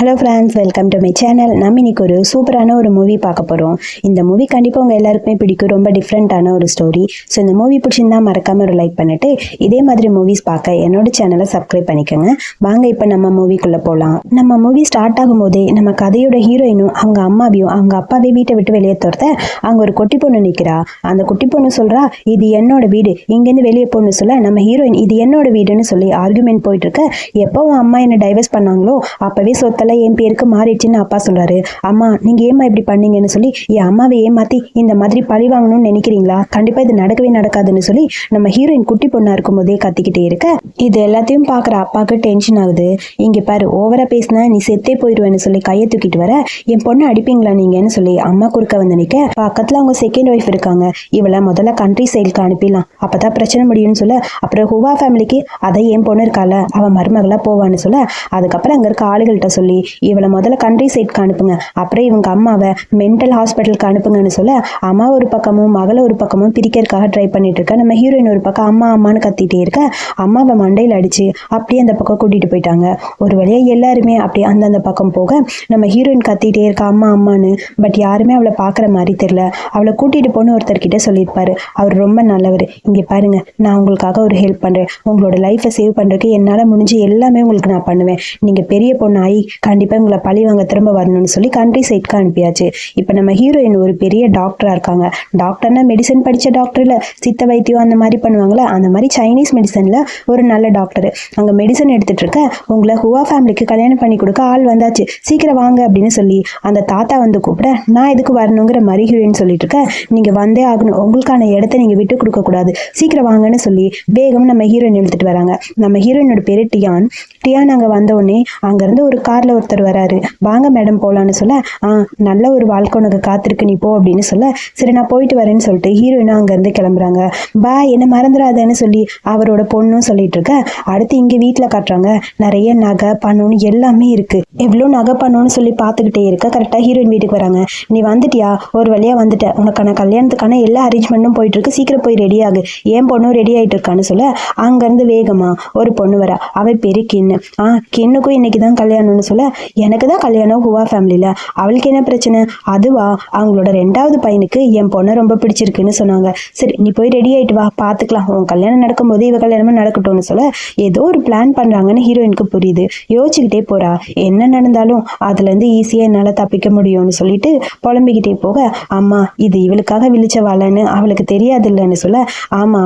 Hello friends, welcome to my channel. நம்ம இன்னைக்கு ஒரு சூப்பரான ஒரு மூவி பார்க்க போகிறோம். இந்த மூவி கண்டிப்பாக உங்கள் எல்லாருக்குமே பிடிக்கும். ரொம்ப டிஃப்ரெண்ட்டான ஒரு ஸ்டோரி. ஸோ இந்த மூவி பிடிச்சிருந்தா மறக்காமல் ஒரு லைக் பண்ணிட்டு இதே மாதிரி மூவிஸ் பார்க்க என்னோட சேனலை சப்ஸ்கிரைப் பண்ணிக்கோங்க. வாங்க இப்போ நம்ம மூவிக்குள்ளே போகலாம். நம்ம மூவி ஸ்டார்ட் ஆகும்போதே நம்ம கதையோட ஹீரோயினும் அவங்க அம்மாவையும் அவங்க அப்பாவே வீட்டை விட்டு வெளியே துரத்த அங்கே ஒரு குட்டி பொண்ணு நிற்கிறா. அந்த குட்டி பொண்ணு சொல்கிறா, இது என்னோட வீடு, இங்கேருந்து வெளியே போகணும்னு சொல்ல நம்ம ஹீரோயின் இது என்னோட வீடுன்னு சொல்லி ஆர்குமெண்ட் போயிட்டு இருக்க. எப்போ உன் அம்மா என்னை டைவர்ஸ் பண்ணாங்களோ அப்போவே சொத்தெல்லாம் என் பேருக்கு மாறிடுச்சுன்னு அப்பா சொல்றாரு. அம்மா நீங்க ஏமா இப்படி பண்ணீங்கன்னு சொல்லி என் அம்மாவை ஏமாத்தி இந்த மாதிரி பழி வாங்கணும்னு நினைக்கிறீங்களா? கண்டிப்பா இது நடக்கவே நடக்காதுன்னு சொல்லி நம்ம ஹீரோயின் குட்டி பொண்ணா இருக்கும் போதே கத்திக்கிட்டே இருக்க. இது எல்லாத்தையும் பாக்குற அப்பாவுக்கு டென்ஷன் ஆகுது. இங்க பாரு, ஓவரா பேசினா நீ செத்தே போயிடுவேன்னு சொல்லி கையை தூக்கிட்டு வர, என் பொண்ணு அடிப்பீங்களா நீங்கன்னு சொல்லி அம்மா குறுக்க வந்து நிக்க. பக்கத்துல அவங்க செகண்ட் ஒய்ஃப் இருக்காங்க. இவளை முதல்ல கண்ட்ரி சைடுக்கு அனுப்பிடலாம், அப்பதான் பிரச்சனை முடியும்னு சொல்ல, அப்புறம் ஹுவா ஃபேமிலிக்கு அதை என் பொண்ணு இருக்கால அவன் மருமகளா போவான்னு சொல்ல, அதுக்கப்புறம் அங்க இருக்க ஆளுகள்கிட்ட சொல்லி இவளை முதல்ல கண்ட்ரி சைட்க்கு அனுப்புங்க, அப்புறம் இவங்க அம்மாவை மென்டல் ஹாஸ்பிட்டலுக்கு அனுப்புங்கன்னு சொல்ல, அம்மா ஒரு பக்கமும் மகளை ஒரு பக்கமும் பிரிக்கிறதுக்காக ட்ரை பண்ணிட்டு இருக்க. நம்ம ஹீரோயின் ஒரு பக்கம் அம்மா அம்மான்னு கத்திட்டே இருக்க. அம்மாவை மண்டையில் அடிச்சு அப்படியே அந்த பக்கம் கூட்டிட்டு போயிட்டாங்க. ஒரு வழியா எல்லாருமே அப்படியே அந்தந்த பக்கம் போக நம்ம ஹீரோயின் கத்திட்டே இருக்க அம்மா அம்மான்னு. பட் யாருமே அவளை பார்க்குற மாதிரி தெரியல. அவளை கூட்டிட்டு போன ஒருத்தர்கிட்ட சொல்லியிருப்பாரு, அவர் ரொம்ப நல்லவர், இங்கே பாருங்க நான் உங்களுக்காக ஒரு ஹெல்ப் பண்றேன், உங்களோட லைஃப்பை சேவ் பண்றதுக்கு என்னால் முடிஞ்சு எல்லாமே உங்களுக்கு நான் பண்ணுவேன், நீங்க பெரிய பொண்ணு ஆகி கண்டிப்பா உங்களை பழி வாங்க திரும்ப வரணும்னு சொல்லி கண்ட்ரி சைட்க்கு அனுப்பியாச்சு. இப்போ நம்ம ஹீரோயின் ஒரு பெரிய டாக்டரா இருக்காங்க. டாக்டர்னா மெடிசன் படிச்ச டாக்டர் இல்ல, சித்த வைத்தியம் அந்த மாதிரி பண்ணுவாங்களா, அந்த மாதிரி சைனீஸ் மெடிசன்ல ஒரு நல்ல டாக்டர். அங்க மெடிசன் எடுத்துட்டு இருக்க, உங்களை ஹுவா ஃபேமிலிக்கு கல்யாணம் பண்ணி கொடுக்க ஆள் வந்தாச்சு, சீக்கிரம் வாங்க அப்படின்னு சொல்லி அந்த தாத்தா வந்து கூப்பிட, நான் இதுக்கு வரணுங்கிற மாதிரி ஹீரோயின் சொல்லிட்டு இருக்க. நீங்க வந்தே ஆகணும், உங்களுக்கான இடத்த நீங்க விட்டு கொடுக்க கூடாது, சீக்கிரம் வாங்கன்னு சொல்லி வேகம் நம்ம ஹீரோயின் எடுத்துட்டு வராங்க. நம்ம ஹீரோயினோட பேரு டியான். டியான் அங்க வந்த உடனே அங்க இருந்து ஒரு கார்ல ஒருத்தர் வராரு. வாங்க மேடம் போலான்னு சொல்ல, நல்ல ஒரு வாழ்க்கை உனக்கு காத்திருக்கு, நீ போ அப்படின்னு சொல்ல, சரி நான் போயிட்டு வரேன்னு சொல்லிட்டு ஹீரோயினும் அங்க இருந்து கிளம்புறாங்க. பாய் என்ன மறந்துடாதேன்னு சொல்லி அவரோட பொண்ணும் சொல்லிட்டு இருக்க. அடுத்து இங்க வீட்டுல காட்டுறாங்க, நிறைய நகை பணம்னு எல்லாமே இருக்கு. எவ்வளவு நகை பணம்னு சொல்லி பாத்துக்கிட்டே இருக்க. கரெக்டா ஹீரோயின் வீட்டுக்கு வராங்க. நீ வந்துட்டியா? ஒரு வழியா வந்துட்ட, உனக்கான கல்யாணத்துக்கான எல்லா அரேஞ்ச்மெண்ட்டும் போயிட்டு இருக்கு, சீக்கிரம் போய் ரெடி ஆகு, என் பொண்ணும் ரெடி ஆயிட்டு இருக்கான்னு சொல்ல, அங்க இருந்து வேகமா ஒரு பொண்ணு வரா. அவ பேரு கின்னு. கின்னுக்கும் இன்னைக்குதான் கல்யாணம்னு சொல்ல, எனக்கு தான் கல்யாணம் ஹுவா ஃபேமிலியில, அவளுக்கு என்ன பிரச்சனை? அதுவா, அவங்களோட 2வது பையனுக்கு என் பொண்ணை ரொம்ப பிடிச்சிருக்குன்னு சொன்னாங்க. சரி நீ போய் ரெடி ஆயிட்டு வா, பாத்துக்கலாம், உன் கல்யாணம் நடக்கும்போது இவ கல்யாணமா நடக்கட்டும்னு சொல்ல, ஏதோ ஒரு பிளான் பண்றாங்கன்னு ஹீரோயினுக்கு புரியுது. யோசிச்சுக்கிட்டே போறா, என்ன நடந்தாலும் அதுல இருந்து ஈஸியா என்னால தப்பிக்க முடியும்னு சொல்லிட்டு புலம்பிக்கிட்டே போக, அம்மா இது இவளுக்காக விழிச்ச வாழன்னு அவளுக்கு தெரியாது இல்லைன்னு சொல்ல, ஆமா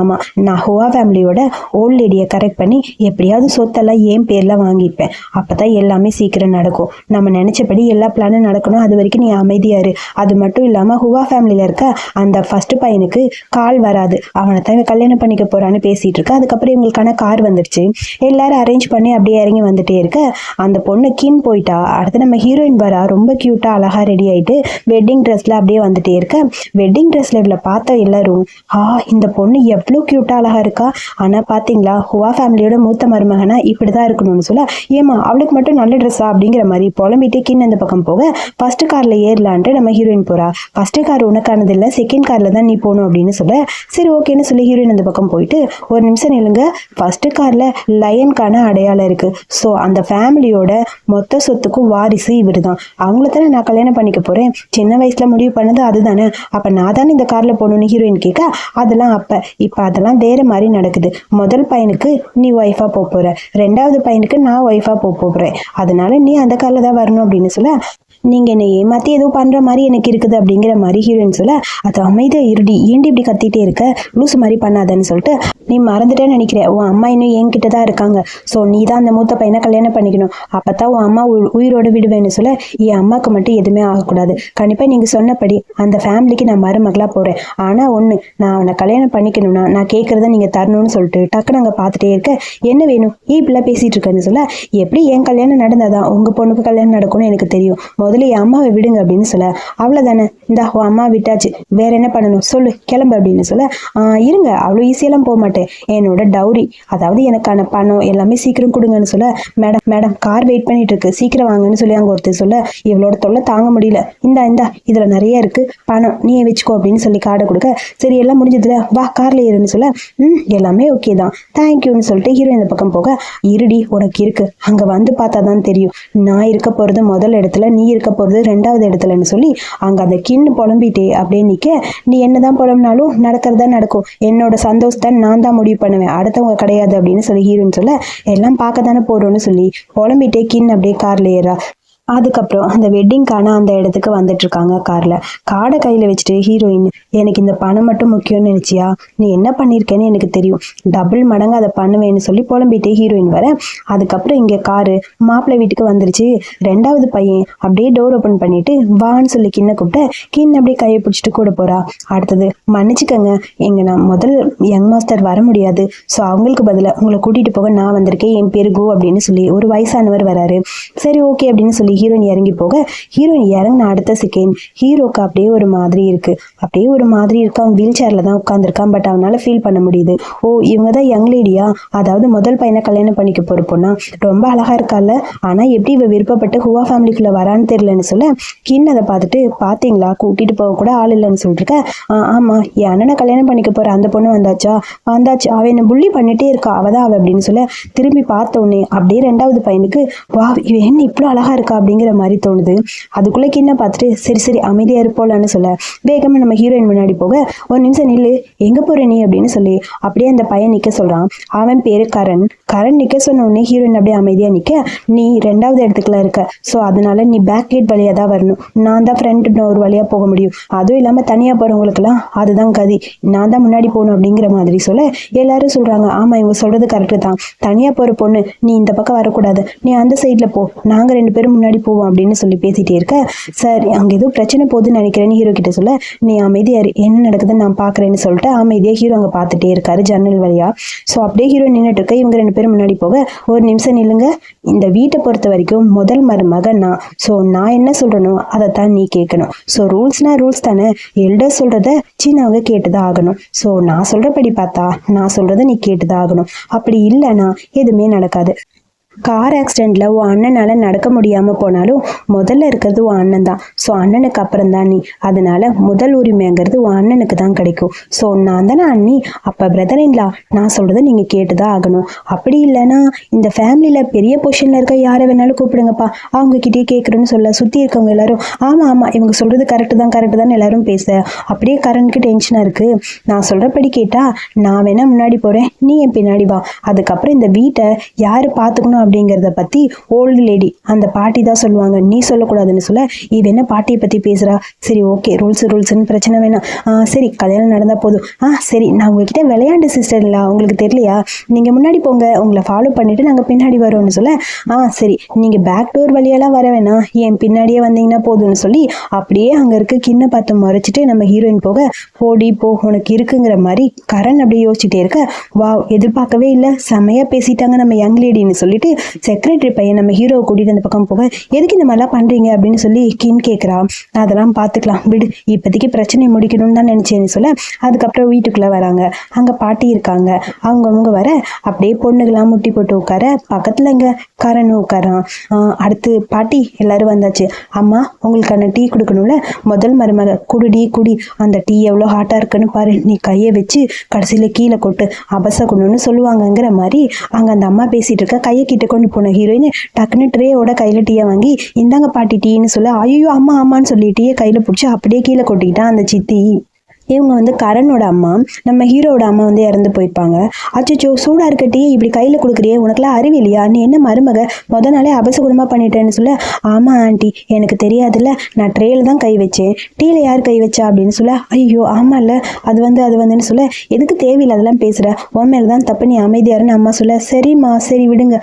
நான் ஹுவா ஃபேமிலியோட ஓல்ட் லேடியை கரெக்ட் பண்ணி எப்படியாவது சொத்தெல்லாம் என் பேர்ல வாங்கிப்பேன், அப்பதான் எல்லாமே சீக்கிரம் நடக்கும், நம்ம நினைச்சபடி எல்லா பிளானும் நடக்கணும், அது வரைக்கும் நீ அமைதியாரு. அது மட்டும் இல்லாம ஹுவா ஃபேமிலியில இருக்க அந்த ஃபர்ஸ்ட் பையனுக்கு கால் வராது, அவனை தான் கல்யாணம் பண்ணிக்க போறான்னு பேசிட்டு இருக்க. அதுக்கப்புறம் இவங்களுக்கான கார் வந்துருச்சு. எல்லாரும் அரேஞ்ச் பண்ணி அப்படியே இறங்கி வந்துட்டே இருக்க. அந்த பொண்ணு கின் போயிட்டா. அடுத்து நம்ம ஹீரோயின் வரா, ரொம்ப கியூட்டா அழகா ரெடி ஆயிட்டு வெட்டிங் ட்ரெஸ்ல அப்படியே வந்துட்டே இருக்க. வெட்டிங் ட்ரெஸ்ல இவளை பார்த்தா எல்லாரும், இந்த பொண்ணு எவ்வளவு கியூட்டா அழகா இருக்கா, ஆனா பாத்தீங்களா ஹுவா ஃபேமிலியோட மூத்த மருமகனா இப்படிதான் இருக்கணும்னு சொல்ல, ஏமா அவளுக்கு மட்டும் நல்ல ட்ரெஸ்ஸா அப்படிங்கிற மாதிரி புலம்பிட்டு கின் அந்த பக்கம் போக, ஃபர்ஸ்ட் கார்ல ஏறலான்ட்டு நம்ம ஹீரோயின் போறா. ஃபர்ஸ்ட் கார் உனக்கானது இல்ல, செகண்ட் கார்ல தான் நீ போகணும் அப்படின்னு சொல்ல, சரி ஓகேன்னு சொல்லி ஹீரோயின் அந்த பக்கம் போயிட்டு, ஒரு நிமிஷம் நில்லுங்க, ஃபர்ஸ்ட் கார்ல லயனுக்கான அடையாளம் இருக்கு, ஸோ அந்த ஃபேமிலியோட மொத்த சொத்துக்கும் வாரிசு இவரு தான், அவங்கள தானே நான் கல்யாணம் பண்ணிக்க போறேன், சின்ன வயசுல முடிவு பண்ணது அதுதானே, அப்ப நான் தானே இந்த கார்ல போகணும்னு ஹீரோயின் கேட்க, அதெல்லாம் இப்ப அதெல்லாம் வேற மாதிரி நடக்குது, முதல் பையனுக்கு நீ ஒய்ஃபா போற, 2வது பையனுக்கு நான் ஒய்ஃபா போறேன், அதனால நீ அந்த கார்ல தான் வரணும் அப்படின்னு சொல்ல, நீங்க என்னை ஏமாத்தி ஏதோ பண்ற மாதிரி எனக்கு இருக்குது அப்படிங்கிற மாதிரி ஹீரோயின் சொல்ல, அது அமைதியா இருடி, ஏண்டி இப்படி கத்திட்டே இருக்க, லூசு மாதிரி பண்ணாதன்னு சொல்லிட்டு, நீ மறந்துட்டேன்னு நினைக்கிறேன், உன் அம்மா இன்னும் என்கிட்ட தான் இருக்காங்க, ஸோ நீ தான் அந்த மூத்த பையனை கல்யாணம் பண்ணிக்கணும், அப்பதான் உன் அம்மா உயிரோட விடுவேன்னு சொல்ல, என் அம்மாவுக்கு மட்டும் எதுவுமே ஆகக்கூடாது, கண்டிப்பா நீங்க சொன்னபடி அந்த ஃபேமிலிக்கு நான் மருமகளா போறேன், ஆனா ஒண்ணு, நான் அவனை கல்யாணம் பண்ணிக்கணும்னா நான் கேட்கறத நீங்க தரணும்னு சொல்லிட்டு டக்குனு அங்க பாத்துட்டே இருக்க. என்ன வேணும் இப்படிலாம் பேசிட்டு இருக்கேன்னு சொல்ல, எப்படி என் கல்யாணம் நடந்தாதான் உங்க பொண்ணுக்கு கல்யாணம் நடக்கும்னு எனக்கு தெரியும், முதல்ல என் அம்மாவை விடுங்க அப்படின்னு சொல்ல, அவ்வளவுதானே இந்த அம்மா விட்டாச்சு, வேற என்ன பண்ணணும் சொல்லு, கிளம்பு அப்படின்னு சொல்ல, இருங்க அவ்வளவு ஈஸியெல்லாம் போக மாட்டேன், என்னோட டவுரி அதாவது எனக்கான பணம் எல்லாமே சீக்கிரம் கொடுங்கன்னு சொல்ல, மேடம் கார் வெயிட் பண்ணிட்டு இருக்கு, சீக்கிரம் வாங்கன்னு சொல்லி அங்க ஒருத்தர் சொல்ல, இவளோட தொல்லை தாங்க முடியல, இந்தா இதுல நிறைய இருக்கு பணம், நீ வச்சுக்கோ அப்படின்னு சொல்லி கார்டை கொடுக்க, சரி எல்லாம் முடிஞ்சதுல வா கார்ல ஏறுன்னு சொல்ல, எல்லாமே ஓகே தான் தேங்க்யூன்னு சொல்லிட்டு ஹீரோ இந்த பக்கம் போக, இருடி உனக்கு இருக்கு, அங்க வந்து பார்த்தாதான் தெரியும், நான் இருக்க போகிறது முதல் இடத்துல, நீ இருக்க போகிறது 2வது இடத்துலன்னு சொல்லி அங்கே அந்த கின்னு புலம்பிட்டே அப்படியே நிற்க, நீ என்னதான் புலம்பினாலும் நடக்கிறதா நடக்கும், என்னோட சந்தோஷத்தை நான் தான் முடிவு பண்ணுவேன், அடுத்தவங்க கிடையாது அப்படின்னு சொல்லி ஹீரோன்னு சொல்ல, எல்லாம் பார்க்க தானே போகிறோன்னு சொல்லி புலம்பிட்டே கின் அப்படியே காரில் ஏறா. அதுக்கப்புறம் அந்த வெட்டிங்கான அந்த இடத்துக்கு வந்துட்டு இருக்காங்க கார்ல. கார்டை கையில வச்சுட்டு ஹீரோயின், எனக்கு இந்த பணம் மட்டும் முக்கியம்னு நினைச்சியா, நீ என்ன பண்ணிருக்கேன்னு எனக்கு தெரியும், டபுள் மடங்கு அதை பண்ணுவேன்னு சொல்லி புலம்பிட்டே ஹீரோயின் வர. அதுக்கப்புறம் இங்க காரு மாப்பிள்ளை வீட்டுக்கு வந்துருச்சு. 2வது பையன் அப்படியே டோர் ஓபன் பண்ணிட்டு வான்னு சொல்லி கின்ன கூப்பிட்ட, கின் அப்படியே கையை பிடிச்சிட்டு கூட போறா. அடுத்தது, மன்னிச்சுக்கங்க, நான் முதல் யங் மாஸ்டர் வர முடியாது, ஸோ அவங்களுக்கு பதிலாக உங்களை கூட்டிட்டு போக நான் வந்திருக்கேன், என் பேரு கோ அப்படின்னு சொல்லி ஒரு வயசானவர் வராரு. சரி ஓகே அப்படின்னு சொல்லி ஹீரோயின் இறங்கி போக, ஹீரோயின் இறங்கின அடுத்த செகண்ட் ஹீரோக்கு அப்படியே ஒரு மாதிரி இருக்கு. அவன் வீல் சேர்ல தான் உட்காந்துருக்கான். பட் அவனால ஃபீல் பண்ண முடியுது, ஓ இவங்க தான் யங் லேடியா, அதாவது முதல் பையனை கல்யாணம் பண்ணிக்க போற பொண்ணா, ரொம்ப அழகா இருக்கால, ஆனா எப்படி இவ விருப்பப்பட்டு ஹுவா ஃபேமிலிக்குள்ள வரான்னு தெரியலன்னு சொல்ல, கின் அதை பார்த்துட்டு, பாத்தீங்களா கூட்டிட்டு போக கூட ஆள் இல்லைன்னு சொல்லிருக்க, ஆமா என் அண்ணனை கல்யாணம் பண்ணிக்க போற அந்த பொண்ணு வந்தாச்சு, அவ என்ன புள்ளி பண்ணிட்டே இருக்கா, அவதான் அவ அப்படின்னு சொல்ல, திரும்பி பார்த்த உடனே அப்படியே 2வது பையனுக்கு, வா இவ என்ன இவ்வளவு அழகா இருக்கா அப்படிங்கிற மாதிரி தோணுது. அதுக்குள்ள கின்ன பார்த்துட்டு, சரி அமைதியா இருப்போம்லான்னு சொல்ல, வேகமா நம்ம ஹீரோயின் முன்னாடி போக, ஒரு நிமிஷம் நில்லு, எங்க போற நீ அப்படின்னு சொல்லி அப்படியே அந்த பையன் நிக்க சொல்றான். அவன் பேரு கரண் நிக்க சொன்ன உடனே ஹீரோயின் அப்படியே அமைதியா நிக்க, நீ 2வது இடத்துக்குள்ள இருக்க, ஸோ அதனால நீ பேக் கேட் வழியா தான் வரணும், நான் தான் ஃப்ரண்ட் டோர் வழியா போக முடியும், அதுவும் இல்லாம தனியா போறவங்களுக்குலாம் அதுதான் கதி, நான் தான் முன்னாடி போகணும் அப்படிங்கிற மாதிரி சொல்ல, எல்லாரும் சொல்றாங்க, ஆமா இவங்க சொல்றது கரெக்டு தான், தனியா போற பொண்ணு நீ இந்த பக்கம் வரக்கூடாது, நீ அந்த சைட்ல போ, நாங்க 2 பேரும் முன்னாடி போவோம் அப்படின்னு சொல்லி பேசிட்டே இருக்க, சார் அங்க ஏதோ பிரச்சனை போகுதுன்னு நினைக்கிறேன்னு ஹீரோ கிட்ட சொல்ல, நீ அமைதியா என்ன நடக்குதுன்னு நான் பாக்குறேன்னு சொல்லிட்டு அமைதியா ஹீரோ அங்க பாத்துட்டே இருக்காரு ஜன்னல் வழியா. ஸோ அப்படியே ஹீரோ நின்றுட்டு இருக்க, இவங்க 2 பேரும் முன்னாடி போக, ஒரு நிமிஷம் நில்லுங்க, இந்த வீட்டை பொறுத்த வரைக்கும் முதல் மருமக நான், ஸோ நான் என்ன சொல்றனோ அதைத்தான் நீ கேட்கணும், ஸோ ரூல்ஸ்னா ரூல்ஸ் தானே, எல்டர் சொல்றத சின்னவங்க கேட்டுதான் ஆகணும், ஸோ நான் சொல்றபடி பார்த்தா நான் சொல்றத நீ கேட்டுதான் ஆகணும், அப்படி இல்லைன்னா எதுவுமே நடக்காது. கார் ஆக்சிடெண்ட்ல உன் அண்ணனால நடக்க முடியாம போனாலும் முதல்ல இருக்கிறது உன் அண்ணன் தான், ஸோ அண்ணனுக்கு அப்புறம் தான் நீ, அதனால முதல் உரிமைங்கிறது உன் அண்ணனுக்கு தான் கிடைக்கும், ஸோ நான் தானே அண்ணி, அப்ப பிரதர் இன்லா நான் சொல்றதை நீங்க கேட்டுதான் ஆகணும், அப்படி இல்லைன்னா இந்த ஃபேமிலியில பெரிய பொசிஷன்ல இருக்க யாரை வேணாலும் கூப்பிடுங்கப்பா, அவங்க கிட்டே கேட்குறேன்னு சொல்ல, சுத்தி இருக்கவங்க எல்லாரும் ஆமா இவங்க சொல்றது கரெக்டு தான் எல்லாரும் பேச, அப்படியே கரண்ட்க்கு டென்ஷனா இருக்கு, நான் சொல்றபடி கேட்டா நான் வேணா முன்னாடி போறேன், நீ என் பின்னாடி வா, அதுக்கப்புறம் இந்த வீட்டை யாரு பாத்துக்கணும் அப்படிங்கிறத பத்தி ஓல்டு லேடி அந்த பாட்டி தான் சொல்லுவாங்க, நீ சொல்லக்கூடாதுன்னு சொல்ல, இவ என்ன பாட்டியை பத்தி பேசுறா, சரி ஓகே ரூல்ஸ்னு பிரச்சனை வேணாம், சரி கல்யாணம் நடந்தா போதும், சரி நான் உங்ககிட்ட விளையாண்டு சிஸ்டர் இல்ல, உங்களுக்கு தெரியலையா, நீங்க முன்னாடி போங்க, உங்களை ஃபாலோ பண்ணிட்டு நாங்க பின்னாடி வரோம்னு சொல்ல, சரி நீங்க பேக் டோர் வழியெல்லாம் வர வேணாம், என் பின்னாடியே வந்தீங்கன்னா போதும்னு சொல்லி அப்படியே அங்க இருக்க கிண்ண பார்த்து முறைச்சிட்டு நம்ம ஹீரோயின் போக, போடி போ உனக்கு இருக்குங்கிற மாதிரி கரண் அப்படியே யோசிச்சுட்டே இருக்க, வா எதிர்பார்க்கவே இல்லை, செமையா பேசிட்டாங்க நம்ம யங் லேடின்னு சொல்லிட்டு செக்ரட்டரி பையன் நம்ம ஹீரோவை கூட்டிட்டு அந்த பக்கம் போக, எதுக்கு இந்த மாதிரிலாம் பண்றீங்க அப்படின்னு சொல்லி கின் கேட்கிறா. அதெல்லாம் பார்த்துக்கலாம் விடு, இப்போதைக்கு பிரச்சனையை முடிக்கணும்னு தான் நினைச்சேன்னு சொல்ல, அதுக்கப்புறம் வீட்டுக்குள்ள வராங்க. அங்க பாட்டி இருக்காங்க, அவங்க வர அப்படியே பொண்ணுகளாம் முட்டி போட்டு உட்கார, பக்கத்துல இங்க கரண் உட்காரான். அடுத்து பாட்டி எல்லாரும் வந்தாச்சு, அம்மா உங்களுக்கான டீ கொடுக்கணும்ல, முதல் மருமக குடி, அந்த டீ எவ்வளோ ஹாட்டா இருக்குன்னு பாரு, நீ கையை வச்சு கடைசியில கீழே கொட்டு அபசகுணும்னு சொல்லுவாங்கங்கிற மாதிரி அங்க அந்த அம்மா பேசிட்டு இருக்க, கையை கிட்ட கொண்டு போன ஹீரோயின் டக்குன்னு ட்ரேயோட கையில டீயை வாங்கி, இந்தாங்க பாட்டி டீன்னு சொல்ல, ஐயோ அம்மான்னு சொல்லி டீயை கையில பிடிச்சி அப்படியே கீழே கொட்டிக்கிட்டான் அந்த சித்தி. இவங்க கரணோட அம்மா, நம்ம ஹீரோட அம்மா இறந்து போயிருப்பாங்க. அச்சோ சூடா இருக்க டீ இப்படி கையில கொடுக்குறியே, உனக்குலாம் அறிவு இல்லையா, நீ என்ன மருமக முத நாளே அபசகுணமா பண்ணிட்டேன்னு சொல்ல, ஆமா ஆண்டி எனக்கு தெரியாதுல்ல, நான் ட்ரேல தான் கை வச்சேன், டீல யார் கை வச்சா அப்படின்னு சொல்ல, ஐயோ ஆமா இல்ல அது வந்துன்னு சொல்ல, எதுக்கு தேவையில்லை அதெல்லாம் பேசுற, உன் மேலதான் தப்பு, நீ அமைதியாருன்னு அம்மா சொல்ல, சரிம்மா சரி விடுங்க,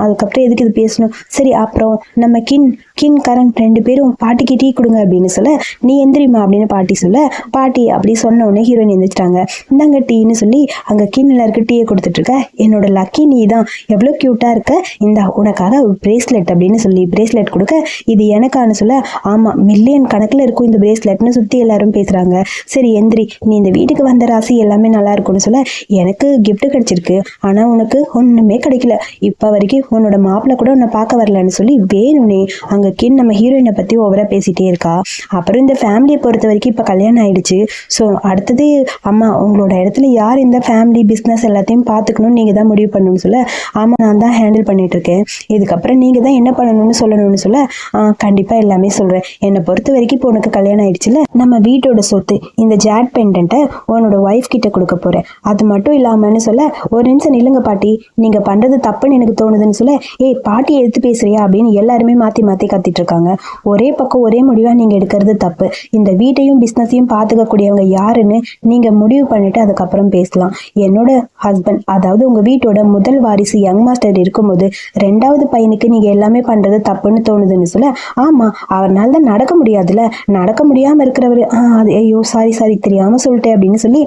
அதுக்கப்புறம் எதுக்கு இது பேசணும், சரி அப்புறம் நம்ம கின் கரண் 2 பேரும் பாட்டிக்கு டீ கொடுங்க அப்படின்னு சொல்ல, நீ எந்திரிமா அப்படின்னு பாட்டி சொல்ல, பாட்டி அப்படி சொன்ன உடனே ஹீரோயின் எந்திரிச்சிட்டாங்க. இந்தாங்க டீன்னு சொல்லி அங்க கின் எல்லாருக்கும் டீயை கொடுத்துட்டு இருக்க, என்னோட லக்கி நீ தான், எவ்வளவு கியூட்டா இருக்க, இந்த உனக்காக பிரேஸ்லெட் அப்படின்னு சொல்லி பிரேஸ்லெட் கொடுக்க, இது எனக்கானு சொல்ல, ஆமா மில்லியன் கணக்குல இருக்கும் இந்த பிரேஸ்லெட்னு சுத்தி எல்லாரும் பேசுறாங்க, சரி எந்திரி, நீ இந்த வீட்டுக்கு வந்த ராசி எல்லாமே நல்லா இருக்கும்னு சொல்ல, எனக்கு கிஃப்ட் கிடைச்சிருக்கு, ஆனா உனக்கு ஒண்ணுமே கிடைக்கல, இப்ப வரைக்கும் உன்னோட மாப்பிள்ள கூட உன்னை பார்க்க வரலன்னு சொல்லி வேணும்னே அங்க கின் நம்ம ஹீரோயினை பத்தி ஓவரா பேசிட்டே இருக்கா. அப்புறம் இந்த ஃபேமிலியை பொறுத்த வரைக்கும் இப்ப கல்யாணம் ஆயிடுச்சு, ஸோ அடுத்தது அம்மா உங்களோட இடத்துல யார் இந்த ஃபேமிலி பிஸ்னஸ் எல்லாத்தையும் பார்த்துக்கணும் நீங்கள் தான் முடிவு பண்ணணும்னு சொல்ல, ஆமாம் நான் தான் ஹேண்டில் பண்ணிட்டு இருக்கேன், இதுக்கப்புறம் நீங்கள் தான் என்ன பண்ணணும்னு சொல்லணும்னு சொல்ல, கண்டிப்பாக எல்லாமே சொல்கிறேன். என்னை பொறுத்த வரைக்கும் இப்போ உனக்கு கல்யாணம் ஆயிடுச்சுல, நம்ம வீட்டோட சொத்து இந்த ஜாட் பெண்டன்ட்டை உன்னோட ஒய்ஃப் கிட்ட கொடுக்க போகிறேன். அது மட்டும் இல்லாமல்னு சொல்ல, ஒரு நிமிஷம் நில்லுங்க பாட்டி, நீங்கள் பண்ணுறது தப்புன்னு எனக்கு தோணுதுன்னு சொல்ல, ஏய் பாட்டி எடுத்து பேசுறியா அப்படின்னு எல்லாருமே மாற்றி மாற்றி கத்திட்டு இருக்காங்க. ஒரே பக்கம் ஒரே முடிவாக நீங்கள் எடுக்கிறது தப்பு. இந்த வீட்டையும் பிஸ்னஸையும் பார்த்துக்கக்கூடியவங்க யாருன்னு நீங்கள் முடிவு பண்ணிட்டு அதுக்கப்புறம் பேசலாம். என்னோட ஹஸ்பண்ட், அதாவது உங்கள் வீட்டோட முதல் வாரிசு யங் மாஸ்டர் இருக்கும்போது ரெண்டாவது பையனுக்கு நீங்கள் எல்லாமே பண்ணுறது தப்புன்னு தோணுதுன்னு சொல்ல, ஆமாம் அவர்னால தான் நடக்க முடியாதுல்ல, நடக்க முடியாமல் இருக்கிறவர், அது ஐயோ சாரி தெரியாமல் சொல்லிட்டேன் அப்படின்னு சொல்லி,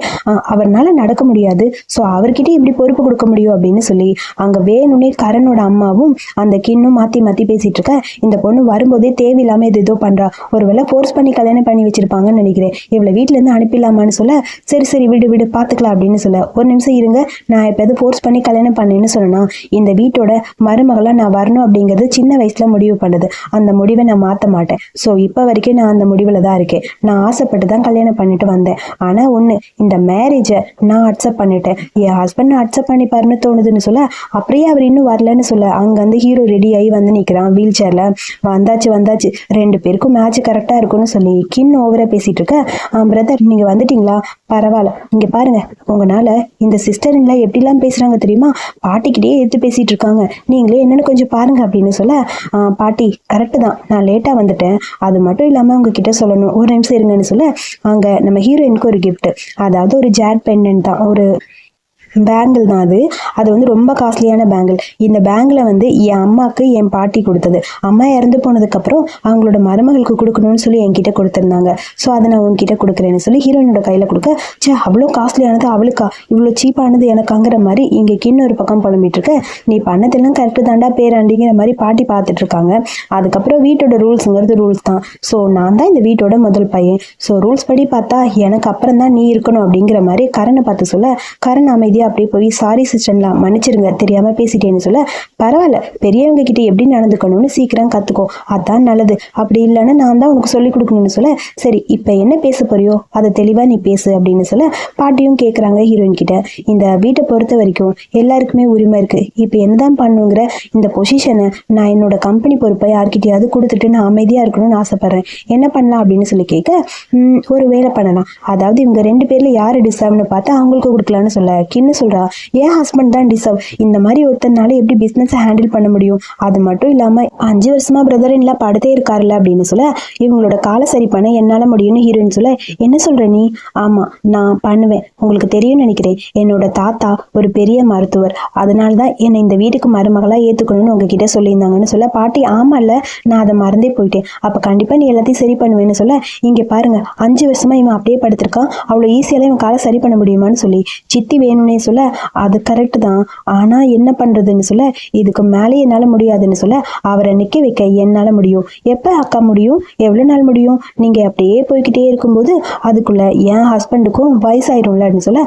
அவர்னால நடக்க முடியாது, ஸோ அவர்கிட்ட இப்படி பொறுப்பு கொடுக்க முடியும் அப்படின்னு சொல்லி அங்கே வேணும்னே கரனோட அம்மாவும் அந்த கின்னும் மாற்றி மாற்றி பேசிட்டு இருக்க, இந்த பொண்ணு வரும்போதே தேவையில்லாமல் இது ஏதோ பண்ணுறா, ஒருவேளை ஃபோர்ஸ் பண்ணி கல்யாணம் பண்ணி வச்சிருப்பாங்கன்னு நினைக்கிறேன், இவளை வீட்டிலேருந்து அனுப்பிடலாமான்னு சொல்ல, சரி விடு பார்த்துக்கலாம் அப்படின்னு சொல்ல, ஒரு நிமிஷம் இருங்க, நான் இப்போ எது ஃபோர்ஸ் பண்ணி கல்யாணம் பண்ணேன்னு சொன்னா, இந்த வீட்டோட மருமகளாக நான் வரணும் அப்படிங்கிறது சின்ன வயசுல முடிவு பண்ணது, அந்த முடிவை நான் மாற்ற மாட்டேன். ஸோ இப்போ வரைக்கும் நான் அந்த முடிவில் தான் இருக்கேன். நான் ஆசைப்பட்டு தான் கல்யாணம் பண்ணிட்டு வந்தேன். ஆனால் ஒன்று, இந்த மேரேஜை நான் அக்செப்ட் பண்ணிட்டேன், என் ஹஸ்பண்ட் அக்செப்ட் பண்ணிப்பாருன்னு தோணுதுன்னு சொல்ல, அப்படியே அவர் இன்னும் வரலன்னு சொல்ல, அங்கேருந்து ஹீரோ ரெடி ஆகி வந்து நிற்கிறான் வீல் சேரில். வந்தாச்சு 2 பேருக்கும் மேட்ச் கரெக்டாக இருக்கும்னு சொல்லி கின் ஓவராக பேசிகிட்டு இருக்க, பிரதர் நீங்கள் வந்துட்டீங்களா, பரவாயில்ல, இங்கே பாருங்க உங்களால் இந்த சிஸ்டர் இல்லை எப்படிலாம் பேசுகிறாங்க தெரியுமா, பாட்டிக்கிட்டே எடுத்து பேசிகிட்டு இருக்காங்க, நீங்களே என்னென்னு கொஞ்சம் பாருங்க அப்படின்னு சொல்ல, பாட்டி கரெக்டு தான், நான் லேட்டாக வந்துட்டேன், அது மட்டும் இல்லாமல் உங்ககிட்ட சொல்லணும், ஒரு நிமிஷம் இருங்கன்னு சொல்ல, அங்கே நம்ம ஹீரோயினுக்கு ஒரு கிஃப்ட், அதாவது ஒரு ஜாட் பெண்டன்ட் தான், ஒரு பேங்கிள் தான் அது வந்து ரொம்ப காஸ்ட்லியான பேங்கிள். இந்த பேங்கில் வந்து என் அம்மாவுக்கு என் பாட்டி கொடுத்தது, அம்மா இறந்து போனதுக்கப்புறம் அவங்களோட மருமகளுக்கு கொடுக்கணும்னு சொல்லி என்கிட்ட கொடுத்துருந்தாங்க, ஸோ அதை நான் உங்ககிட்ட கொடுக்குறேன்னு சொல்லி ஹீரோயினோட கையில் கொடுக்க, அவ்வளோ காஸ்ட்லியானது அவளுக்கா, இவ்வளோ சீப்பானது எனக்குங்கிற மாதிரி இங்கே கிண்ணொரு பக்கம் புலம்பிட்டு இருக்க, நீ பண்ணதெல்லாம் கரெக்டு தாண்டா பேராண்டிங்கிற மாதிரி பாட்டி பார்த்துட்டு இருக்காங்க. அதுக்கப்புறம் வீட்டோட ரூல்ஸுங்கிறது ரூல்ஸ் தான், ஸோ நான் தான் இந்த வீட்டோட முதல் பையன், ஸோ ரூல்ஸ் படி பார்த்தா எனக்கு அப்புறம் தான் நீ இருக்கணும் அப்படிங்கிற மாதிரி கரனை பார்த்து சொல்ல, கரண் அமைதியாக அப்படியே போய் சாரி சிஸ்டர்லாம் மன்னிச்சிருங்க தெரியாமல் பேசிட்டேன்னு சொல்ல, பரவாயில்ல பெரியவங்க கிட்ட எப்படி நடந்துக்கணும்னு சீக்கிரம் கற்றுக்கோ, அதான் நல்லது, அப்படி இல்லைன்னா நான் தான் உனக்கு சொல்லிக் கொடுக்கணும்னு சொல்ல, சரி இப்போ என்ன பேச போறியோ அதை தெளிவாக நீ பேசு அப்படின்னு சொல்ல, பாட்டியும் கேட்குறாங்க ஹீரோயின் கிட்ட, இந்த வீட்டை பொறுத்த வரைக்கும் எல்லாருக்குமே உரிமை இருக்குது, இப்போ என்னதான் பண்ணுங்கிற இந்த பொசிஷனை நான் என்னோட கம்பெனி பொறுப்பை யார்கிட்டயாவது கொடுத்துட்டு நான் அமைதியாக இருக்கணும்னு ஆசைப்பட்றேன், என்ன பண்ணலாம் அப்படின்னு சொல்லி கேட்க, ஒரு வேலை பண்ணலாம், அதாவது இவங்க 2 பேரில் யார் டிசர்வ்னு பார்த்து அவங்களுக்கு கொடுக்கலான்னு சொல்ல, கின்னு சொல்றா, என் ஹஸ்பண்ட் தான் டிசர்வ், இந்த மாதிரி ஒருத்தனால எப்படி பிசினஸ் ஹேண்டில் பண்ண முடியும், அது மட்டும் இல்லாம 5 வருஷமா பிரதர் இல்ல படுத்தே இருக்காருல்ல அப்படின்னு சொல்ல, இவங்களோட காலை சரி பண்ண என்னால முடியும்னு ஹீரோயின் சொல்ல, என்ன சொல்ற நீ, ஆமா நான் பண்ணுவேன், உங்களுக்கு தெரியும்னு நினைக்கிறேன், என்னோட தாத்தா ஒரு பெரிய மருத்துவர், அதனால்தான் என்னை இந்த வீட்டுக்கு மருமகளா ஏத்துக்கணும்னு உங்ககிட்ட சொல்லியிருந்தாங்கன்னு சொல்ல, பாட்டி ஆமா இல்ல நான் அதை மறந்தே போயிட்டேன், அப்ப கண்டிப்பா நீ எல்லாத்தையும் சரி பண்ணுவேன்னு சொல்ல, இங்க பாருங்க 5 வருஷமா இவன் அப்படியே படுத்திருக்கான், அவ்வளோ ஈஸியால இவன் காலை சரி பண்ண முடியுமான்னு சொல்லி சித்தி வேணும்னே சொல்ல, அது கரெக்ட் தான், ஆனா என்ன பண்றதுன்னு சொல்ல, இதுக்கு மேலே என்னால முடியாதுன்னு சொல்ல, அவரை நிக்க வைக்க என்னால முடியும், எப்ப அக்கா முடியும், எவ்வளவு நாள் முடியும், நீங்க அப்படியே போய்கிட்டே இருக்கும்போது அதுக்குள்ள என் ஹஸ்பண்டுக்கும் வயசாயிரும்லன்னு சொல்ல,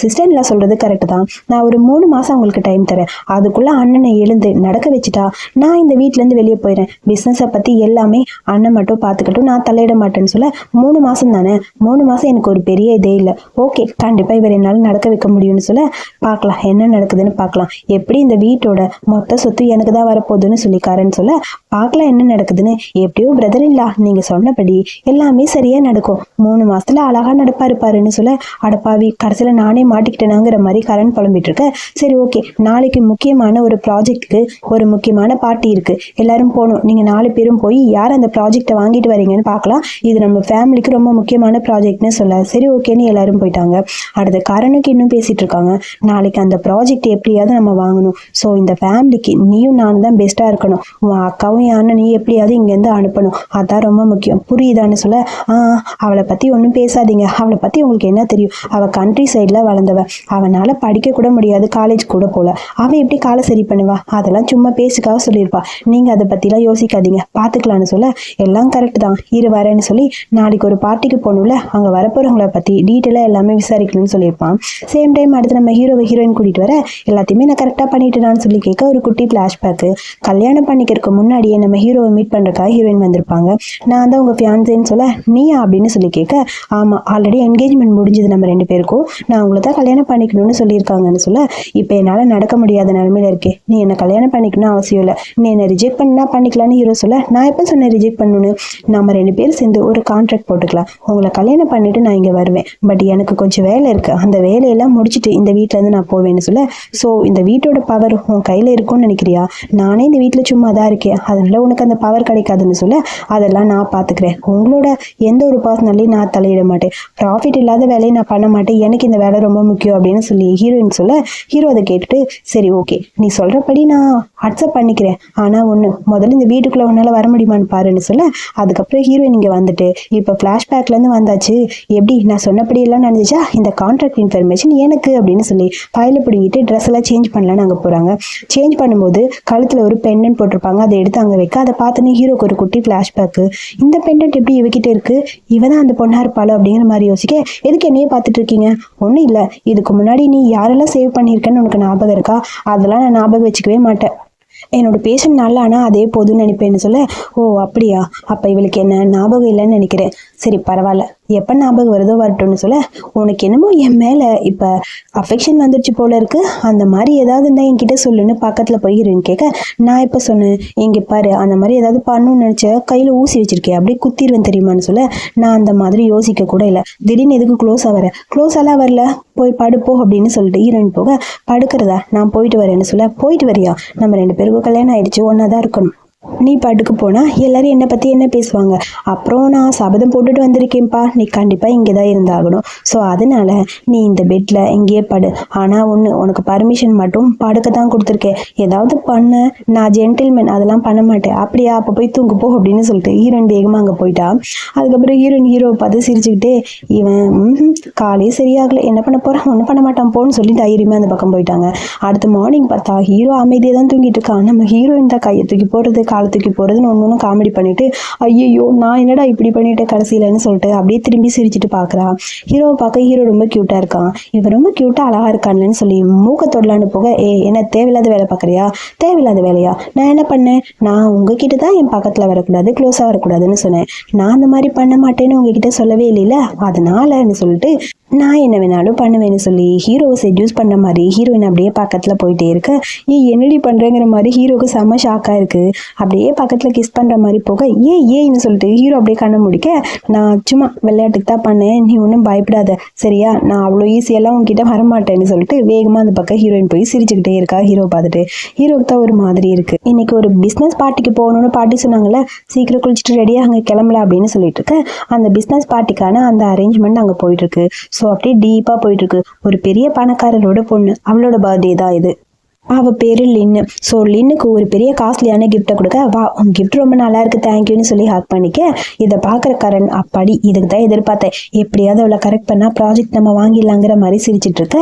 சிஸ்டர் எல்லாம் சொல்றது கரெக்ட் தான், நான் ஒரு 3 மாசம் உங்களுக்கு டைம் தரேன், அதுக்குள்ள அண்ணனை எழுந்து நடக்க வச்சுட்டா நான் இந்த வீட்டுல இருந்து வெளியே போயிடுறேன், பிசினஸை பத்தி எல்லாமே அண்ணன் மட்டும் பார்த்துக்கட்டும், நான் தலையிட மாட்டேன்னு சொல்ல, 3 மாசம் தானே, 3 மாசம் எனக்கு ஒரு பெரிய இதே இல்லை, ஓகே கண்டிப்பா இவர் என்னால நடக்க வைக்க முடியும்னு சொல்ல, பார்க்கலாம் என்ன நடக்குதுன்னு பார்க்கலாம், எப்படி இந்த வீட்டோட மொத்த சொத்து எனக்கு தான் வரப்போகுதுன்னு சொல்லிக்காரன்னு சொல்ல, பார்க்கலாம் என்ன நடக்குதுன்னு, எப்படியோ பிரதர் இல்லா நீங்க சொன்னபடி எல்லாமே சரியா நடக்கும், 3 மாசத்துல அழகா நடப்பாருப்பாருன்னு சொல்ல, அடப்பாவி கடைசியில நானே மாட்டிக்கிட்டேனாங்கிற மாதிரி கரண் புலம்பிட்டு இருக்க, சரி ஓகே நாளைக்கு முக்கியமான ஒரு ப்ராஜெக்ட்டுக்கு ஒரு முக்கியமான பார்ட்டி இருக்கு, எல்லாரும் போகணும், நீங்க 4 பேரும் போய் யார் அந்த ப்ராஜெக்டை வாங்கிட்டு வரீங்கன்னு பார்க்கலாம், இது நம்ம ஃபேமிலிக்கு ரொம்ப முக்கியமான ப்ராஜெக்ட்னு சொல்ல, சரி ஓகேன்னு எல்லாரும் போயிட்டாங்க. அடுத்த கரனுக்கு இன்னும் பேசிட்டு இருக்காங்க, நாளைக்கு அந்த ப்ராஜெக்ட் எப்படியாவது நம்ம வாங்கணும், ஸோ இந்த ஃபேமிலிக்கு நீயும் நானும் தான் பெஸ்ட்டாக இருக்கணும், உன் அக்காவும் என் அண்ணனையும் எப்படியாவது இங்கேருந்து அனுப்பணும், அதான் ரொம்ப முக்கியம் புரியுதான்னு சொல்ல, அவளை பற்றி ஒன்றும் பேசாதீங்க, அவளை பற்றி உங்களுக்கு என்ன தெரியும், அவள் கண்ட்ரி சைடில் வளர்ந்தவ, அவனால் படிக்க கூட முடியாது, காலேஜ் கூட போகல, அவள் எப்படி காலை சரி பண்ணுவா, அதெல்லாம் சும்மா பேசுக்காக சொல்லியிருப்பா, நீங்கள் அதை பற்றிலாம் யோசிக்காதீங்க பார்த்துக்கலான்னு சொல்ல, எல்லாம் கரெக்ட் தான் இரு வரேன்னு சொல்லி, நாளைக்கு ஒரு பார்ட்டிக்கு போகணும்ல அங்கே வரப்போகிறவங்கள பற்றி டீட்டெயிலாக எல்லாமே விசாரிக்கணும்னு சொல்லியிருப்பான். சேம் டைம் அடுத்த அடுத்து நம்ம ஹீரோயின் கூட்டிகிட்டு வர எல்லாத்தையுமே நான் கரெக்டாக பண்ணிட்டேனான்னு சொல்லி கேட்க ஒரு குட்டி ஃப்ளாஷ்பேக்கு. கல்யாணம் பண்ணிக்கிறதுக்கு முன்னாடியே நம்ம ஹீரோவை மீட் பண்ணுறக்காக ஹீரோயின் வந்திருப்பாங்க. நான் தான் உங்கள் ஃபியான்சேன்னு சொல்ல நீயா அப்படின்னு சொல்லி கேட்க ஆமாம் ஆல்ரெடி என்கேஜ்மெண்ட் முடிஞ்சது நம்ம 2 பேருக்கும், நான் உங்களை தான் கல்யாணம் பண்ணிக்கணும்னு சொல்லியிருக்காங்கன்னு சொல்ல இப்போ என்னால் நடக்க முடியாத நிலமையில இருக்கே, நீ என்னை கல்யாணம் பண்ணிக்கணும் அவசியம் இல்லை, நீ என்னை ரிஜெக்ட் பண்ணா பண்ணிக்கலான்னு ஹீரோ சொல்ல நான் எப்போ சொன்னேன் ரிஜெக்ட் பண்ணணும்னு, நம்ம 2 பேரும் சேர்ந்து ஒரு கான்ட்ராக்ட் போட்டுக்கலாம், உங்களை கல்யாணம் பண்ணிட்டு நான் இங்கே வருவேன், பட் எனக்கு கொஞ்சம் வேலை இருக்குது, அந்த வேலையெல்லாம் முடிச்சுட்டு இந்த வீட்டிலேருந்து நான் போவேன்னு சொல்ல ஸோ இந்த வீட்டோட பவர் உன் கையில் இருக்கும்னு நினைக்கிறியா, நானே இந்த வீட்டில் சும்மா தான் இருக்கேன், அதனால உனக்கு அந்த பவர் கிடைக்காதுன்னு சொல்ல அதெல்லாம் நான் பார்த்துக்கிறேன், உங்களோட எந்த ஒரு பர்சனலையும் நான் தலையிட மாட்டேன், ப்ராஃபிட் இல்லாத வேலையை நான் பண்ண மாட்டேன், எனக்கு இந்த வேலை ரொம்ப முக்கியம் அப்படின்னு சொல்லி ஹீரோயின் சொல்ல ஹீரோ அதை கேட்டுட்டு சரி ஓகே நீ சொல்கிறபடி நான் அக்செப்ட் பண்ணிக்கிறேன், ஆனால் ஒன்று முதல்ல இந்த வீட்டுக்குள்ளே உன்னால் வர முடியுமான்னு பாருன்னு சொல்ல அதுக்கப்புறம் ஹீரோயின் இங்கே வந்துட்டு இப்போ ஃப்ளாஷ்பேக்லேருந்து வந்தாச்சு, எப்படி நான் சொன்னபடி எல்லாம் நடந்துச்சா, இந்த கான்ட்ராக்ட் இன்ஃபர்மேஷன் எனக்கு அப்படின்னு சொல்லி ஃபைலை பிடிங்கிட்டு ட்ரெஸ் எல்லாம் சேஞ்ச் பண்ணலான்னு அங்கே போகிறாங்க. சேஞ்ச் பண்ணும்போது கழுத்தில் ஒரு பெண்டன்ட் போட்டிருப்பாங்க, அதை எடுத்து அங்கே வைக்க அதை பார்த்துன்னு ஹீரோக்கு ஒரு குட்டி ஃப்ளாஷ்பேக்கு, இந்த பெண்டன்ட் எப்படி இவகிட்ட இருக்குது, இவ தான் அந்த பொண்ணா இருப்பாளோ அப்படிங்கிற மாதிரி யோசிக்க எதுக்கு என்னையே பார்த்துட்டு இருக்கீங்க, ஒன்றும் இல்லை இதுக்கு முன்னாடி நீ யாரெல்லாம் சேவ் பண்ணியிருக்கேன்னு உனக்கு ஞாபகம் இருக்கா, அதெல்லாம் நான் ஞாபகம் வச்சுக்கவே மாட்டேன், என்னோட பேஷண்ட் நல்லா ஆனால் அதே போதும்னு நினைப்பேன்னு சொல்ல ஓ அப்படியா அப்போ இவளுக்கு என்ன ஞாபகம் இல்லைன்னு நினைக்கிறேன், சரி பரவாயில்ல எப்போ ஞாபகம் வருதோ வரட்டும்னு சொல்ல உனக்கு என்னமோ என் மேலே இப்போ அஃபெக்ஷன் வந்துடுச்சு போல இருக்கு, அந்த மாதிரி ஏதாவது இருந்தால் என்கிட்ட சொல்லுன்னு பக்கத்தில் போய் ஹீரோயின் கேட்க நான் இப்போ சொன்னேன் இங்கே பாரு அந்த மாதிரி ஏதாவது பண்ணணும்னு நினச்ச கையில் ஊசி வச்சிருக்கேன் அப்படியே குத்திடுவேன் தெரியுமான்னு சொல்ல நான் அந்த மாதிரி யோசிக்க கூட இல்லை, திடீர்னு எதுக்கு க்ளோஸாக வர, க்ளோஸெல்லாம் வரல போய் படுப்போ அப்படின்னு சொல்லிட்டு ஹீரோயின் போக படுக்கிறதா நான் போயிட்டு வரேன்னு சொல்ல போயிட்டு வரியா, நம்ம 2 பேருக்கும் கல்யாணம் ஆயிடுச்சு ஒன்றா தான் இருக்கணும், நீ பாட்டுக்கு போனால் எல்லாரும் என்னை பற்றி என்ன பேசுவாங்க, அப்புறம் நான் சபதம் போட்டுட்டு வந்திருக்கேன்ப்பா நீ கண்டிப்பாக இங்கே தான் இருந்தாகணும், ஸோ அதனால நீ இந்த பெட்டில் இங்கேயே படு, ஆனால் ஒன்று உனக்கு பர்மிஷன் மட்டும் படுக்க தான் கொடுத்துருக்கேன், ஏதாவது பண்ண நான் ஜென்டில்மேன் அதெல்லாம் பண்ண மாட்டேன், அப்படியா அப்போ போய் தூங்கு போ அப்படின்னு சொல்லிட்டு ஹீரோயின் வேகமாக அங்கே போயிட்டா. அதுக்கப்புறம் ஹீரோவை பார்த்து சிரிச்சுக்கிட்டே இவன் காலையே சரியாகலை என்ன பண்ண போகிறான் ஒன்றும் பண்ண மாட்டான் போன்னு சொல்லி தைரியமாக அந்த பக்கம் போயிட்டாங்க. அடுத்த மார்னிங் பார்த்தா ஹீரோ அமைதியாக தான் தூங்கிட்டு இருக்கான், நம்ம ஹீரோயின் தான் கையை தூக்கி போடுறது காலை தூக்கி போகிறதுன்னு ஒன்று காமெடி பண்ணிட்டு ஐயோ நான் என்னடா இப்படி பண்ணிட்டேன் கடைசியிலன்னு சொல்லிட்டு அப்படியே திரும்பி சிரிச்சுட்டு பார்க்குறா. ஹீரோவை பார்க்க ஹீரோ ரொம்ப க்யூட்டாக இருக்கான், இவன் ரொம்ப க்யூட்டாக அழகாக இருக்கான்லன்னு சொல்லி மூக்கத்தொடலான்னு போக என்ன தேவையில்லாத வேலை பார்க்குறியா, தேவையில்லாத வேலையா, நான் என்ன பண்ணேன், நான் உங்ககிட்ட தான் என் பக்கத்தில் வரக்கூடாது க்ளோஸாக வரக்கூடாதுன்னு சொன்னேன், நான் அந்த மாதிரி பண்ண மாட்டேன்னு உங்ககிட்ட சொல்லவே இல்லைல்ல அதனாலன்னு சொல்லிட்டு நான் என்ன வேணாலும் பண்ணுவேன்னு சொல்லி ஹீரோவை செட்யூஸ் பண்ண மாதிரி ஹீரோயின் அப்படியே பக்கத்தில் போயிட்டே இருக்க என்னடி பண்ணுறேங்கிற மாதிரி ஹீரோக்கு செம்ம ஷாக்காக இருக்குது, அப்படியே பக்கத்தில் கிஸ் பண்ணுற மாதிரி போக ஏன்னு சொல்லிட்டு ஹீரோ அப்படியே கண்ண முடிக்க நான் சும்மா விளையாட்டுக்கு தான் பண்ணேன் நீ ஒன்றும் பயப்படாத சரியா, நான் அவ்வளோ ஈஸியெல்லாம் உங்ககிட்ட வரமாட்டேன்னு சொல்லிட்டு வேகமாக அந்த பக்கம் ஹீரோயின் போய் சிரிச்சுக்கிட்டே இருக்கா. ஹீரோவை பார்த்துட்டு ஹீரோக்கு தான் ஒரு மாதிரி இருக்குது, இன்னைக்கு ஒரு பிஸ்னஸ் பார்ட்டிக்கு போகணும்னு பாட்டி சொன்னாங்கல்ல சீக்கிரம் குளிச்சுட்டு ரெடியாக அங்கே கிளம்பல அப்படின்னு சொல்லிட்டு இருக்க அந்த பிஸ்னஸ் பார்ட்டிக்கான அந்த அரேஞ்ச்மெண்ட் அங்கே போயிட்டுருக்கு. ஸோ அப்படியே டீப்பாக போயிட்டுருக்கு, ஒரு பெரிய பணக்காரரோட பொண்ணு அவளோட பர்த்டே தான் இது, அவள் பேர் லின்னு. ஸோ லின்னுக்கு ஒரு பெரிய காஸ்ட்லியான கிஃப்ட்டை கொடுக்க வா உன் கிஃப்ட் ரொம்ப நல்லா இருக்குது தேங்க்யூன்னு சொல்லி ஹாக் பண்ணிக்க இதை பார்க்குற கரண் அப்பாடி இதுக்கு தான் எதிர்பார்த்தேன், எப்படியாவது அவளை கரெக்ட் பண்ணால் ப்ராஜெக்ட் நம்ம வாங்கிடலாங்கிற மாதிரி சிரிச்சிட்டு இருக்க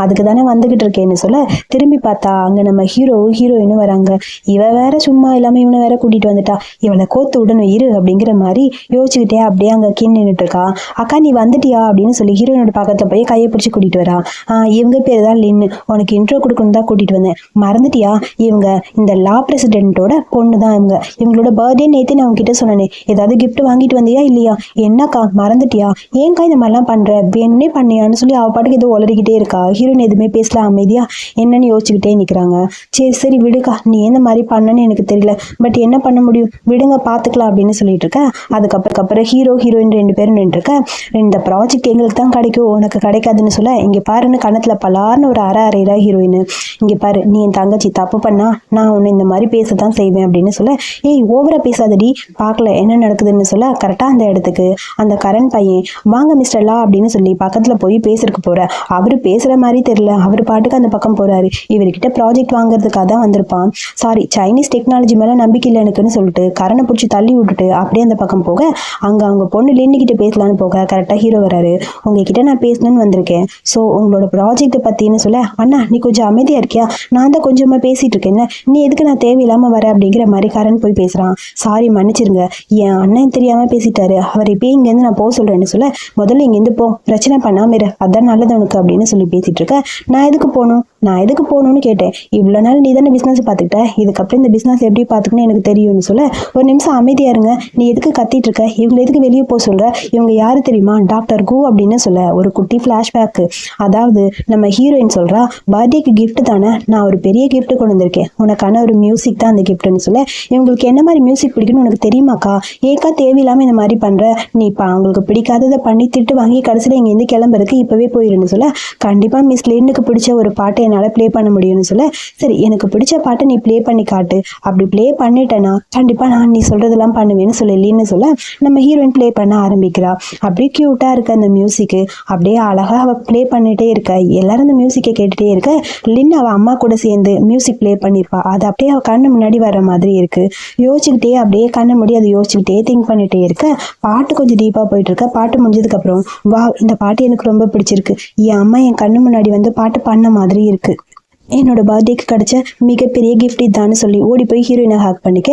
அதுக்கு தானே வந்துக்கிட்டு இருக்கேன்னு சொல்ல திரும்பி பார்த்தா அங்கே நம்ம ஹீரோயினும் வராங்க, இவ வேற சும்மா இல்லாமல் இவனை வேற கூட்டிகிட்டு வந்துட்டா, இவளை கோத்து விடணும் இரு அப்படிங்கிற மாதிரி யோசிச்சுக்கிட்டே அப்படியே அங்கே நின்றுட்டு இருக்கா. அக்கா நீ வந்துட்டியா அப்படின்னு சொல்லி ஹீரோயினோட பக்கத்தில் போய் கையை பிடிச்சி கூட்டிகிட்டு வரா. இவங்க பேர் தான் லின்னு, உனக்கு இன்ட்ரோ கொடுக்கணும் தான் கூட்டிகிட்டு வந்தேன், மறந்துட்டியா இவங்க இந்த லா பிரசிடென்ட்டோட பொண்ணு தான், இவங்களோட பர்த்டே நேற்று நான் உங்ககிட்ட சொன்னேன் ஏதாவது கிஃப்ட் வாங்கிட்டு வந்தியா இல்லையா, என்னக்கா மறந்துட்டியா ஏன்க்கா இந்த மாதிரிலாம் பண்ற வேணும்னே பண்ணியான்னு சொல்லி அவ பாட்டுக்கு ஏதோ உளறிக்கிட்டே இருக்கா. ஹீரோயின் எதுவுமே பேசல அமைதியா என்னன்னு யோசிச்சுக்கிட்டே நிற்கிறாங்க. சரி விடுக்கா நீ எந்த மாதிரி பண்ணன்னு எனக்கு தெரியல, பட் என்ன பண்ண முடியும் விடுங்க பார்த்துக்கலாம் அப்படின்னு சொல்லிட்டு இருக்க. அதுக்கப்புறம் ஹீரோயின் 2 பேரும் நின்றுருக்க, இந்த ப்ராஜெக்ட் எங்களுக்கு தான் கிடைக்கும் உனக்கு கிடைக்காதுன்னு சொல்ல இங்கே பாருன்னு கணத்தில் பலார்னு ஒரு அரையில ஹீரோயின் இங்கே பாரு நீ என் தங்கச்சி தப்பு பண்ணா நான் உன்னை இந்த மாதிரி பேசத்தான் செய்வேன் அப்படின்னு சொல்ல ஓவரா பேசாதடி பார்க்கல என்ன நடக்குதுன்னு சொல்ல கரெக்டாக அந்த இடத்துக்கு அந்த கரண் பையன் வாங்க மிஸ்டர் லா அப்படின்னு சொல்லி பக்கத்தில் போய் பேசுறதுக்கு போற, அவரு பேசுகிற மாதிரி தெரியல, அவர் பாட்டுக்கு அந்த பக்கம் போறாரு, இவர்கிட்ட ப்ராஜெக்ட் வாங்குறதுக்காக தான் வந்திருப்பான், சாரி சைனீஸ் டெக்னாலஜி மேலே நம்பிக்கை இல்லை எனக்குன்னு சொல்லிட்டு கரணை பிடிச்சி தள்ளி விட்டுட்டு அப்படியே அந்த பக்கம் போக அவங்க பொண்ணு லின்னுக்கிட்ட பேசலான்னு போக கரெக்டாக ஹீரோ வராரு, உங்ககிட்ட நான் பேசணும்னு வந்திருக்கேன், ஸோ உங்களோட ப்ராஜெக்ட்டை பற்றின்னு சொல்ல அண்ணா நீ கொஞ்சம் அமைதியாக இருக்கியா, நான் தான் கொஞ்சமாக பேசிகிட்டு இருக்கேன், நீ எதுக்கு நான் தேவையில்லாமல் வர அப்படிங்கிற மாதிரி கரண் போய் பேசுகிறான். சாரி மன்னிச்சிருங்க, என் அண்ணன் தெரியாமல் பேசிட்டாரு, அவர் இப்போ இங்கேருந்து நான் போக சொல்கிறேன்னு சொல்ல, முதல்ல இங்கேருந்து போ, பிரச்சனை பண்ணாம இரு, அதான் நல்லது உனக்கு அப்படின்னு சொல்லி பேசிகிட்டு இருக்க. நான் எதுக்கு போகணும்னு கேட்டேன். இவ்வளோ நாள் நீ தானே பிஸ்னஸ் பார்த்துக்கிட்ட, இதுக்கப்புறம் இந்த பிஸ்னஸ் எப்படி பார்த்துக்கணும் எனக்கு தெரியும்னு சொல்ல, ஒரு நிமிஷம் அமைதியா இருங்க, நீ எதுக்கு கத்திட்டு இருக்க, இவங்களை எதுக்கு வெளியே போக சொல்ற, இவங்க யாரு தெரியுமா, டாக்டர் கு அப்படின்னு சொல்ல ஒரு குட்டி ஃப்ளாஷ்பேக்கு. அதாவது நம்ம ஹீரோயின் சொல்றா, பர்த்டேக்கு கிஃப்ட் தானே, நான் ஒரு பெரிய கிஃப்ட் கொண்டு வந்திருக்கேன், உனக்கான ஒரு மியூசிக் தான் அந்த கிஃப்ட்னு சொல்ல, இவங்களுக்கு என்ன மாதிரி மியூசிக் பிடிக்குன்னு உனக்கு தெரியுமாக்கா, ஏக்கா தேவையில்லாம இந்த மாதிரி பண்ற, நீ இப்போ அவங்களுக்கு பிடிக்காததை பண்ணி திட்டு வாங்கி கடைசியில் இங்கேருந்து கிளம்புறதுக்கு இப்பவே போயிருன்னு சொல்ல, கண்டிப்பா மிஸ் லின்னுக்கு பிடிச்ச ஒரு பாட்டை என்னால் ப்ளே பண்ண முடியும்னு சொல்ல, சரி எனக்கு பிடிச்ச பாட்டை நீ ப்ளே பண்ணி காட்டு, அப்படி ப்ளே பண்ணிட்டேன்னா கண்டிப்பாக நான் நீ சொல்கிறதெல்லாம் பண்ணுவேன்னு சொல்லி லின்னு சொல்ல, நம்ம ஹீரோயின் ப்ளே பண்ண ஆரம்பிக்கிறா. அப்படியே க்யூட்டாக இருக்க அந்த மியூசிக்கு, அப்படியே அழகாக அவள் ப்ளே பண்ணிகிட்டே இருக்க, எல்லாரும் அந்த மியூசிக்கை கேட்டுகிட்டே இருக்க, லின் அவள் அம்மா கூட சேர்ந்து மியூசிக் ப்ளே பண்ணியிருப்பா, அது அப்படியே அவள் கண்ணு முன்னாடி வர மாதிரி இருக்குது. யோசிச்சுக்கிட்டே அப்படியே கண்ணை முடி அதை யோசிச்சுக்கிட்டே திங்க் பண்ணிகிட்டே இருக்க, பாட்டு கொஞ்சம் டீப்பாக போயிட்டு இருக்க. பாட்டு முடிஞ்சதுக்கப்புறம் வா இந்த பாட்டு எனக்கு ரொம்ப பிடிச்சிருக்கு, என் அம்மா என் கண்ணு முன்னாடி வந்து பாட்டு பண்ண மாதிரி இருக்குது, என்னோட பர்த்டேக்கு கிடைச்ச மிகப்பெரிய கிஃப்ட் இதான்னு சொல்லி ஓடி போய் ஹீரோயினை ஹேக் பண்ணிக்க,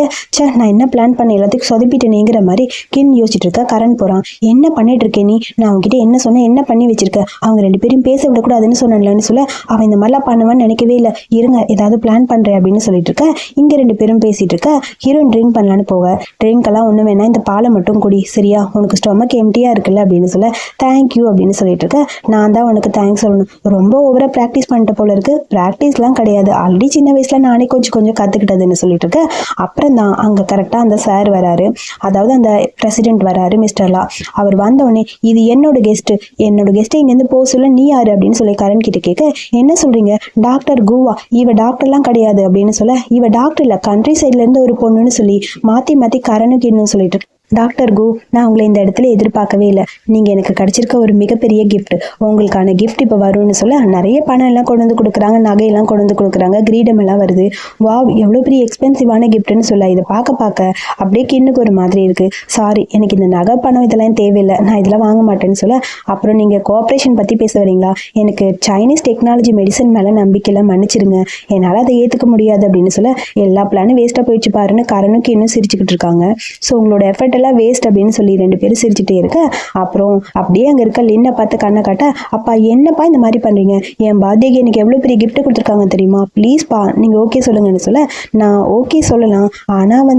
நான் என்ன பிளான் பண்ண எல்லாத்துக்கும் சொதப்பிட்டேனேங்கிற மாதிரி கின் யோசிச்சுட்டு இருக்க. கரண் போகிறான். என்ன பண்ணிட்டு இருக்கேன் நீ, நான் அவங்ககிட்ட என்ன சொன்னேன், என்ன பண்ணி வச்சிருக்க, அவங்க ரெண்டு பேரும் பேச விடக்கூடாதுன்னு சொன்னேன்லன்னு சொல்ல, அவன் இந்த மாதிரிலாம் பண்ணுவான்னு நினைக்கவே இல்லை, இருங்க ஏதாவது பிளான் பண்ணுறேன் அப்படின்னு சொல்லிட்டு இருக்க. இங்கே ரெண்டு பேரும் பேசிட்டு இருக்க. ஹீரோயின் ட்ரிங்க் பண்ணலான்னு போக, ட்ரிங்க்கெல்லாம் ஒன்றும் வேணா, இந்த பாலை மட்டும் குடி சரியா, உனக்கு ஸ்டொமக் எம்டியாக இருக்குல்ல அப்படின்னு சொல்ல, தேங்க்யூ அப்படின்னு சொல்லிட்டு இருக்க. நான் தான் உனக்கு தேங்க்ஸ் சொல்லணும், ரொம்ப ஓவராக ப்ராக்டிஸ் பண்ணிட்ட போல இருக்கு, ப்ராக்டிஸ்லாம் கிடையாது, ஆல்ரெடி சின்ன வயசுல நானே கொஞ்சம் கற்றுக்கிட்டதுன்னு சொல்லிட்டு இருக்க. அப்புறம் தான் அங்கே கரெக்டாக அந்த சார் வராரு, அதாவது அந்த பிரசிடென்ட் வராரு, மிஸ்டர் லா. அவர் வந்தோடனே இது என்னோட கெஸ்ட்டு இங்கேருந்து போக சொல்ல, நீ யாரு அப்படின்னு சொல்லி கரண் கிட்ட கேட்க, என்ன சொல்றீங்க, டாக்டர் குவா, இவ டாக்டர்லாம் கிடையாது அப்படின்னு சொல்ல, இவ டாக்டர் இல்லை கண்ட்ரி சைட்லேருந்து ஒரு பொண்ணுன்னு சொல்லி மாற்றி கரணுக்கு இன்னும் சொல்லிட்டு இருக்கு. டாக்டர் கு, நான் உங்களை இந்த இடத்துல எதிர்பார்க்கவே இல்லை, நீங்கள் எனக்கு கிடச்சிருக்க ஒரு மிகப்பெரிய கிஃப்ட், உங்களுக்கான கிஃப்ட் இப்போ வரும்னு சொல்ல, நிறைய பணம் எல்லாம் கொண்டு வந்து கொடுக்குறாங்க, நகையெல்லாம் கொண்டு வந்து கொடுக்குறாங்க, கிரீடம் எல்லாம் வருது, வா எவ்வளோ பெரிய எக்ஸ்பென்சிவான கிஃப்ட்னு சொல்ல, இதை பார்க்க அப்படியே கிண்ணுக்கு ஒரு மாதிரி இருக்குது. சாரி எனக்கு இந்த நகை பணம் இதெல்லாம் தேவையில்லை, நான் இதெல்லாம் வாங்க மாட்டேன்னு சொல்ல, அப்புறம் நீங்கள் கோஆப்ரேஷன் பற்றி பேச வரீங்களா, எனக்கு சைனீஸ் டெக்னாலஜி மெடிசன் மேலே நம்பிக்கையில் மன்னிச்சிருங்க, என்னால் அதை ஏற்றுக்க முடியாது அப்படின்னு சொல்ல, எல்லா பிளானும் வேஸ்ட்டாக போயிடுச்சு பாருன்னு கரணுக்கு இன்னும் சிரிச்சுக்கிட்டு இருக்காங்க. ஸோ உங்களோட எஃபர்ட் எல்லாம் வேஸ்ட் அப்படின்னு சொல்லி ரெண்டு பேரும் சிரிச்சுட்டே இருக்க. அப்புறம் அப்படியே அங்கே இருக்க லின்னை பார்த்து கண்ணை காட்ட, அப்பா என்னப்பா இந்த மாதிரி பண்ணுறீங்க, என் பர்த்டேக்கு எனக்கு எவ்வளோ பெரிய கிஃப்ட் கொடுத்துருக்காங்க தெரியுமா, ப்ளீஸ்ப்பா நீங்கள் ஓகே சொல்லுங்கன்னு சொல்ல, நான் ஓகே சொல்லலாம், ஆனால்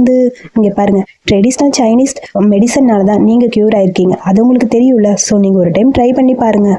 இங்கே பாருங்க, ட்ரெடிஷ்னல் சைனீஸ் மெடிசன்னால தான் நீங்கள் க்யூர் ஆயிருக்கீங்க, அது உங்களுக்கு தெரியும்ல, ஸோ நீங்கள் ஒரு டைம் ட்ரை பண்ணி பாருங்க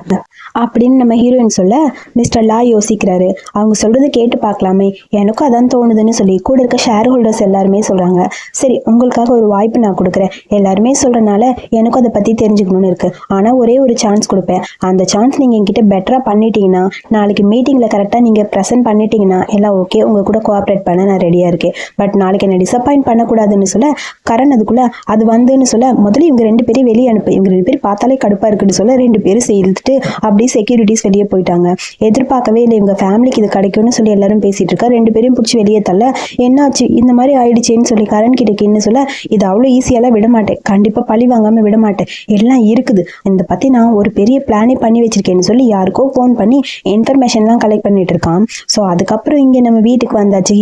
அப்படின்னு நம்ம ஹீரோயின் சொல்ல, மிஸ்டர் லா யோசிக்கிறாரு. அவங்க சொல்றது கேட்டு பார்க்கலாமே, எனக்கும் அதான் தோணுதுன்னு சொல்லி கூட இருக்க ஷேர் ஹோல்டர்ஸ் எல்லாருமே சொல்றாங்க. சரி உங்களுக்காக ஒரு வாய்ப்பு நான் கொடுக்குறேன், எல்லாருமே சொல்றதுனால எனக்கும் அதை பத்தி தெரிஞ்சுக்கணும்னு இருக்கு, ஆனா ஒரே ஒரு சான்ஸ் கொடுப்பேன், அந்த சான்ஸ் நீங்க என்கிட்ட பெட்டரா பண்ணிட்டீங்கன்னா, நாளைக்கு மீட்டிங்ல கரெக்டா நீங்க ப்ரெசென்ட் பண்ணிட்டீங்கன்னா எல்லாம் ஓகே, உங்க கூட கோஆப்ரேட் பண்ண நான் ரெடியா இருக்கேன், பட் நாளைக்கு என்ன டிசப்பாயிண்ட் பண்ணக்கூடாதுன்னு சொல்ல, கரண் அதுக்குள்ள அது வந்துன்னு சொல்ல, முதல்ல இவங்க ரெண்டு பேரும் வெளியே அனுப்பு, இவங்க ரெண்டு பேரும் பார்த்தாலே கடுப்பா இருக்குன்னு சொல்ல, ரெண்டு பேரும் சேர்த்துட்டு அப்படியே செக்யூரிட்டிஸ் வெளியே போயிட்டாங்க. எதிர்பார்க்கவே இல்லை இவங்க ஃபேமிலிக்கு இது கிடைக்கும்னு சொல்லி எல்லாரும் பேசிட்டு இருக்கா. ரெண்டு பேரும் பிடிச்சி வெளியே தள்ள, என்னாச்சு இந்த மாதிரி ஆயிடுச்சேன்னு சொல்லி கரண் கிட்ட சொல்ல, இது அவ்வளோ ஈஸியெல்லாம் விட மாட்டேன், கண்டிப்பா பழி வாங்காம விட மாட்டேன், எல்லாம் இருக்குது, இந்த பத்தி நான் ஒரு பெரிய பிளானே பண்ணி வச்சிருக்கேன்னு சொல்லி யாருக்கோ ஃபோன் பண்ணி இன்ஃபர்மேஷன்லாம் கலெக்ட் பண்ணிட்டு இருக்கான். ஸோ அதுக்கப்புறம் இங்கே நம்ம வீட்டுக்கு வந்தாச்சு.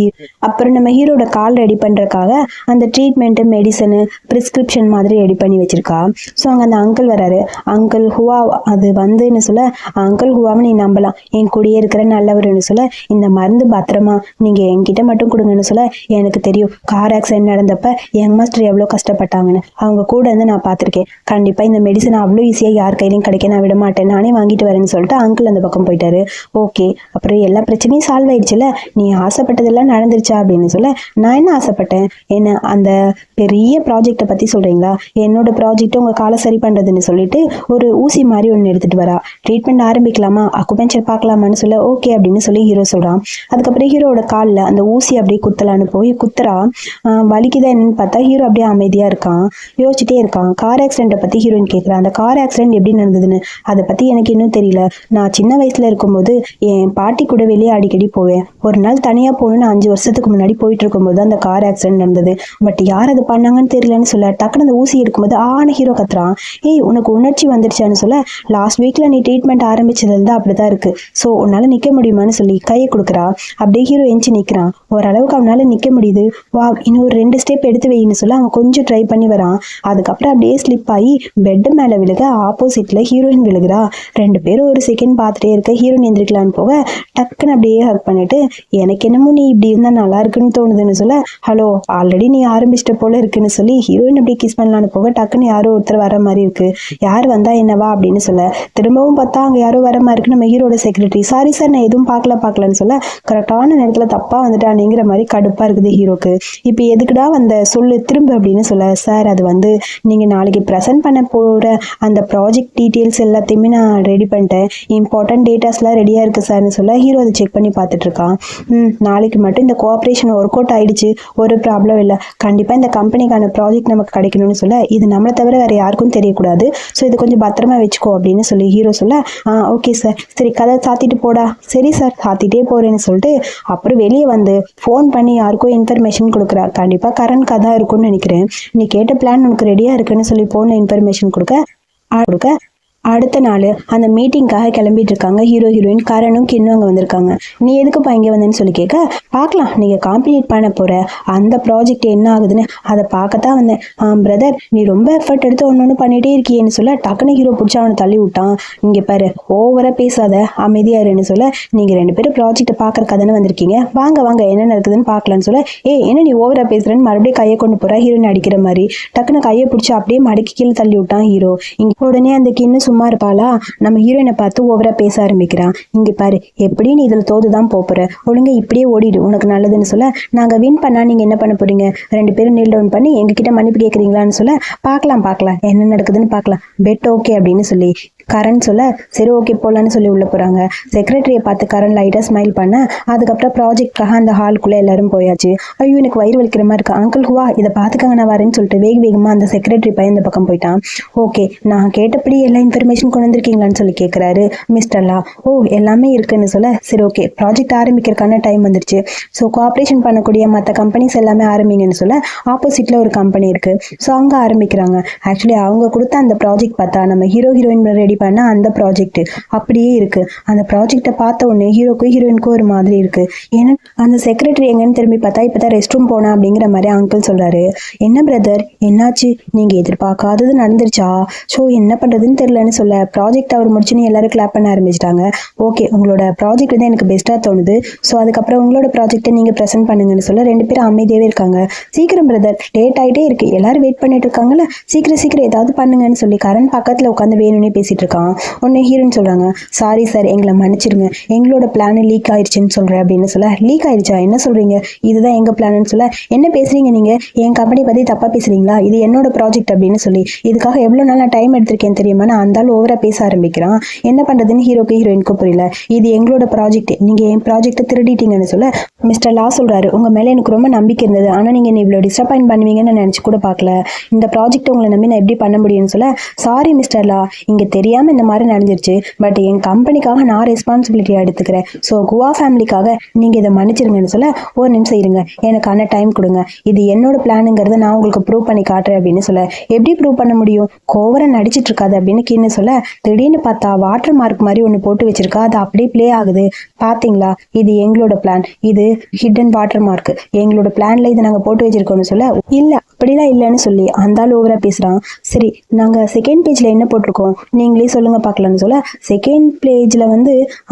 அப்புறம் நம்ம ஹீரோட கால் ரெடி பண்றதுக்காக அந்த ட்ரீட்மெண்ட் மெடிசனு பிரிஸ்கிரிப்ஷன் மாதிரி ரெடி பண்ணி வச்சிருக்கா. ஸோ அங்கே அந்த அங்கிள் வராரு. அங்கிள் ஹுவா அது வந்துன்னு சொல்ல, அங்கிள் ஹுவாவை நீ நம்பலாம், என் கூடயே இருக்கிற நல்லவர்னு சொல்ல, இந்த மருந்து பத்திரமா நீங்க என்கிட்ட மட்டும் கொடுங்கன்னு சொல்ல, எனக்கு தெரியும் கார் ஆக்சிடென்ட் நடந்தப்ப யங் மாஸ்டர் எவ்வளோ கஷ்டப்பட்டாங்கன்னு, அவங்க கூட இருந்து நான் பார்த்துருக்கேன், கண்டிப்பா இந்த மெடிசன் அவ்வளோ ஈஸியா யார் கையிலையும் கிடைக்க நான் விட மாட்டேன், நானே வாங்கிட்டு வரேன்னு சொல்லிட்டு அங்கிள் அந்த பக்கம் போயிட்டாரு. ஓகே அப்புறம் எல்லா பிரச்சனையும் சால்வ் ஆயிடுச்சுல, நீ ஆசைப்பட்டதெல்லாம் நடந்துருச்சா அப்படின்னு சொல்ல, நான் என்ன ஆசைப்பட்டேன், என்ன அந்த பெரிய ப்ராஜெக்டை பத்தி சொல்றீங்களா, என்னோட ப்ராஜெக்ட் உங்க காலை சரி பண்றதுன்னு சொல்லிட்டு ஒரு ஊசி மாதிரி ஒன்று எடுத்துட்டு வரா, ட்ரீட்மெண்ட் ஆரம்பிக்கலாமா, அக்குபஞ்சர் பார்க்கலாமான்னு சொல்ல, ஓகே அப்படின்னு சொல்லி ஹீரோ சொல்றான். அதுக்கப்புறம் ஹீரோட காலில் அந்த ஊசி அப்படியே குத்தலான்னு போய் குத்துறா. வலிக்குதா என்னன்னு பார்த்தா ஹீரோ அப்படியே அமைதியா இருக்கான், யோசிச்சுட்டே இருக்கான். கார் ஆக்சிடென்ட்டை பத்தி ஹீரோயின் கேட்குறான். அந்த கார் ஆக்சிடென்ட் எப்படி நடந்ததுன்னு, அதை பத்தி எனக்கு இன்னும் தெரியல, நான் சின்ன வயசுல இருக்கும்போது என் பாட்டி கூட வெளியே அடிக்கடி போவேன், ஒரு நாள் தனியா போகணும்னு 5 வருஷத்துக்கு முன்னாடி போயிட்டு இருக்கும்போது அந்த கார் ஆக்சிடென்ட் நடந்தது, பட் யார் அதை பண்ணாங்கன்னு தெரியலன்னு சொல்ல டக்குனு அந்த ஊசி எடுக்கும்போது ஹீரோ கத்துறான். ஏய் உனக்கு உணர்ச்சி வந்துருச்சான்னு சொல்ல லாஸ்ட் வீக்ல நீ ட்ரீட்மெண்ட் ஆரம்பிச்சதுல அப்படிதான் இருக்கு. ஸோ உன்னால நிக்க முடியுமான்னு சொல்லி கையை கொடுக்குறா. அப்படியே ஹீரோ எஞ்சி நிக்கிறான். ஓரளவுக்கு அவனால நிக்க முடியுது. வா இன்னும் 2 ஸ்டெப் எடுத்து வைன்னு சொல்ல அவன் கொஞ்சம் ட்ரை பண்ணி வரான். அதுக்கப்புறம் அப்படியே ஸ்லிப் ஆகி பெட் மேல விழுக ஆப்போசிட்ல ஹீரோயின் விழுகிறா. 2 பேரும் ஒரு செகண்ட் பார்த்துட்டே இருக்க ஹீரோயின் எந்திரிக்கலான்னு போக டக்குன்னு அப்படியே ஹக் பண்ணிட்டு எனக்கு என்னமோ நீ இப்படி இருந்தா நல்லா இருக்குன்னு தோணுதுன்னு சொல்ல ஹலோ ஆல்ரெடி நீ ஆரம்பிச்சிட்ட போல இருக்குன்னு சொல்லி ஹீரோயின் அப்படியே கிஸ் பண்ணலான்னு போக டக்குன்னு யாரோ ஒருத்தர் வர மாதிரி இருக்கு. யார் வந்தா என்னவா அப்படின்னு சொல்ல திரும்பவும் பார்த்தா அங்க யாரோ வர மாதிரி இருக்கு. நம்ம ஹீரோட செக்ரட்டரி. சாரி சார் நான் எதுவும் பார்க்கலன்னு சொல்ல கரெக்டான நேரத்துல தப்பா வந்துட்டானுங்கிற மாதிரி கடுப்பா இருக்குது ஹீரோக்கு. இப்போ எதுக்குடா வந்த சொல்லு திரும்ப அப்படின்னு சொல்ல சார் அது வந்து நீங்க நாளைக்கு ப்ரெசென்ட் பண்ண போற அந்த ப்ராஜெக்ட் டீட்டெயில்ஸ் எல்லாத்தையுமே நான் ரெடி பண்ணிட்டேன். இம்பார்ட்டன்ட் டேட்டாஸ்லாம் ரெடியா இருக்கு சார்னு சொல்ல ஹீரோ அதை செக் பண்ணி பார்த்துட்டு இருக்கான். நாளைக்கு மட்டும் இந்த கோஆப்ரேஷன் ஒர்க் அவுட் ஆயிடுச்சு, ஒரு ப்ராப்ளம் இல்லை, கண்டிப்பா இந்த கம்பெனிக்கான ப்ராஜெக்ட் நமக்கு கிடைக்கணும்னு சொல்ல இது நம்மளை தவிர வேற யாருக்கும் தெரியக்கூடாது, ஸோ இது கொஞ்சம் பத்திரமா வச்சுக்கோ அப்படின்னு சொல்லி ஹீரோ சொல்ல ஓகே சார், சரி கதை சாத்திட்டு போடா. சரி சார் சாத்திட்டே போறேன்னு சொல்லிட்டு அப்புறம் வெளியே வந்து ஃபோன் பண்ணி யாருக்கும் இன்ஃபர்மேஷன் கொடுக்குறா. கண்டிப்பா கரண் கதை இருக்கும்னு நினைக்கிறேன், நீ கேட்ட பிளான் உனக்கு ரெடியா இருக்குன்னு சொல்லி போன இன்ஃபர்மேஷன் கொடுக்க அடுத்த நாள் அந்த மீட்டிங்காக கிளம்பிட்டு இருக்காங்க ஹீரோ ஹீரோயின். கரனும் கின்னும் அங்கே வந்திருக்காங்க. நீ எதுக்குப்பா இங்கே வந்தேன்னு சொல்லி கேட்க பார்க்கலாம் நீங்கள் காம்ப்ளீட் பண்ண போகிற அந்த ப்ராஜெக்ட் என்ன ஆகுதுன்னு அதை பார்க்கத்தான் வந்தேன். பிரதர் நீ ரொம்ப எஃபர்ட் எடுத்து ஒன்று பண்ணிகிட்டே இருக்கியேன்னு சொல்ல டக்குன்னு ஹீரோ பிடிச்சா அவனை தள்ளி விட்டான். இங்கே பாரு ஓவராக பேசாத அமைதியாருன்னு சொல்ல நீங்கள் 2 பேரும் ப்ராஜெக்ட்டை பார்க்குறக்கா தானே வந்திருக்கீங்க, வாங்க வாங்க என்ன நடக்குதுன்னு பார்க்கலான்னு சொல்ல என்ன நீ ஓவராக பேசுகிறேன்னு மறுபடியும் கையை கொண்டு போகிறா ஹீரோயின் அடிக்கிற மாதிரி. டக்குன்னு கையை பிடிச்சி அப்படியே மடக்கி கீழே தள்ளி விட்டான் ஹீரோ. இங்கே உடனே அந்த கின்னு சும்மா இருப்பாளா, நம்ம ஹீரோயினை பார்த்து ஓவரா பேச ஆரம்பிக்கிறான். இங்க பாரு எப்படி நீ இதுல தோதுதான் போற, ஒழுங்கா இப்படியே ஓடிடு உனக்கு நல்லதுன்னு சொல்ல நாங்க வின் பண்ணா நீங்க என்ன பண்ண போறீங்க, 2 பேரும் நீல் டவுன் பண்ணி எங்ககிட்ட மன்னிப்பு கேட்குறீங்களான்னு சொல்ல பார்க்கலாம் என்ன நடக்குதுன்னு பார்க்கலாம், பெட் ஓகே அப்படின்னு சொல்லி கரண் சொல்ல சரி ஓகே போலான்னு சொல்லி உள்ள போறாங்க. செக்ரட்டரியை பார்த்து கரண் லைட்டா ஸ்மைல் பண்ண அதுக்கப்புறம் ப்ராஜெக்ட்காக அந்த ஹால்குள்ள எல்லாரும் போயாச்சு. ஐயோ எனக்கு வயிறு வலிக்கிற மாதிரி இருக்கு, அங்கிள் ஹுவா இதை பார்த்துக்காங்க நான் வரேன்னு சொல்லிட்டு வேகமா அந்த செக்ரட்டரி பையன் இந்த பக்கம் போயிட்டான். ஓகே நான் கேட்டபடி எல்லா இன்ஃபர்மேஷன் கொண்டு வந்திருக்கீங்களான்னு சொல்லி கேட்குறாரு மிஸ்டர்லா. எல்லாமே இருக்குன்னு சொல்ல சரி ஓகே ப்ராஜெக்ட் ஆரம்பிக்கிறதுக்கான டைம் வந்துருச்சு, ஸோ கோஆப்ரேஷன் பண்ணக்கூடிய மற்ற கம்பெனிஸ் எல்லாமே ஆரம்பிங்கன்னு சொல்ல ஆப்போசிட்ல ஒரு கம்பெனி இருக்கு, ஸோ அங்கே ஆரம்பிக்கிறாங்க. ஆக்சுவலி அவங்க கொடுத்த அந்த ப்ராஜெக்ட் பார்த்தா நம்ம ஹீரோயின் ரெடி பண்ண அந்த ப்ராஜெக்ட் அப்படியே இருக்கு. அந்த ப்ராஜெக்டை பார்த்த உடனே ஹீரோக்கும் ஹீரோயினுக்கும் ஒரு மாதிரி இருக்கு. ஏன்னா அந்த செக்ரட்டரி எங்கன்னு திரும்பி பார்த்தா இப்பதான் ரெஸ்ட் ரூம் போனா அப்படிங்கிற மாதிரி அங்கிள் சொல்றாரு. என்ன பிரதர் என்னாச்சு, நீங்க எதிர்பார்க்காதது நடந்துருச்சா, ஸோ என்ன பண்றதுன்னு தெரியலன்னு சொல்ல ப்ராஜெக்ட் அவர் முடிச்சுன்னு எல்லாரும் கிளாப் பண்ண ஆரம்பிச்சிட்டாங்க. ஓகே உங்களோட ப்ராஜெக்ட் தான் எனக்கு பெஸ்டா தோணுது, ஸோ அதுக்கப்புறம் உங்களோட ப்ராஜெக்டை நீங்க ப்ரெசென்ட் பண்ணுங்கன்னு சொல்ல 2 பேரும் அமைதியாவே இருக்காங்க. சீக்கிரம் பிரதர் லேட் ஆயிட்டே இருக்கு, எல்லாரும் வெயிட் பண்ணிட்டு இருக்காங்கல்ல, சீக்கிரம் ஏதாவது பண்ணுங்கன்னு சொல்லி கரண் பக்கத்துல உட்காந்து வேணும்னே பேசிட்டு இருக்கான். உடனே ஹீரோன்னு சொல்றாங்க சாரி சார் எங்களை மன்னிச்சிருங்க, எங்களோட பிளான் லீக் ஆயிடுச்சுன்னு சொல்றேன் அப்படின்னு சொல்ல லீக் ஆயிடுச்சா என்ன சொல்றீங்க, இதுதான் எங்க பிளான்னு சொல்ல என்ன பேசுறீங்க நீங்க, என் கம்பெனி பத்தி தப்பா பேசுறீங்களா, இது என்னோட ப்ராஜெக்ட் அப்படின்னு சொல்லி இதுக்காக எவ்வளவு நாள் டைம் எடுத்திருக்கேன் தெரியுமா, நான் அந்த ஆள் ஓவரா பேச ஆரம்பிக்கிறான். என்ன பண்றதுன்னு ஹீரோக்கு ஹீரோயினுக்கு புரியல. இது எங்களோட ப்ராஜெக்ட், நீங்க என் ப்ராஜெக்ட்டை திருடிட்டீங்கன்னு சொல்ல மிஸ்டர் லா சொல்றாரு உங்க மேல எனக்கு ரொம்ப நம்பிக்கை இருந்தது, ஆனா நீங்க என்ன இவ்வளவு டிசப்பாயிண்ட் பண்ணுவீங்கன்னு நான் நினைச்சு கூட பார்க்கல, இந்த ப்ராஜெக்ட் உங்களை நம்பி நான் எப்படி பண்ண முடியும்னு சொல்ல சாரி மிஸ்டர் லா இங்க தெரியாம இந்த மாதிரி நடந்துருச்சு, பட் என் கம்பெனிக்காக நான் ரெஸ்பான்சிபிலிட்டியா எடுத்துக்கிறேன், ஸோ குவா ஃபேமிலிக்காக நீங்க இதை மன்னிச்சிருங்கன்னு சொல்ல ஒரு நிமிஷம் இருங்க எனக்கான டைம் கொடுங்க, இது என்னோட பிளானுங்கிறத நான் உங்களுக்கு ப்ரூவ் பண்ணி காட்டுறேன் அப்படின்னு சொல்ல எப்படி ப்ரூவ் பண்ண முடியும், கோவரை நடிச்சிட்டு இருக்காது அப்படின்னு கின்னு சொல்ல திடீர்னு பார்த்தா வாட்டர் மார்க் மாதிரி ஒன்று போட்டு வச்சிருக்கா, அது அப்படியே பிளே ஆகுது பாத்தீங்களா, இது எங்களோட பிளான், இது ஹிடன் வாட்டர் மார்க், எங்களோட பிளான்ல இதை நாங்க போட்டு வச்சிருக்கோம்னு சொல்ல இல்ல அப்படிலாம் இல்லைன்னு சொல்லி அந்த ஆள் ஓவரா பேசுறான். சரி நாங்க செகண்ட் பேஜ்ல என்ன போட்டிருக்கோம் நீங்களே சொல்லுங்க பார்க்கலாம்னு சொல்ல செகண்ட் பேஜ்ல வந்து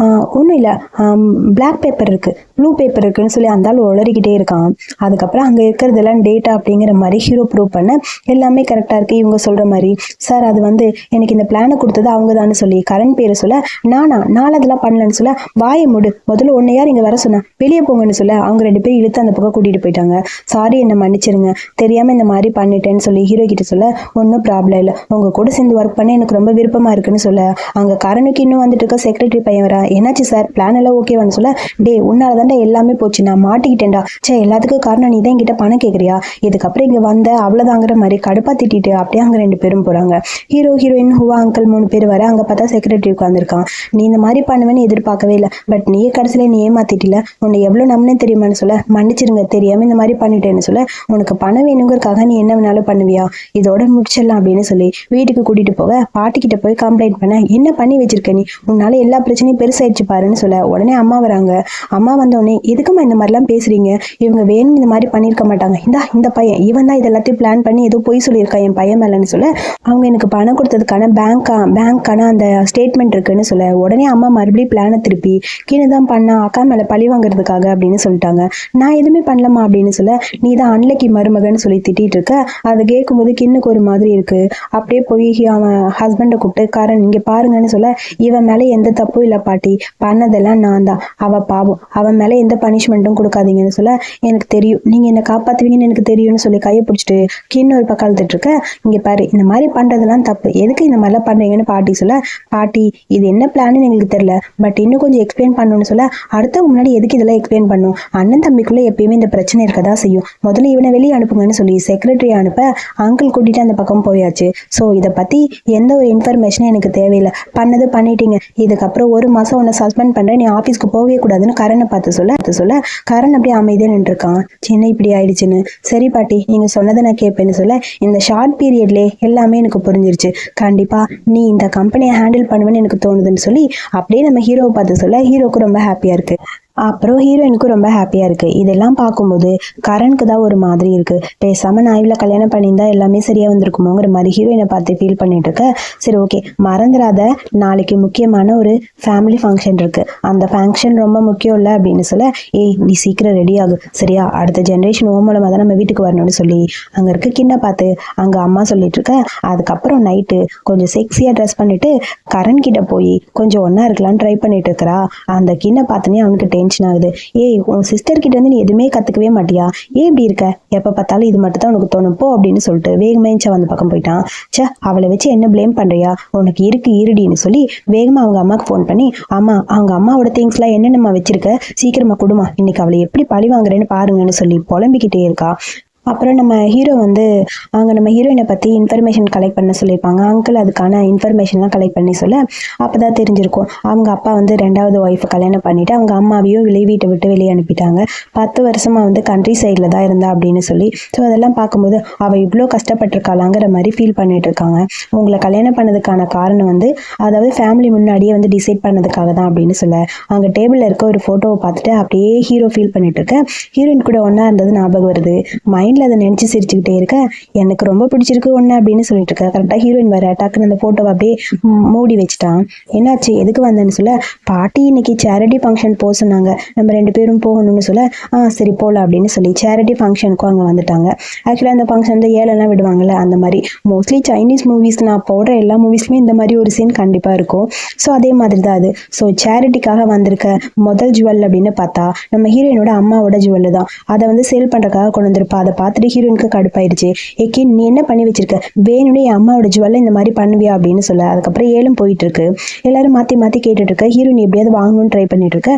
ஒன்றும் இல்லை பிளாக் பேப்பர் இருக்கு ப்ளூ பேப்பர் இருக்குன்னு சொல்லி அந்த ஆள் உளறிக்கிட்டே இருக்கான். அதுக்கப்புறம் அங்கே இருக்கிறதெல்லாம் டேட்டா அப்படிங்கிற மாதிரி ஹீரோ ப்ரூவ் பண்ண எல்லாமே கரெக்டாக இருக்கு. இவங்க சொல்ற மாதிரி சார் அது வந்து எனக்கு இந்த பிளானை கொடுத்தது அவங்க தானே சொல்லி கரண் பேரை சொல்ல நான் அதெல்லாம் பண்ணலன்னு சொல்ல வாயை மூடு, முதல்ல ஒன்னை யார் இங்கே வர சொன்னா வெளியே போங்கன்னு சொல்ல அவங்க 2 பேரும் இழுத்து அந்த பக்கம் கூட்டிட்டு போயிட்டாங்க. சாரி என்ன மன்னிச்சிருங்க, தெரியாம இந்த மாதிரி பண்ணிட்டேன்னு சொல்லி ஹீரோ கிட்ட சொல்ல ஒன்றும் ப்ராப்ளம் இல்லை, உங்க கூட சேர்ந்து ஒர்க் பண்ண எனக்கு ரொம்ப விருப்பமா இருக்கு இருக்குன்னு சொல்ல அங்கே கரனுக்கு இன்னும் வந்துட்டு இருக்க செக்ரட்டரி பையன் வரா. என்னாச்சு சார், பிளான் எல்லாம் ஓகேவான்னு சொல்ல, டே உன்னால தாண்டா எல்லாமே போச்சு, நான் மாட்டிக்கிட்டேன்டா, சே எல்லாத்துக்கும் காரணம் நீ தான் என்கிட்ட பணம் கேட்குறியா, இதுக்கப்புறம் இங்கே வந்த அவ்வளோதாங்கிற மாதிரி கடுப்பா திட்டிட்டு அப்படியே அங்கே 2 பேரும் போகிறாங்க. ஹீரோ ஹீரோயின் ஹுவா அங்கிள் 3 பேர் வர. அங்கே பார்த்தா செக்ரட்டரி உட்காந்துருக்கான். நீ இந்த மாதிரி பண்ணுவேன்னு எதிர்பார்க்கவே இல்லை, பட் நீயே கடைசியில் நீ ஏமாத்திட்டில, உன்னை எவ்வளோ நம்பினே தெரியுமான்னு சொல்ல, மன்னிச்சிருங்க தெரியாமல் இந்த மாதிரி பண்ணிட்டேன்னு சொல்ல, உனக்கு பணம் வேணுங்கிறதுக்காக நீ என்ன வேணாலும் பண்ணுவியா, இதோட முடிச்சிடலாம் அப்படின்னு சொல்லி வீட்டுக்கு கூட்டிட்டு போக பாட்டிக்கிட்ட போய் கம்ப்ளைண்ட் பண்ண, என்ன பண்ணி வச்சிருக்க நீ, உன்னால எல்லா பிரச்சனையும் பெருசாயிடுச்சு பாருன்னு சொல்ல, உடனே அம்மா வராங்க. அம்மா வந்தோடனே எதுக்குமா இந்த மாதிரிலாம் பேசுறீங்க, இவங்க வேணும் இந்த மாதிரி பண்ணியிருக்க மாட்டாங்க, இந்த பையன் இவன் தான் இது எல்லாத்தையும் பிளான் பண்ணி ஏதோ போய் சொல்லியிருக்கான் என் பையன் மேலன்னு சொல்ல, அவங்க எனக்கு பணம் கொடுத்ததுக்கான பேங்க்கான அந்த ஸ்டேட்மெண்ட் இருக்குன்னு சொல்ல, உடனே அம்மா மறுபடியும் பிளானை திருப்பி கீழே தான் பண்ணா அக்கா மேலே பழி வாங்குறதுக்காக அப்படின்னு சொல்லிட்டாங்க. நான் எதுவுமே பண்ணலமா அப்படின்னு சொல்ல, நீ தான் அன்லக்கி மருமகன்னு சொல்லி திட்டிட்டு இருக்க. அதை கேட்கும்போது கிண்ணுக்கு ஒரு மாதிரி இருக்கு. அப்படியே போய் அவன் ஹஸ்பண்டை கூப்பிட்டு, காரன் இங்கே பாருங்கன்னு சொல்ல, இவன் மேலே எந்த தப்பும் இல்லை பாட்டி, பண்ணதெல்லாம் நான் தான், அவள் பாவம், அவன் மேலே எந்த பனிஷ்மெண்ட்டும் கொடுக்காதீங்கன்னு சொல்ல, எனக்கு தெரியும் நீங்கள் என்னை காப்பாற்றுவீங்கன்னு எனக்கு தெரியும்னு சொல்லி கையை பிடிச்சிட்டு கிண்ணு ஒரு பக்கம் அழுத்துட்டு இருக்க. இங்கே பாரு, இந்த மாதிரி பண்ணுறதெல்லாம் தப்பு, எதுக்கு இந்த மாதிரிலாம் பண்ணுறீங்கன்னு பாட்டி சொல்ல, பாட்டி இது என்ன பிளான்னு எங்களுக்கு தெரியல, பட் இன்னும் கொஞ்சம் எக்ஸ்பிளைன் பண்ணணும்னு சொல்ல, அடுத்தவங்க முன்னாடி எதுக்கு இதெல்லாம் எக்ஸ்பிளைன் பண்ணும், அண்ணன் தம்பிக்குள்ளே எப்பயுமே இந்த பிரச்சனை இருக்கதா செய்யும், முதல்ல இவனை வெளியே அனுப்புங்கன்னு சொல்லி செக்ரட்டரி அனுப்ப அங்கிள் கூட்டிட்டு அந்த பக்கம் போயாச்சு. ஸோ இதை பற்றி எந்த ஒரு இன்ஃபர்மேஷனும் எனக்கு தேவையில்லை, பண்ணது பண்ணிட்டீங்க, இதுக்கப்புறம் 1 மாதம் உன்னை சஸ்பெண்ட் பண்ணுறேன், நீ ஆஃபீஸ்க்கு போகவே கூடாதுன்னு கரனை பார்த்து சொல்ல கரண் அப்படியே அமைதியாக நின்றுருக்கான். சின்ன இப்படி ஆயிடுச்சுன்னு. சரி பாட்டி நீங்கள் சொன்னதை நான் கேட்பேன்னு சொல்ல, இந்த ஷார்ட் பீரியட்லேயே எல்லாமே எனக்கு புரிஞ்சிருச்சு, கண்டிப்பாக நீ இந்த கம்பெனியை ஹேண்டில் பண்ணுவேன்னு எனக்கு தோணுதுன்னு சொல்லி அப்படியே நம்ம ஹீரோவை பார்த்து சொல்ல, ஹீரோவுக்கு ரொம்ப ஹாப்பியாக இருக்குது. அப்புறம் ஹீரோயினுக்கும் ரொம்ப ஹாப்பியாக இருக்குது. இதெல்லாம் பார்க்கும்போது கரனுக்கு தான் ஒரு மாதிரி இருக்குது. பேசாமல் நான் இவ்வளோ கல்யாணம் பண்ணியிருந்தா எல்லாமே சரியாக வந்திருக்குமோங்கிற மாதிரி ஹீரோயினை பார்த்து ஃபீல் பண்ணிட்டு இருக்க. சரி ஓகே, மறந்துடாத, நாளைக்கு முக்கியமான ஒரு ஃபேமிலி ஃபங்க்ஷன் இருக்குது, அந்த ஃபங்க்ஷன் ரொம்ப முக்கியம் இல்லை அப்படின்னு சொல்ல, நீ சீக்கிரம் ரெடி ஆகு சரியா, அடுத்த ஜென்ரேஷன் ஓ மூலமாக தான் நம்ம வீட்டுக்கு வரணும்னு சொல்லி அங்கே இருக்க கிண்ண பார்த்து அங்கே அம்மா சொல்லிட்டு இருக்க. அதுக்கப்புறம் நைட்டு கொஞ்சம் செக்ஸியாக ட்ரெஸ் பண்ணிட்டு கரண் கிட்ட போய் கொஞ்சம் ஒன்றா இருக்கலாம்னு ட்ரை பண்ணிட்டு இருக்கிறா. அந்த கிண்ண பார்த்தனே அவனுக்கு டென்ஷன் ஆகுது. உன் சிஸ்டர் கிட்ட இருந்து நீ எதுவுமே கத்துக்கவே மாட்டியா, இப்படி இருக்க, எப்ப பார்த்தாலும் இது மட்டும் தான் உனக்கு தோணும் போ அப்படின்னு சொல்லிட்டு வேகமா வந்து பக்கம் போயிட்டான். அவளை வச்சு என்ன பிளேம் பண்றியா, உனக்கு இருக்கு இருடின்னு சொல்லி வேகமா அவங்க அம்மாக்கு ஃபோன் பண்ணி, அம்மா அவங்க அம்மாவோட திங்ஸ் எல்லாம் என்னென்னமா வச்சிருக்க, சீக்கிரமா கொடுமா, இன்னைக்கு அவளை எப்படி பழி வாங்குறேன்னு பாருங்கன்னு சொல்லி புலம்பிக்கிட்டே இருக்கா. அப்புறம் நம்ம ஹீரோ அங்கே நம்ம ஹீரோயினை பற்றி இன்ஃபர்மேஷன் கலெக்ட் பண்ண சொல்லியிருப்பாங்க. அங்கிள் அதுக்கான இன்ஃபர்மேஷன்லாம் கலெக்ட் பண்ணி சொல்ல, அப்போ தான் தெரிஞ்சிருக்கும் அவங்க அப்பா 2வது ஒய்ஃபை கல்யாணம் பண்ணிவிட்டு அவங்க அம்மாவையும் வீட்டை விட்டு வெளியே அனுப்பிட்டாங்க. 10 வருஷமாக கண்ட்ரி சைடில் தான் இருந்தா அப்படின்னு சொல்லி. ஸோ அதெல்லாம் பார்க்கும்போது அவள் இவ்வளோ கஷ்டப்பட்டிருக்காளாங்கிற மாதிரி ஃபீல் பண்ணிட்டு இருக்காங்க. உங்களை கல்யாணம் பண்ணதுக்கான காரணம் அதாவது ஃபேமிலி முன்னாடியே டிசைட் பண்ணதுக்காக தான் அப்படின்னு சொல்ல, அங்கே டேபிளில் இருக்க ஒரு ஃபோட்டோவை பார்த்துட்டு அப்படியே ஹீரோ ஃபீல் பண்ணிட்டு இருக்க. ஹீரோயின் கூட ஒன்றா இருந்தது ஞாபகம் வருது. அதை நினைச்சு சிரிச்சுக்கிட்டே இருக்க. எனக்கு ரொம்ப பிடிச்சிருக்கு ஒண்ணு அப்படின்னு சொல்லிட்டு இருக்க. கரெக்டா ஹீரோயின் வர டக்குன்னு அந்த போட்டோவை அப்படியே மூடி வச்சுட்டான். என்னாச்சு, எதுக்கு வந்தேன்னு சொல்ல, பாட்டி இன்னைக்கு சேரிட்டி ஃபங்க்ஷன் போக சொன்னாங்க, நம்ம 2 பேரும் போகணும்னு சொல்ல, சரி போகலாம் அப்படின்னு சொல்லி சேரிட்டி ஃபங்க்ஷனுக்கும் அங்கே வந்துட்டாங்க. ஆக்சுவலாக அந்த ஃபங்க்ஷன் ஏழெல்லாம் விடுவாங்கல்ல, அந்த மாதிரி மோஸ்ட்லி சைனீஸ் மூவிஸ் நான் போடுற எல்லா மூவிஸ்லுமே இந்த மாதிரி ஒரு சீன் கண்டிப்பாக இருக்கும். ஸோ அதே மாதிரி தான் அது. ஸோ சேரிட்டிக்காக வந்திருக்க முதல் ஜுவல் அப்படின்னு பார்த்தா நம்ம ஹீரோயினோட அம்மாவோட ஜுவல் தான். அதை சேல் பண்ணுறதுக்காக கொண்டு வந்திருப்பா. அதை பார்த்துட்டு ஹீரோயினுக்கு கடுப்பாயிருச்சு. நீ என்ன பண்ணி வச்சிருக்க, வேணும்னே என் அம்மாவோட ஜுவல்ல இந்த மாதிரி பண்ணுவியா அப்படின்னு சொல்ல, அதுக்கப்புறம் ஏலம் போயிட்டு இருக்கு. எல்லாரும் மாற்றி கேட்டுட்டு இருக்க. ஹீரோயின் எப்படியாவது வாங்கணும்னு ட்ரை பண்ணிட்டு இருக்க.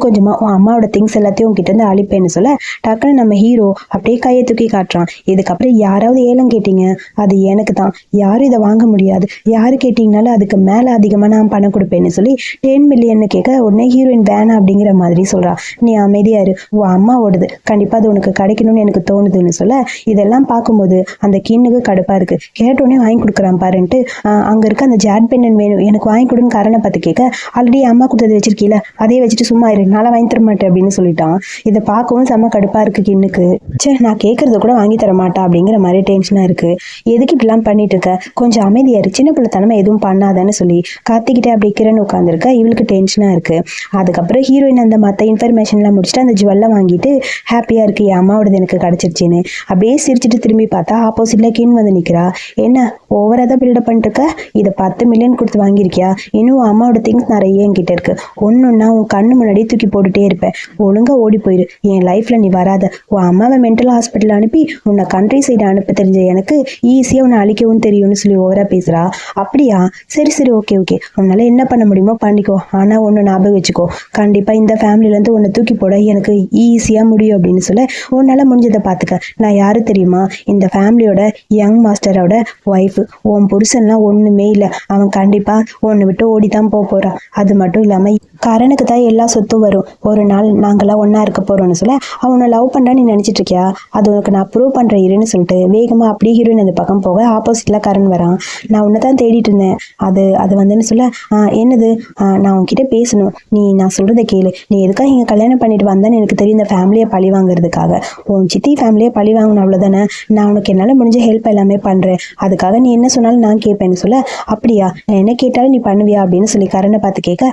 கொஞ்சமாக உன் அம்மாவோட திங்ஸ் எல்லாத்தையும் உங்ககிட்ட இருந்து அழிப்பேன்னு சொல்ல, டக்குன்னு நம்ம ஹீரோ அப்படியே கையை தூக்கி காட்டுறான். இதுக்கப்புறம் யாராவது ஏலம் கேட்டீங்க, அது எனக்கு தான், யாரும் இதை வாங்க முடியாது, யாரு கேட்டீங்கனாலும் அதுக்கு மேலே அதிகமாக நான் பணம் கொடுப்பேன்னு சொல்லி 10 மில்லியன் கேட்க, உடனே ஹீரோயின் வேணாம் அப்படிங்கிற மாதிரி சொல்றா. நீ அமைதியா இரு, உன் அம்மாவோடது கண்டிப்பா அது உனக்கு கிடைக்கணும்னு எனக்கு தோணுதுன்னு சொல்ல, இதெல்லாம் பார்க்கும்போது அந்த கிண்ணுக்கு கடுப்பா இருக்கு. கேட்டோடனே வாங்கி கொடுக்குறான் பாருன்ட்டு அங்க இருக்க அந்த ஜாட் பெண்ணன் வேணும் எனக்கு வாங்கி கொடுன்னு காரணை பார்த்து கேட்க, ஆல்ரெடி அம்மா கொடுத்தது வச்சிருக்கீல, அதே வச்சுட்டு சும்மா இரு, நாளை வாங்கி தர மாட்டேன் அப்படின்னு சொல்லிட்டான். இதை பார்க்கவும் செம்ம கடுப்பா இருக்கு கிண்ணுக்கு. சரி நான் கேட்கறது கூட வாங்கி தர மாட்டேன் அப்படிங்கிற மாதிரி டென்ஷனா இருக்கு. எதுக்கு இப்படிலாம் பண்ணிட்டு இருக்க, கொஞ்சம் அமைதியா இரு, சின்ன பிள்ளைத்தனமா எதுவும் பண்ணாதான்னு சொல்லி கத்திக்கிட்டே அப்படி கிரண் உட்காந்துருக்க. இவளுக்கு டென்ஷனா இருக்கு. அதுக்கப்புறம் ஹீரோயின் அந்த மற்ற இன்ஃபர்மேஷன்லாம் முடிச்சுட்டு அந்த ஜுவல்ல வாங்கிட்டு ஹாப்பியா இருக்கு, என் அம்மாவோடது எனக்கு கிடைச்சிருச்சுன்னு. கின்னு. அப்படியே சிரிச்சுட்டு திரும்பி பார்த்தா ஆப்போசிட்ல கின் வந்து நிற்கிறா. என்ன ஓவராக தான் பில்டப் பண்ணிட்டு இருக்க? இதை 10 மில்லியன் கொடுத்து வாங்கியிருக்கியா? இன்னும் அம்மாவோட திங்ஸ் நிறைய என்கிட்ட இருக்கு. ஒன்றுன்னா உன் கண்ணு முன்னாடியே தூக்கி போட்டுட்டே இருப்பேன். ஒழுங்கா ஓடி போயிரு. என் லைஃப்ல நீ வராத. உன் அம்மாவை மென்டல் ஹாஸ்பிட்டல் அனுப்பி உன்னை கண்ட்ரி சைடு அனுப்ப தெரிஞ்ச எனக்கு ஈஸியாக உன்னை அழிக்கவும் தெரியும்னு சொல்லி ஓவரா பேசுறா. அப்படியா? சரி சரி, ஓகே ஓகே, உன்னால என்ன பண்ண முடியுமோ பண்ணிக்கோ. ஆனா ஒன்று ஞாபகம் வச்சுக்கோ, கண்டிப்பா இந்த ஃபேமிலிலேருந்து உன்னை தூக்கி போட எனக்கு ஈஸியா முடியும் அப்படின்னு சொல்ல, உன்னால முடிஞ்சதை பார்த்துக்க. நான் யாரு தெரியுமா? இந்த ஃபேமிலியோட யங் மாஸ்டரோட ஒய்ஃப். உன் புருஷன்லாம் ஒண்ணுமே இல்லை. அவன் கண்டிப்பா உன்னை விட்டு ஓடித்தான் போறான். அது மட்டும் இல்லாம கரனுக்கு தான் எல்லா சொத்தும் வரும். ஒரு நாள் நாங்களாம் ஒன்னா இருக்க போறோம்னு சொல்ல, அவனை லவ் பண்றா நீ நினைச்சிட்டு இருக்கியா? அது உனக்கு நான் ப்ரூவ் பண்றேன் இருன்னு சொல்லிட்டு வேகமா அப்படியே ஹீரோயின் அந்த பக்கம் போக ஆப்போசிட்ல கரண் வரான். நான் உன்னை தான் தேடிட்டு இருந்தேன். அது வந்துன்னு சொல்ல, என்னது? நான் உன்கிட்ட பேசணும். நான் சொல்றதை கேளு. நீ எதுக்காக இங்க கல்யாணம் பண்ணிட்டு வந்தேன்னு எனக்கு தெரியும். இந்த ஃபேமிலியை பழி வாங்குறதுக்காக. உன் சித்தி ஃபேமிலியை பழி வாங்கணும், அவ்வளவுதானே? நான் உனக்கு என்னால முடிஞ்ச ஹெல்ப் எல்லாமே பண்றேன். அதுக்காக நீ என்ன சொன்னாலும் நான் கேட்பேன்னு சொல்ல, அப்படியா? நான் என்ன கேட்டாலும் நீ பண்ணுவியா அப்படின்னு சொல்லி கரனை பார்த்து கேட்க,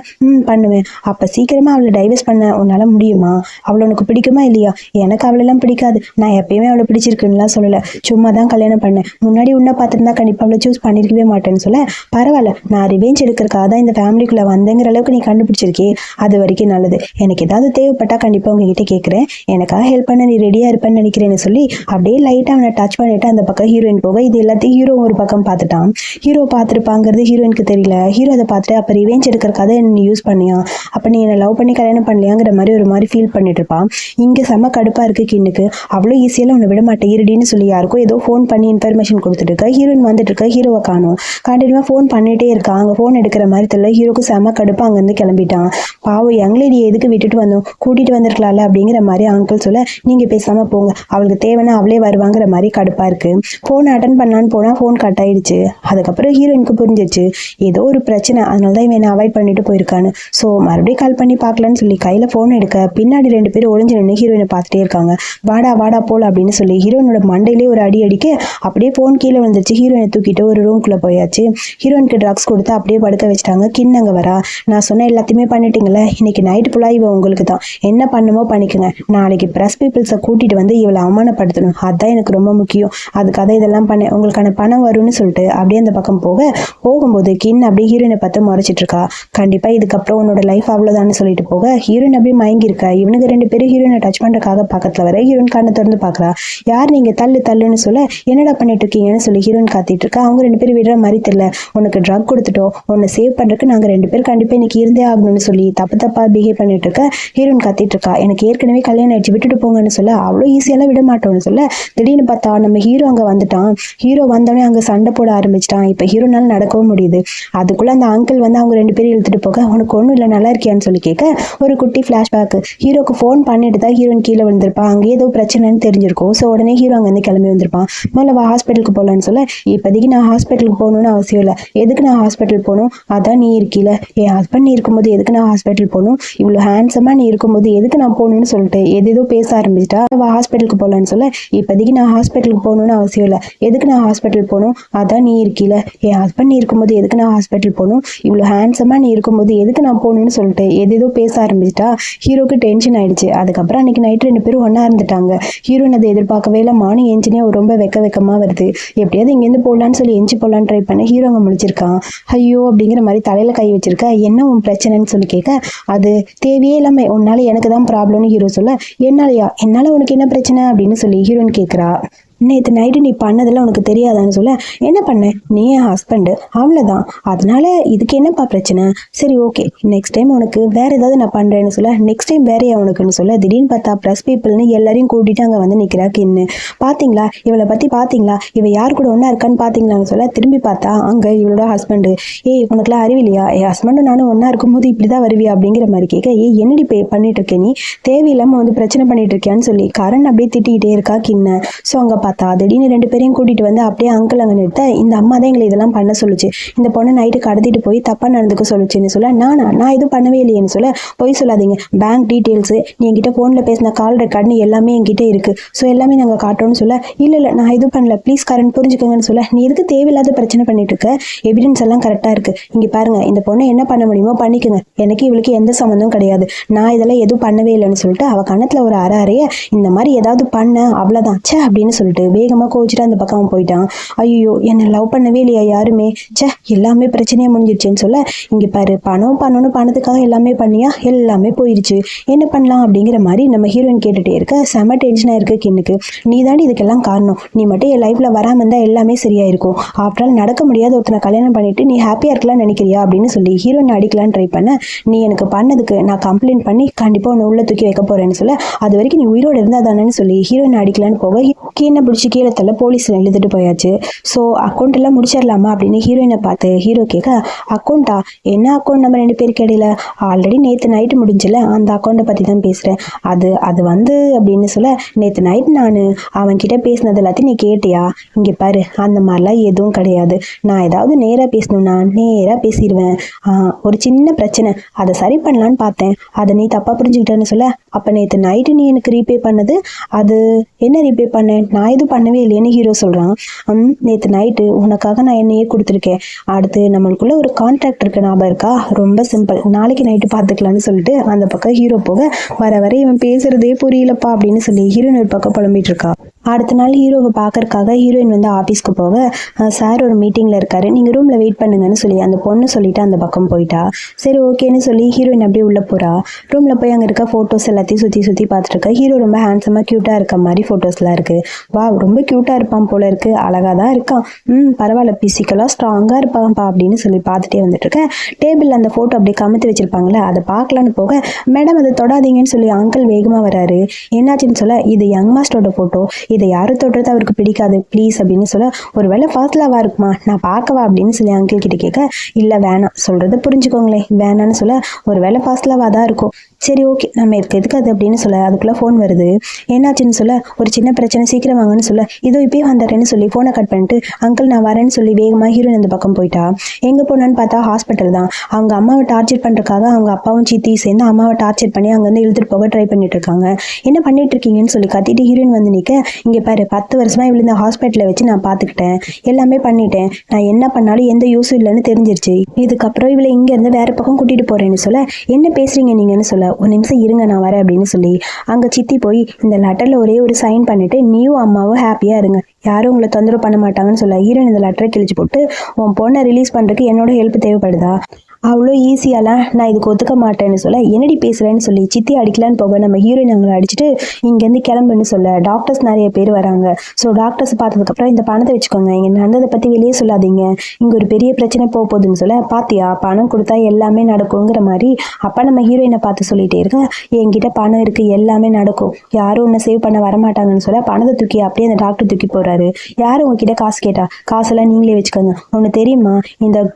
பண்ணுவேன். அப்ப சீக்கிரமா அவளை டைவர்ஸ் பண்ண உன்னால முடியுமா? அவளை உனக்கு பிடிக்குமா இல்லையா? எனக்கு அவளெல்லாம் பிடிக்காது. நான் எப்பயுமே அவளை பிடிச்சிருக்குன்னுலாம் சொல்லல. சும்மா தான் கல்யாணம் பண்ணேன். முன்னாடி உன்னை பார்த்துருந்தா கண்டிப்பா அவளை சூஸ் பண்ணிருக்கவே மாட்டேன்னு சொல்ல, பரவாயில்ல, நான் ரிவெஞ்ச் எடுக்கிறதுக்காக தான் இந்த ஃபேமிலிக்குள்ள வந்தேங்கிற அளவுக்கு நீ கண்டுபிடிச்சிருக்கே, அது வரைக்கும் நல்லது. எனக்கு ஏதாவது தேவைப்பட்டா கண்டிப்பா உங்ககிட்ட கேட்கிறேன். எனக்காக ஹெல்ப் பண்ண நீ ரெடியா இருப்பேன்னு நினைக்கிறேன்னு சொல்லி அப்படியே லைட்டா அவனை டச் பண்ணிட்டு அந்த பக்கம் ஹீரோயின் போக, இது எல்லாத்தையும் ஹீரோ ஒரு பக்கம் பார்த்துட்டான். ஹீரோ பார்த்துருப்பாங்கிறது ஹீரோயினுக்கு தெரியல. ஹீரோ அதை பார்த்துட்டு, அப்ப ரிவெஞ்ச் எடுக்கிறக்காக என்ன யூஸ் பண்ணியா? அப்ப நீ என்ன லவ் பண்ணி கல்யாணம் பண்ணலையாங்கிற மாதிரி ஒரு மாதிரி ஃபீல் பண்ணிட்டு இருப்பான். இங்க செம்ம கடுப்பா இருக்கு கின்னுக்கு. அவ்வளோ ஈஸியெல்லாம் உன்னை விட மாட்டேன் இருடின்னு சொல்லி யாருக்கும் ஏதோ ஃபோன் பண்ணி இன்ஃபர்மேஷன் கொடுத்துட்டு இருக்க. ஹீரோயின் வந்துட்டு இருக்க. ஹீரோவை காணும். கண்டினியூவா ஃபோன் பண்ணிட்டே இருக்கா. அங்க ஃபோன் எடுக்கிற மாதிரி தெரியல. ஹீரோக்கு செம்ம கடுப்பா அங்கிருந்து கிளம்பிட்டான். பாவம் யங் லேடியை எதுக்கு விட்டுட்டு வந்தோம், கூட்டிட்டு வந்திருக்கலாம்ல அப்படிங்கிற மாதிரி அங்கிள் சொல்ல, நீங்க பேசாம போங்க, அவளுக்கு தேவைன்னா அவளே வருவாங்கிற மாதிரி கடுப்பா இருக்கு. ஃபோன் அட்டன் பண்ணலான்னு போனா ஃபோன் கட் ஆயிடுச்சு. அதுக்கப்புறம் ஹீரோயினுக்கு புரிஞ்சிருச்சு ஏதோ ஒரு பிரச்சனை, அதனாலதான் இவன் அவாய்ட் பண்ணிட்டு போயிருக்கான்னு. ஸோ மறுபடியும் கால் பண்ணி பார்க்கலான்னு சொல்லி கையில ஃபோன் எடுக்க, பின்னாடி 2 பேரும் ஒளிஞ்சு நின்று ஹீரோயினை பார்த்துட்டே இருக்காங்க. வாடா வாடா போல அப்படின்னு சொல்லி ஹீரோயினோட மண்டையிலே ஒரு அடி அடிக்க அப்படியே ஃபோன் கீழே விழுந்துச்சு. ஹீரோயினை தூக்கிட்டு ஒரு ரூம்குள்ள போயாச்சு. ஹீரோயினுக்கு ட்ரக்ஸ் கொடுத்து அப்படியே படுக்க வச்சுட்டாங்க. கிண்ணங்க வரா, நான் சொன்ன எல்லாத்தையுமே பண்ணிட்டீங்களே, இன்னைக்கு நைட் ஃபுல்லா இவ உங்களுக்கு தான், என்ன பண்ணுமோ பண்ணிக்கோங்க. நாளைக்கு பிரஸ் பீப்புள்ஸை கூட்டிட்டு வந்து இவளை அவமானப்படுத்தணும், அதுதான் எனக்கு ரொம்ப முக்கியம். அதுக்காக இதெல்லாம் பண்ண, உங்களுக்கான பணம் வரும்னு சொல்லிட்டு அப்படியே அந்த பக்கம் போகும்போது கின் அப்படியே ஹீரோயினை பார்த்து முறைச்சிட்டு இருக்கா. கண்டிப்பா இதுக்கப்புறம் உன்னோட லைஃப் அவ்வளவுதான்னு சொல்லிட்டு போக, ஹீரோயின் அப்படியே மயங்கி இருக்கா. இவனுக்கு 2 பேரும் ஹீரோயினை டச் பண்றதுக்காக பக்கத்துல வர, ஹீரோயின் கண்ணை திறந்து பாக்குறா. யார் நீங்க? தள்ளுன்னு சொல்ல, என்னடா பண்ணிட்டு இருக்கீங்கன்னு சொல்லி ஹீரோயின் காத்திட்டு இருக்கா. அவங்க 2 பேரும் விடுற மாதிரி தெரியல. உனக்கு ட்ரக் கொடுத்துட்டோம், உன்னை சேவ் பண்றதுக்கு நாங்க 2 பேரும் கண்டிப்பா இன்னைக்கு இருந்தே ஆகணும்னு சொல்லி தப்பா பிஹேவ் பண்ணிட்டு இருக்க. ஹீரோயின் காத்திட்டு இருக்கா. எனக்கு ஏற்கனவே கல்யாணம் ஆயிடுச்சு, விட்டுட்டு போங்கன்னு சொல்ல, அவ்வளோ ஈஸியெல்லாம் விட மாட்டோம்னு சொல்ல, திடீர்னு பார்த்தா நம்ம ஹீரோ அங்க வந்துட்டான். ஹீரோ வந்தோடனே அங்க சண்டை போட ஆரம்பிச்சிட்டான். இப்ப ஹீரோனால நடக்கவும் முடியுது. அதுக்குள்ள அந்த அங்கிள் வந்து அவங்க 2 பேரும் இழுத்துட்டு போக, உனக்கு ஒன்றும் இல்லை நல்லா இருக்கியான்னு சொல்லி கேட்க, ஒரு குட்டி ஃபிளாஷ்பேக். ஹீரோக்கு ஃபோன் பண்ணிட்டு தான் ஹீரோயின் கீழே விழுந்திருப்பான். அங்கே ஏதோ பிரச்சனைன்னு தெரிஞ்சிருக்கும். ஸோ உடனே ஹீரோ அங்கேருந்து கிளம்பி வந்திருப்பான். முதல்ல ஹாஸ்பிட்டலுக்கு போகலான்னு சொல்ல, இப்போதைக்கு நான் ஹாஸ்பிட்டலுக்கு போகணும்னு அவசியம் இல்லை. எதுக்கு நான் ஹாஸ்பிட்டல் போகணும்? அதான் நீ இருக்கீல, என் ஹஸ்பண்ட் நீ இருக்கும்போது எதுக்கு நான் ஹாஸ்பிட்டல் போகணும்? இவ்வளோ ஹேண்ட்ஸமாக நீ இருக்கும்போது எதுக்கு நான் போகணும்னு சொல்லிட்டு ஏதோ பேச ஆரம்பிச்சிட்டா. ஹாஸ்பிட்டலுக்கு போகலான்னு சொல்ல, இப்போதைக்கு நான் ஹாஸ்பிட்டலுக்கு போகணும்னு அவசியம் இல்லை. எதுக்கு நான் ஹாஸ்பிட்டல் போகணும்? அதான் நீ இருக்கீல, என் ஹஸ்பண்ட் நீ இருக்கும்போது எதுக்கு நான் ஹாஸ்பிட்டல் போகணும்? இவ்வளோ ஹேண்ட்ஸமாக நீ இருக்கும்போது எதுக்கு நான் போகணும்னு சொல்லிட்டு ஏதோ பேச ஆரம்பிச்சிட்டா. ஹீரோக்கு டென்ஷன் ஆயிடுச்சு. அதுக்கப்புறம் அன்னைக்கு நைட் 2 பேரும் ஒன்னா இருந்துட்டாங்க. ஹீரோயின் அதை எதிர்பார்க்கவே இல்லை. மார்னிங் என்ஜினியா ரொம்ப வெக்கமா வருது. எப்படியாவது இங்கேருந்து போடலான்னு சொல்லி எஞ்சி போடலான்னு ட்ரை பண்ண, ஹீரோ அங்கே முடிச்சிருக்கான். ஐயோ அப்படிங்கிற மாதிரி தலையில கை வச்சிருக்க. என்ன உன் பிரச்சனைன்னு சொல்லி கேட்க, அது தேவையே இல்லாம உன்னால எனக்கு தான் ப்ராப்ளம்னு ஹீரோ சொல்ல, என்னால உனக்கு என்ன பிரச்சனை அப்படின்னு சொல்லி ஹீரோயின் கேட்கிறா. நேற்று நைட்டு நீ பண்ணதெல்லாம் உனக்கு தெரியாதான்னு சொல்ல, என்ன பண்ண? நீ என் ஹஸ்பண்டு, அவ்வளோதான், அதனால இதுக்கு என்னப்பா பிரச்சனை? சரி ஓகே, நெக்ஸ்ட் டைம் உனக்கு வேற ஏதாவது நான் பண்ணுறேன்னு சொல்ல, நெக்ஸ்ட் டைம் வேறையா உனக்குன்னு சொல்ல, திடீர்னு பார்த்தா ப்ரெஸ் பீப்புள்னு எல்லாரையும் கூட்டிட்டு அங்கே வந்து நிற்கிறா கின்னு. பார்த்தீங்களா இவளை பற்றி, பார்த்தீங்களா இவ யார் கூட ஒன்றா இருக்கான்னு பார்த்தீங்களான்னு சொல்ல, திரும்பி பார்த்தா அங்கே இவளோட ஹஸ்பண்டு. உனக்குலாம் அறிவில்லையா? என் ஹஸ்பண்டும் நானும் ஒன்றா இருக்கும்போது இப்படி தான் வருவியா அப்படிங்கிற மாதிரி கேட்க, என்னடி பண்ணிட்டு இருக்கேன் நீ? தேவையில்லாமல் வந்து பிரச்சனை பண்ணிட்டு இருக்கியான்னு சொல்லி கரண் அப்படியே திட்டிக்கிட்டே இருக்கா கின்ன. ஸோ அங்கே பார்த்தா திடீர்னு 2 பேரையும் கூட்டிட்டு வந்து அப்படியே அங்கிள் அங்கே நிறுத்த, இந்த அம்மா தான் எங்களை இதெல்லாம் பண்ண சொல்லுச்சு, இந்த பொண்ணை நைட்டு கடத்திட்டு போய் தப்பா நடந்துக்க சொல்லுச்சுன்னு சொல்ல, நான் எதுவும் பண்ணவே இல்லையேன்னு சொல்ல, போய் சொல்லாதீங்க, பேங்க் டீட்டெயில்ஸ், நீ என்கிட்ட ஃபோனில் பேசின கால் ரெக்கார்ட்னு எல்லாமே என்கிட்ட இருக்கு, ஸோ எல்லாமே நாங்கள் காட்டுறோம்னு சொல்ல, இல்லை நான் எதுவும் பண்ணல, ப்ளீஸ் கரண் புரிஞ்சுக்கோங்கன்னு சொல்ல, நீ எதுக்கு தேவையில்லாத பிரச்சனை பண்ணிட்டு இருக்க, எவிடன்ஸ் எல்லாம் கரெக்டாக இருக்கு, இங்கே பாருங்க, இந்த பொண்ணை என்ன பண்ண முடியுமோ பண்ணிக்கோங்க, எனக்கு இவளுக்கு எந்த சம்மந்தமும் கிடையாது, நான் இதெல்லாம் எதுவும் பண்ணவே இல்லைன்னு சொல்லிட்டு அவள் கணத்தில் ஒரு அறைய இந்த மாதிரி ஏதாவது பண்ண அவ்வளோதான் சே அப்படின்னு சொல்லிட்டு வேகமாக கோச்சிட்டு அந்த பக்கம் போயிட்டான். ஐயோ என்னை லவ் பண்ணவே இல்லையா யாருமே, சே எல்லாமே பிரச்சனையாக முடிஞ்சிருச்சுன்னு சொல்ல, இங்கே பாரு பணம் பண்ணணும், பணத்துக்காக எல்லாமே பண்ணியா, எல்லாமே போயிடுச்சு, என்ன பண்ணலாம் அப்படிங்கிற மாதிரி நம்ம ஹீரோயின் கேட்டுகிட்டே இருக்க செம டென்ஷனாக இருக்கு கின்னுக்கு. நீ தாண்டி இதுக்கெல்லாம் காரணம், நீ மட்டும் என் லைஃப்பில் வராமல் இருந்தால் எல்லாமே சரியாயிருக்கும், ஆஃப்டரால் நடக்க முடியாத ஒருத்தனை கல்யாணம் பண்ணிட்டு நீ ஹாப்பியாக இருக்கலாம்னு நினைக்கிறியா அப்படின்னு சொல்லி ஹீரோயின் அடிக்கலான்னு ட்ரை பண்ண, நீ எனக்கு பண்ணதுக்கு நான் கம்ப்ளைண்ட் பண்ணி கண்டிப்பாக உன்னை உள்ள தூக்கி வைக்க போறேன்னு சொல்ல, அது வரைக்கும் நீ உயிரோடு இருந்தா தானேன்னு சொல்லி ஹீரோயின் அடிக்கலான்னு போக கீழே பிடிச்சி கீழே தள்ள போலீஸில் எழுதிட்டு போயாச்சு. ஸோ அக்கௌண்ட் எல்லாம் முடிச்சிடலாமா அப்படின்னு ஹீரோயினை பார்த்து ஹீரோ கேட்க, அக்கௌண்ட்டா, என்ன அக்கௌண்ட் நம்ம 2 பேருக்கு இடையில, ஆல்ரெடி நேற்று நைட்டு முடிஞ்சில்ல, அந்த அக்கௌண்ட்டை பற்றி தான் பேசுகிறேன், அது வந்து அப்படின்னு சொல்ல, நேற்று நைட் நான் அவன்கிட்ட பேசினது எல்லாத்தையும் நீ கேட்டியா, இங்கே பாரு அந்த மாதிரிலாம் எதுவும் கிடையாது, நான் ஏதாவது நேராக பேசணும்னா நேராக பேசிடுவேன், ஒரு சின்ன பிரச்சனை அதை சரி பண்ணலான்னு பார்த்தேன், அதை நீ தப்பாக புரிஞ்சுக்கிட்டேன்னு சொல்ல, அப்போ நேற்று நைட்டு நீ எனக்கு ரீபே பண்ணது, அது என்ன ரீபே பண்ணேன், நான் எதுவும் பண்ணவே இல்லைன்னு ஹீரோ சொல்கிறான். நேற்று நைட்டு உனக்காக நான் என்னையே கொடுத்துருக்கேன், அடுத்து நம்மளுக்குள்ள ஒரு கான்ட்ராக்ட் இருக்கு ஞாபகம் இருக்கா, ரொம்ப சிம்பிள், நாளைக்கு நைட்டு பார்த்துக்கலான்னு சொல்லிட்டு அந்த பக்கம் ஹீரோ போக, வர இவன் பேசுறதே புரியலப்பா அப்படின்னு சொல்லி ஹீரோயின் ஒரு பக்கம் புலம்பிட்டு இருக்கா. அடுத்த நாள் ஹீரோவை பார்க்கறக்காக ஹீரோயின் வந்து ஆஃபீஸ்க்கு போக, சார் ஒரு மீட்டிங்கில் இருக்காரு, நீங்கள் ரூமில் வெயிட் பண்ணுங்கன்னு சொல்லி அந்த பொண்ணு சொல்லிட்டு அந்த பக்கம் போயிட்டா. சரி ஓகேன்னு சொல்லி ஹீரோயின் அப்படியே உள்ளே போகிறா. ரூமில் போய் அங்கே இருக்க ஃபோட்டோஸ் எல்லாத்தையும் சுற்றி பார்த்துட்டு இருக்கா. ஹீரோ ரொம்ப ஹேண்ட்ஸமாக க்யூட்டாக இருக்க மாதிரி ஃபோட்டோஸ்லாம் இருக்குது. வா ரொம்ப க்யூட்டாக இருப்பான் போல இருக்குது, அழகாக தான் இருக்கான், பரவாயில்ல பிசிக்கலாக ஸ்ட்ராங்காக இருப்பான்ப்பா அப்படின்னு சொல்லி பார்த்துட்டே வந்துட்டு இருக்கேன். டேபிளில் அந்த ஃபோட்டோ அப்படியே கமுத்து வச்சிருப்பாங்களே அதை பார்க்கலான்னு போக, மேடம் அதை தொடாதீங்கன்னு சொல்லி அங்கிள் வேகமாக வராரு. என்னாச்சுன்னு சொல்ல, இது யங் மாஸ்டரோட ஃபோட்டோ, இதை யாரும் தொடுறது அவருக்கு பிடிக்காது ப்ளீஸ் அப்படின்னு சொல்ல, ஒரு வேளை ஃபர்ஸ்ட் லவ்வா இருக்குமா, நான் பார்க்கவா அப்படின்னு சொல்லி அங்கிள் கிட்ட கேட்க, இல்லை வேணாம், சொல்றதை புரிஞ்சுக்கோங்களேன், வேணான்னு சொல்ல, ஒரு வேளை ஃபர்ஸ்ட் லவ்வா தான் இருக்கும், சரி ஓகே நம்ம எதுக்கு அது அப்படின்னு சொல்ல, அதுக்குள்ளே ஃபோன் வருது. என்னாச்சுன்னு சொல்ல, ஒரு சின்ன பிரச்சனை சீக்கிரம் வாங்கன்னு சொல்ல, இதோ இப்பயே வந்துடுறேன்னு சொல்லி ஃபோனை கட் பண்ணிட்டு, அங்கிள் நான் வரேன்னு சொல்லி வேகமாக ஹீரோயின் இந்த பக்கம் போயிட்டா. எங்கே போனான்னு பார்த்தா ஹாஸ்பிட்டல் தான். அவங்க அம்மாவை டார்ச்சர் பண்ணுறதுக்காக அவங்க அப்பாவும் சித்தியும் சேர்ந்து அம்மாவை டார்ச்சர் பண்ணி அங்கேருந்து இழுத்துட்டு போக ட்ரை பண்ணிட்டு இருக்காங்க. என்ன பண்ணிட்டு இருக்கீங்கன்னு சொல்லி கத்திட்டு ஹீரோயின் வந்து நிற்க, இங்கே பாரு 10 வருஷமா இவளை இந்த ஹாஸ்பிட்டலில் வச்சு நான் பார்த்துக்கிட்டேன், எல்லாமே பண்ணிட்டேன், நான் என்ன பண்ணாலும் எந்த யூஸும் இல்லைன்னு தெரிஞ்சிருச்சு, இதுக்கப்புறம் இவளை இங்கேருந்து வேற பக்கம் கூட்டிகிட்டு போகிறேன்னு சொல்ல, என்ன பேசுறீங்க நீங்கன்னு சொல்ல, ஒரு நிமிஷம் இருங்க நான் வரேன் அப்படின்னு சொல்லி அங்கே சித்தி போய் இந்த லெட்டரில் ஒரே ஒரு சைன் பண்ணிட்டு நீயும் அம்மாவும் ஹாப்பியாக இருங்க, யாரும் உங்களை தொந்தரவு பண்ண மாட்டாங்கன்னு சொல்ல, ஹீரோயின் இந்த லெட்டரை கிழிச்சு போட்டு, உன் பொண்ணை ரிலீஸ் பண்ணுறதுக்கு என்னோட ஹெல்ப் தேவைப்படுதா, அவ்வளோ ஈஸியாலாம் நான் இதுக்கு ஒத்துக்க மாட்டேன்னு சொல்ல, என்னடி பேசுகிறேன்னு சொல்லி சித்தி அடிக்கலான்னு போக, நம்ம ஹீரோயின் அவங்களை அடிச்சுட்டு இங்கேருந்து கிளம்புன்னு சொல்ல, டாக்டர்ஸ் நிறைய பேர் வராங்க, ஸோ டாக்டர்ஸ் பார்த்ததுக்கப்புறம் இந்த பணத்தை வச்சுக்கோங்க, இங்கே நடந்ததை பற்றி வெளியே சொல்லாதீங்க, இங்கே ஒரு பெரிய பிரச்சனை போகுதுன்னு சொல்ல, பாத்தியா பணம் கொடுத்தா எல்லாமே நடக்குங்கிற மாதிரி அப்பா நம்ம ஹீரோயினை பார்த்து சொல்லிகிட்டே இருக்க, என்கிட்ட பணம் இருக்குது எல்லாமே நடக்கும், யாரும் உன்னை சேவ் பண்ண வரமாட்டாங்கன்னு சொல்ல, பணத்தை தூக்கி அப்படியே அந்த டாக்டர் தூக்கி போகிறாரு. யாரும் உங்ககிட்ட காசு கேட்டா, காசெல்லாம் நீங்களே வச்சுக்கோங்க, ஒன்று தெரியுமா, இந்த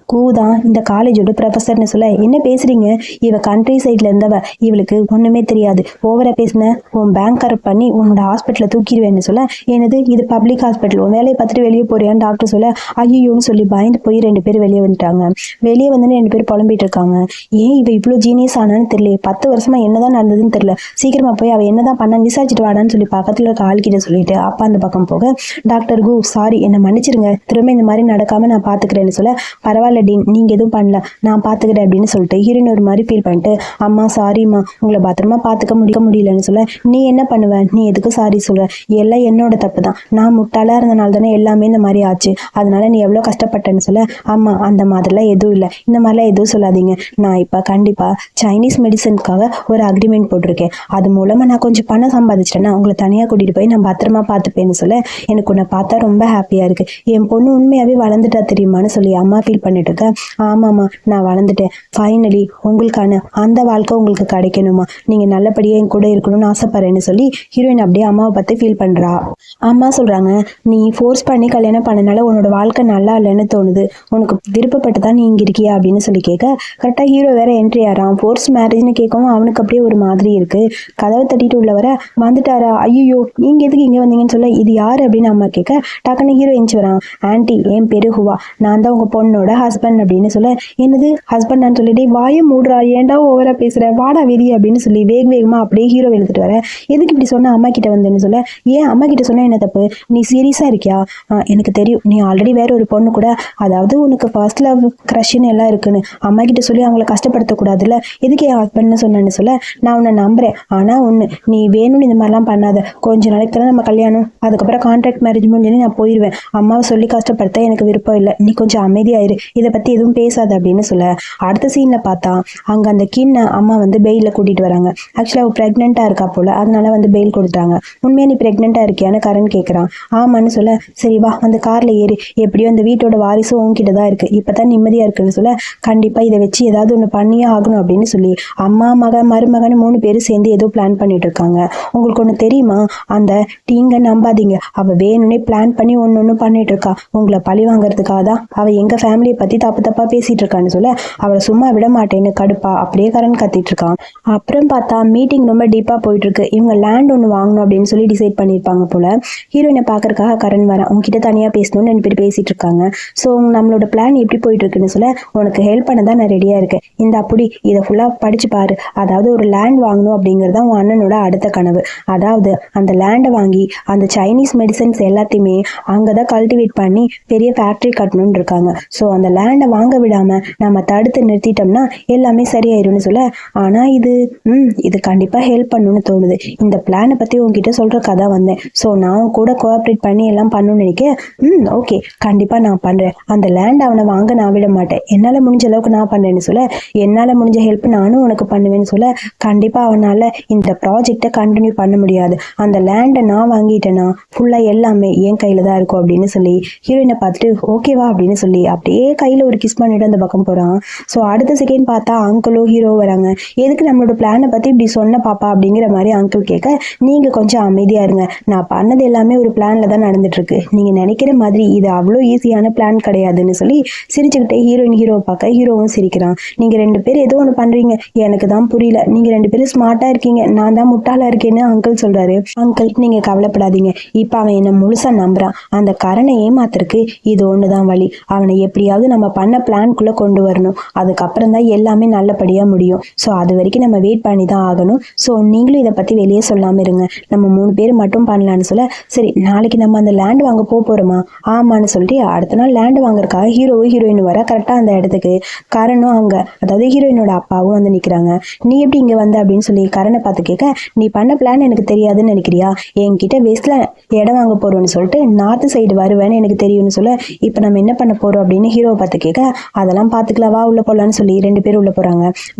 தான் இந்த காலேஜோட ப்ரொஃபஸர்னு சொல்ல, என்ன பேசுறீங்க, இவ கண்ட்ரி சைட்ல இருந்தவ, இவளுக்கு ஒண்ணுமே தெரியாது, ஓவரா பேசின உன் பேங்க் கரெக்ட் பண்ணி உன்னோட ஹாஸ்பிட்டலில் தூக்கிடுவேன்னு சொல்ல, எனது இது பப்ளிக் ஹாஸ்பிட்டல், உன் வேலையை பார்த்துட்டு வெளியே போறியான்னு டாக்டர் சொல்ல, ஐயோன்னு சொல்லி பயந்து போய் 2 பேர் வெளியே வந்துட்டாங்க. வெளியே வந்து 2 பேர் புலம்பிட்டு இருக்காங்க. ஏன் இவ இவ்வளோ ஜீனியஸ் ஆனான்னு தெரியல, 10 வருஷமா என்னதான் நடந்ததுன்னு தெரியல, சீக்கிரமா போய் அவ என்னதான் பண்ணான்னு விசாரிச்சுட்டு வாடான்னு சொல்லி பக்கத்துல இருக்க ஆள்கிட்ட சொல்லிட்டு அப்பா அந்த பக்கம் போக, டாக்டர் கு சாரி என்னை மன்னிச்சிருங்க, திரும்ப இந்த மாதிரி நடக்காம நான் பாத்துக்கிறேன்னு சொல்ல, பரவாயில்ல டீன் நீங்க எதுவும் பண்ணல நான் பார்த்துக்கிறேன் அப்படின்னு சொல்லிட்டு ஹீரோயின் ஒரு மாதிரி ஃபீல் பண்ணிட்டு, அம்மா சாரிம்மா உங்களை பத்திரமா பார்த்துக்க முடியலன்னு சொல்ல, நீ என்ன பண்ணுவ, நீ எதுக்கு சாரி சொல்ற, எல்லாம் என்னோட தப்பு தான், நான் முட்டாளாக இருந்தனால தானே எல்லாமே இந்த மாதிரி ஆச்சு, அதனால நீ எவ்வளோ கஷ்டப்பட்டேன்னு சொல்ல, அம்மா அந்த மாதிரிலாம் எதுவும் இல்லை, இந்த மாதிரிலாம் எதுவும் சொல்லாதீங்க, நான் இப்போ கண்டிப்பாக சைனீஸ் மெடிசனுக்காக ஒரு அக்ரிமெண்ட் போட்டிருக்கேன், அது மூலமாக நான் கொஞ்சம் பணம் சம்பாதிச்சிட்டேன்னா உங்களை தனியாக கூட்டிகிட்டு போய் நான் பத்திரமா பார்த்துப்பேன்னு சொல்ல, எனக்கு உன்னை பார்த்தா ரொம்ப ஹாப்பியாக இருக்குது, என் பொண்ணு உண்மையாகவே வளர்ந்துட்டா தெரியுமான்னு சொல்லி அம்மா ஃபீல் பண்ணிட்டு இருக்க, ஆமாம்மா நான் வளர்ந்துட்டேன். ஃபைனலி உங்களுக்கான அந்த வாழ்க்கை உங்களுக்கு கிடைக்கணுமா, நீங்கள் நல்லபடியாக என் கூட இருக்கணும்னு ஆசைப்படுறேன்னு சொல்லி ஹீரோயின் அப்படியே அம்மாவை பார்த்து ஃபீல் பண்ணுறா. அம்மா சொல்கிறாங்க, நீ ஃபோர்ஸ் பண்ணி கல்யாணம் பண்ணனால உன்னோட வாழ்க்கை நல்லா இல்லைன்னு தோணுது, உனக்கு விருப்பப்பட்டு தான் நீ இங்கே இருக்கியா அப்படின்னு சொல்லி கேட்க கரெக்டாக ஹீரோ வேற என்ட்ரி ஆகிறான். ஃபோர்ஸ் மேரேஜ்னு கேட்கவும் அவனுக்கு அப்படியே ஒரு மாதிரி இருக்குது. கதவை தட்டிட்டு உள்ள வர வந்துட்டாரா, ஐயோ நீங்கள் எதுக்கு இங்கே வந்தீங்கன்னு சொல்ல இது யார் அப்படின்னு அம்மா கேட்க டக்குன்னு ஹீரோ எஞ்சி வரான். ஆன்ட்டி என் பேரு ஹுவா, நான் தான் உங்கள் பொண்ணோட ஹஸ்பண்ட் அப்படின்னு சொல்ல என்னது ஹஸ்பண்டான்னு சொல்லிட்டு வாயை மூடுறா, ஏன்டா ஓவரா பேசுகிற, வாடா வெறி அப்படின்னு சொல்லி வேகமாக அப்படியே ஹீரோ எழுத்துட்டு வர எதுக்கு இப்படி சொன்ன அம்மா கிட்ட வந்தேன்னு சொல்ல ஏன் அம்மா கிட்ட சொன்ன என்ன தப்பு, நீ சீரியஸாக இருக்கியா, எனக்கு தெரியும் நீ ஆல்ரெடி வேற ஒரு பொண்ணு கூட அதாவது உனக்கு ஃபர்ஸ்ட் லவ் க்ரஷ்ன்னு எல்லாம் இருக்குன்னு அம்மா கிட்ட சொல்லி அவங்கள கஷ்டப்படுத்தக்கூடாதுல்ல, எதுக்கு என் ஹஸ்பண்ட்னு சொன்னேன்னு சொல்ல நான் உன்னை நம்புறேன், ஆனால் ஒன்று நீ வேணும்னு இந்த மாதிரிலாம் பண்ணாத, கொஞ்ச நாளைக்கு தானே நம்ம கல்யாணம், அதுக்கப்புறம் கான்ட்ராக்ட் மேரேஜ் முடிஞ்சு நான் போயிடுவேன், அம்மாவை சொல்லி கஷ்டப்படுத்த எனக்கு விருப்பம் இல்லை, நீ கொஞ்சம் அமைதியாயிரு, இதை பற்றி எதுவும் பேசாத அப்படின்னு சொல்ல அடுத்த சீனில் பார்த்தா அங்கே அந்த கின்ன அம்மா வந்து பெயிலில் கூட்டிகிட்டு வராங்க. ஆக்சுவலாக அவள் ப்ரெக்னெண்ட்டாக இருக்கா போல், அதனால வந்து பெயில் கொடுத்தாங்க. உண்மையாக நீ ப்ரெக்னெண்ட்டாக இருக்கியான்னு கரண் கேட்குறான். ஆமான்னு சொல்ல சரி வா அந்த காரில் ஏறி, எப்படியோ அந்த வீட்டோட வாரிசும் உங்ககிட்ட தான் இருக்குது, இப்போ தான் நிம்மதியாக இருக்குன்னு சொல்ல கண்டிப்பாக இதை வச்சு ஏதாவது ஒன்று பண்ணியே ஆகணும் அப்படின்னு சொல்லி அம்மா மகன் மருமகன் 3 பேரும் சேர்ந்து ஏதோ பிளான் பண்ணிட்டு இருக்காங்க. உங்களுக்கு ஒன்று தெரியுமா, அந்த டீங்க நம்பாதீங்க, அவள் வேணும்னே பிளான் பண்ணி ஒன்று பண்ணிட்டு இருக்கா, உங்களை பழி வாங்குறதுக்காக தான் அவள் எங்கள் ஃபேமிலியை பற்றி தப்பாக பேசிகிட்டு இருக்கான்னு சொல்ல அவளை சும்மா விட மாட்டேன்னு கடுப்பா அப்படியே கரண் கத்திட்டு இருக்கான். அப்புறம் பார்த்தா மீட்டிங் ரொம்ப டீப்பாக போயிட்டு இருக்கு. இவங்க லேண்ட் ஒன்று வாங்கணும் அப்படின்னு சொல்லி டிசைட் பண்ணியிருப்பாங்க போல. ஹீரோயினை பார்க்கறதுக்காக கரண் வரான். உங்ககிட்ட தனியாக பேசணும்னு 2 பேர் பேசிட்டு இருக்காங்க. ஸோ நம்மளோட பிளான் எப்படி போயிட்டு இருக்குன்னு சொல்ல உனக்கு ஹெல்ப் பண்ண தான் நான் ரெடியாக இருக்கேன், இந்த அப்படி இதை ஃபுல்லாக படிச்சு பாரு, அதாவது ஒரு லேண்ட் வாங்கணும் அப்படிங்கிறது தான் உன் அண்ணனோட அடுத்த கனவு, அதாவது அந்த லேண்டை வாங்கி அந்த சைனீஸ் மெடிசன்ஸ் எல்லாத்தையுமே அங்கே தான் கல்டிவேட் பண்ணி பெரிய ஃபேக்ட்ரி கட்டணும்னு இருக்காங்க. ஸோ அந்த லேண்டை வாங்க விடாமல் நம்ம தடுத்து நிறுத்திட்டோம்னா எல்லாமே சரியாயிரும்னு சொல்ல ஆனால் இது கண்டிப்பாக ஹெல்ப் பண்ணணும்னு தோணுது, இந்த பிளானை பற்றி உங்ககிட்ட சொல்கிறக்காக தான் வந்தேன், ஸோ நான் கூட கோஆப்ரேட் பண்ணி எல்லாம் பண்ணணும்னு நினைக்கிறேன். ஓகே கண்டிப்பாக நான் பண்ணுறேன், அந்த லேண்ட் அவனை வாங்க நான் விட மாட்டேன், என்னால் முடிஞ்ச அளவுக்கு நான் பண்ணுறேன்னு சொல்ல என்னால் முடிஞ்ச ஹெல்ப் நானும் உனக்கு பண்ணுவேன்னு சொல்ல கண்டிப்பாக அவனால் இந்த ப்ராஜெக்டை கண்டினியூ பண்ண முடியாது, அந்த லேண்டை நான் வாங்கிட்டேன்னா ஃபுல்லாக எல்லாமே என் கையில் தான் இருக்கும் அப்படின்னு சொல்லி ஹீரோயினை பார்த்துட்டு ஓகேவா அப்படின்னு சொல்லி அப்படியே கையில் ஒரு கிஸ் பண்ணிட்டு அந்த பக்கம் போகிறான். ஸோ அடுத்த செகண்ட் பார்த்தா அங்கிளும் ஹீரோ வராங்க. எதுக்கு நம்மளோட பிளானை பற்றி இப்படி சொன்ன பாப்பா அப்படிங்கிற மாதிரி அங்கிள் கேட்க நீங்கள் கொஞ்சம் அமைதியாக இருங்க, நான் பண்ணது எல்லாமே ஒரு பிளானில் தான் நடந்துட்டுருக்கு, நீங்கள் நினைக்கிற மாதிரி இது அவ்வளோ ஈஸியான பிளான் கிடையாதுன்னு சொல்லி சிரிச்சுக்கிட்டே ஹீரோவை பார்க்க ஹீரோவும் சிரிக்கிறான். நீங்கள் 2 பேர் ஏதோ ஒன்று பண்ணுறீங்க, எனக்கு தான் புரியல, நீங்கள் 2 பேரும் ஸ்மார்ட்டாக இருக்கீங்க, நான் தான் முட்டாளாக இருக்கேன்னு அங்கிள் சொல்கிறாரு. அங்கிள் நீங்கள் கவலைப்படாதீங்க, இப்போ அவன் என்னை முழுசாக நம்புறான், அந்த கரணை ஏமாத்துறதுக்கு இது ஒன்று தான் வழி, அவனை எப்படியாவது நம்ம பண்ண பிளான்குள்ளே கொண்டு வரணும், அதுக்கப்புறம் தான் எல்லாமே நல்லபடியாக முடியும், ஸோ அது வரைக்கும் நம்ம வெயிட் பண்ணி தான் ஆகணும், ஸோ நீங்களும் இதை பற்றி வெளியே சொல்லாமல் இருங்க, நம்ம 3 பேர் மட்டும் பண்ணலான்னு சொல்ல சரி நாளைக்கு நம்ம அந்த லேண்ட் வாங்க போகிறோமா, ஆமான்னு சொல்லிட்டு அடுத்த நாள் லேண்ட் வாங்குறதுக்காக ஹீரோயின் வர கரெக்டாக அந்த இடத்துக்கு கரணும் அங்கே அதாவது ஹீரோயினோட அப்பாவும் வந்து நிற்கிறாங்க. நீ எப்படி இங்கே வந்த அப்படின்னு சொல்லி கரனை பார்த்து கேட்க நீ பண்ண பிளான் எனக்கு தெரியாதுன்னு நினைக்கிறியா, என்கிட்ட வெஸ்ட்ல இடம் வாங்க போகிறோன்னு சொல்லிட்டு நார்த்து சைடு வருவேன்னு எனக்கு தெரியும்னு சொல்ல இப்போ நம்ம என்ன பண்ண போகிறோம் அப்படின்னு ஹீரோவை பார்த்து கேட்க அதெல்லாம் பார்த்துக்கலாம் வா உள்ள போகலான்னு சொல்லி 2 பேரும் உள்ள போகிறாங்க.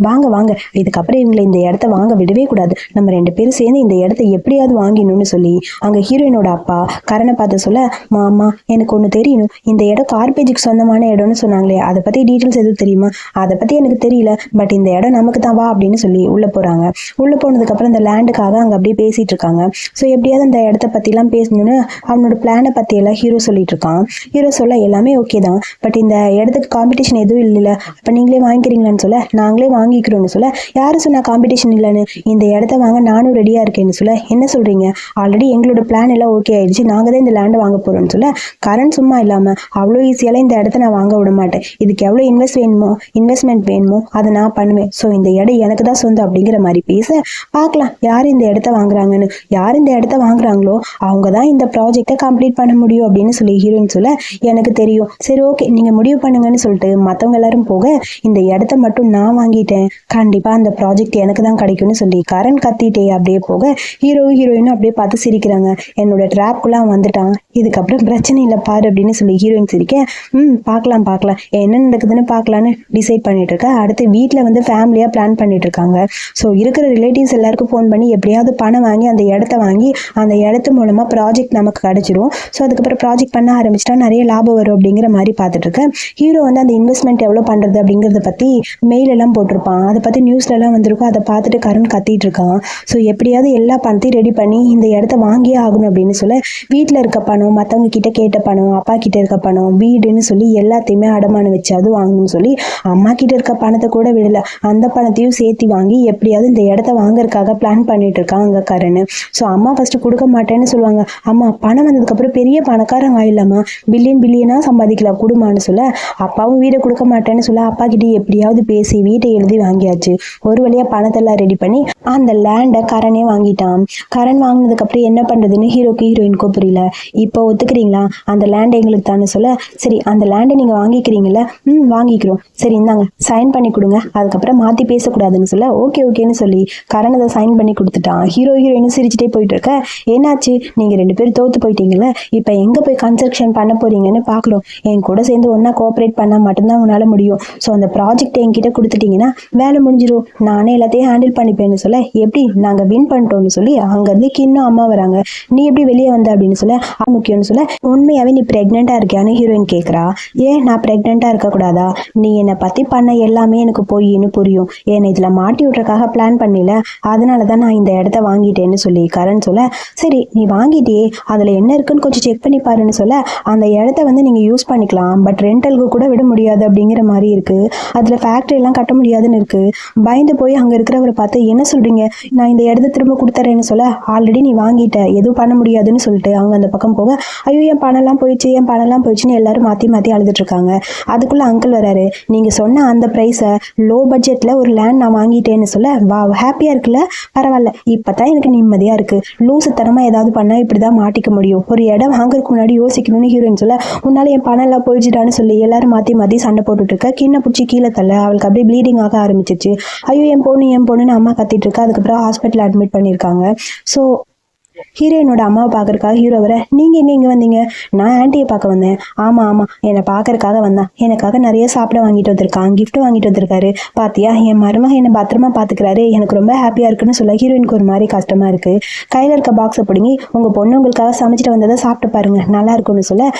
வாங்க இதுக்கப்புறம் இவங்களை இந்த இடத்த வாங்க விடவே கூடாது, நம்ம 2 பேரும் சேர்ந்து இந்த இடத்த எப்படியாவது வாங்கிடணும்னு சொல்லி அங்கே ஹீரோயினோட அப்பா கரனை பார்த்து சொல்ல மாமா எனக்கு ஒன்று தெரியணும், இந்த இடம் கார்பேஜுக்கு சொந்தமான இடம்னு சொன்னாங்களே அதை பற்றி டீட்டெயில்ஸ் எதுவும் தெரியுமா, அதை பற்றி எனக்கு தெரியல, பட் இந்த இடம் நமக்கு தான் வா அப்படின்னு சொல்லி உள்ளே போகிறாங்க. உள்ளே போனதுக்கப்புறம் இந்த லேண்டுக்காக அங்கே அப்படியே பேசிகிட்டு இருக்காங்க. ஸோ எப்படியாவது அந்த இடத்த பற்றிலாம் பேசணும்னு அவனோட பிளானை பற்றியெல்லாம் ஹீரோ சொல்லிட்டு இருக்கான். ஹீரோ சொல்ல எல்லாமே ஓகே தான், பட் இந்த இடத்துக்கு காம்படிஷன் எதுவும் இல்லைல்ல, அப்போ நீங்களே வாங்கிக்கிறீங்களான்னு சொல்ல நாங்களே வாங்கிக்கிறோன்னு சொல்ல யாரும் சொன்னால் காம்படிஷன் இல்லைன்னு, இந்த இடத்த வாங்க நானும் ரெடியாக இருக்கேன்னு சொல்ல என்ன சொல்கிறீங்க, ஆல்ரெடி எங்களோட பிளான் எல்லாம் ஓகே ஆயிடுச்சு, நாங்கள் தான் இந்த லேண்டை வாங்க போகிறோம்னு சொல்ல கரண் சும்மா இல்லாமல் அவ்வளோ ஈஸியால இந்த இடத்த நான் வாங்க விட மாட்டேன், இதுக்கு எவ்வளோ இன்வெஸ்ட்மெண்ட் வேணுமோ அதை நான் பண்ணுவேன், ஸோ இந்த இடம் எனக்கு தான் சொந்தம் அப்படிங்கிற மாதிரி பேச பார்க்கலாம் யார் இந்த இடத்த வாங்குறாங்கன்னு, யார் இந்த இடத்த வாங்குறாங்களோ அவங்க தான் இந்த ப்ராஜெக்டை கம்ப்ளீட் பண்ண முடியும் அப்படின்னு சொல்லி ஹீரோயின் சொல்ல எனக்கு தெரியும், சரி ஓகே நீங்கள் முடிவு பண்ணுங்கன்னு சொல்லிட்டு மற்றவங்க எல்லாரும் போக இந்த இடத்த மட்டும் நான் வாங்கிட்டேன், கண்டிப்பாக அந்த ப்ராஜெக்ட் எனக்கு தான் கிடைக்கும்னு சொல்லி கரண் கத்திட்டே அப்படியே போக ஹீரோயினும் அப்படியே பார்த்து சிரிக்கிறாங்க. என்னோட ட்ராப்குள்ளே வந்துட்டான், இதுக்கப்புறம் பிரச்சனை இல்லை பாரு அப்படின்னு சொல்லி ஹீரோயின் சிரிக்க பார்க்கலாம் என்ன நடக்குதுன்னு பார்க்கலான்னு டிசைட் பண்ணிட்டு இருக்க. அடுத்து வீட்டில் வந்து ஃபேமிலியாக பிளான் பண்ணிட்டு இருக்காங்க. ஸோ இருக்கிற ரிலேட்டிவ்ஸ் எல்லாருக்கும் ஃபோன் பண்ணி எப்படியாவது பணம் வாங்கி அந்த இடத்த வாங்கி அந்த இடத்து மூலமாக ப்ராஜெக்ட் நமக்கு கிடைச்சிரும். ஸோ அதுக்கப்புறம் ப்ராஜெக்ட் பண்ண ஆரம்பிச்சிட்டா நிறைய லாபம் வரும் அப்படிங்கிற மாதிரி பார்த்துட்டு இருக்கேன். ஹீரோ வந்து அந்த இன்வெஸ்ட்மெண்ட் எவ்வளோ பண்ணுறது பண்ணுறது அப்படிங்கிறத பற்றி மெயில் எல்லாம் போட்டிருப்பான். அதை பற்றி நியூஸ்லலாம் வந்திருக்கும். அதை பார்த்துட்டு கரண் கத்திட்டு இருக்கான். ஸோ எப்படியாவது எல்லா பணத்தையும் ரெடி பண்ணி இந்த இடத்த வாங்கியே ஆகணும் அப்படின்னு சொல்ல வீட்டில் இருக்க பணம், மற்றவங்க கிட்ட கேட்ட பணம், அப்பா கிட்ட இருக்க பணம், வீடுன்னு சொல்லி எல்லாத்தையுமே அடமானம் வச்சாவது வாங்கணும்னு சொல்லி அம்மா கிட்ட இருக்க பணத்தை கூட விடல, அந்த பணத்தையும் சேர்த்து வாங்கி எப்படியாவது இந்த இடத்த வாங்குறதுக்காக பிளான் பண்ணிட்டு இருக்கான் அங்கே கரண். ஸோ அம்மா ஃபர்ஸ்ட் கொடுக்க மாட்டேன்னு சொல்லுவாங்க. அம்மா பணம் வந்ததுக்கப்புறம் பெரிய பணக்காரங்க ஆயிடலாமா, பில்லியனாக சம்பாதிக்கலாம் குடும்பம்னு சொல்ல அப்பாவும் வீடை கொடுக்க மாட்டேன்னு சொல்ல அப்பா கிட்ட எப்படியாவது பேசி வீட்டை எழுதி வாங்கியாச்சு. ஒரு வழியா பணத்தெல்லாம் ரெடி பண்ணி அந்த லேண்டை கரணே வாங்கிட்டான். கரண் வாங்கினதுக்கு அப்புறம் என்ன பண்றதுன்னு ஹீரோக்கு ஹீரோயினுக்கோ புரியல. இப்போ ஒத்துக்கிறீங்களா அந்த லேண்டை எங்களுக்கு தானே சொல்ல, சரி அந்த லேண்டை நீங்க வாங்கிக்கிறீங்களா, வாங்கிக்கிறோம், சரி இந்தாங்க சைன் பண்ணி கொடுங்க, அதுக்கப்புறம் மாத்தி பேசக்கூடாதுன்னு சொல்ல ஓகே ஓகேன்னு சொல்லி கரண் அதை சைன் பண்ணி கொடுத்துட்டான். ஹீரோ ஹீரோயினும் சிரிச்சுட்டே போயிட்டு இருக்க, என்னாச்சு நீங்க 2 பேரும் தோத்து போயிட்டீங்கல்ல, இப்போ எங்க போய் கன்ஸ்ட்ரக்ஷன் பண்ண போறீங்கன்னு பாக்குறோம், என் கூட சேர்ந்து ஒன்னா கோஆபரேட் பண்ணா மட்டும்தான் உன்னால முடியும். ஸோ அந்த ப்ராஜெக்ட் என்கிட்ட கொடுத்துட்டீங்கன்னா வேலை முடிஞ்சிடும், நானே எல்லாத்தையும் ஹேண்டில் பண்ணிப்பேன்னு சொல்ல எப்படி நாங்க வின் பண்ணிட்டோம்னு சொல்லி அங்கிருந்து கின்னும் அம்மா வராங்க. நீ எப்படி வெளியே வந்த அப்படின்னு சொல்ல முக்கியம்னு சொல்ல உண்மையாவே நீ பிரெக்னெண்டா இருக்கியான்னு ஹீரோயின் கேட்கறா. ஏன் நான் பிரெக்னெண்டா இருக்க கூடாதா, நீ என்னை பத்தி பண்ண எல்லாமே எனக்கு பொய்ன்னு புரியும், என்னை இதுல மாட்டி விட்றதுக்காக பிளான் பண்ணல, அதனாலதான் நான் இந்த இடத்த வாங்கிட்டேன்னு சொல்லி கரண் சொல்ல சரி நீ வாங்கிட்டே அதுல என்ன இருக்குன்னு கொஞ்சம் செக் பண்ணி பாருன்னு சொல்ல அந்த இடத்த வந்து நீங்க யூஸ் பண்ணிக்கலாம், பட் ரெண்டலுக்கு கூட விட முடியாது அப்படிங்கிற மாதிரி இருக்கு, அதுல ஃபேக்டரி எல்லாம் கட்ட முடியாதுன்னு இருக்கு. பயந்து போய் அங்க இருக்கிறவரை பார்த்து என்ன சொல்றீங்க, நான் இந்த இடத்த திரும்ப கொடுத்துறேன்னு சொல்ல ஆல்ரெடி நீ வாங்கிட்ட எதுவும் பண்ண முடியாதுன்னு சொல்லிட்டு அவங்க அந்த பக்கம் போக ஐயோ என் பணம்லாம் போயிடுச்சுன்னு எல்லாரும் மாத்தி அழுதுட்டு இருக்காங்க. அதுக்குள்ள அங்கிள் வராரு. நீங்க சொன்ன அந்த பிரைஸை லோ பட்ஜெட்ல ஒரு லேண்ட் நான் வாங்கிட்டேன்னு சொல்ல வா ஹாப்பியா இருக்குல்ல, பரவாயில்ல இப்பதான் எனக்கு நிம்மதியா இருக்கு, லூசுத்தனமா ஏதாவது பண்ணா இப்படிதான் மாட்டிக்க முடியும், ஒரு இடம் வாங்குறதுக்கு முன்னாடி யோசிக்கணும்னு ஹீரோயின் சொல்ல உன்னால என் பணம் எல்லாம் போயிடுச்சுட்டான்னு சொல்லி எல்லாரும் மாத்தி சண்டை போட்டுட்டு இருக்க. கிண்ண பிடிச்சி கீழே தள்ள அவளுக்கு அப்படியே ப்ளீடிங் ஆக ஆரம்பிச்சிச்சு. ஐயோ என் பொண்ணுன்னு அம்மா கத்திட்டு இருக்கா. அதுக்கப்புறம் ஹாஸ்பிட்டல் அட்மிட் பண்ணியிருக்காங்க. ஸோ ஹீரோயினோட அம்மாவை பார்க்கறக்காக ஹீரோ வர நீங்க எங்க இங்க வந்தீங்க, நான் ஆன்ட்டியை பார்க்க வந்தேன். ஆமா என்னை பார்க்கறக்காக வந்தான், எனக்காக நிறைய சாப்பிட வாங்கிட்டு வந்திருக்கான், கிஃப்ட் வாங்கிட்டு வந்திருக்காரு, பாத்தியா என் மருமக என்னை பத்திரமா பாத்துக்கிறாரு, எனக்கு ரொம்ப ஹாப்பியா இருக்குன்னு சொல்ல ஹீரோயினுக்கு ஒரு மாதிரி கஷ்டமா இருக்கு. கையில இருக்க பாக்ஸை பிடிங்கி உங்க பொண்ணு உங்களுக்காக சமைச்சிட்டு வந்ததை சாப்பிட்டு பாருங்க நல்லா இருக்கும்னு சொல்ல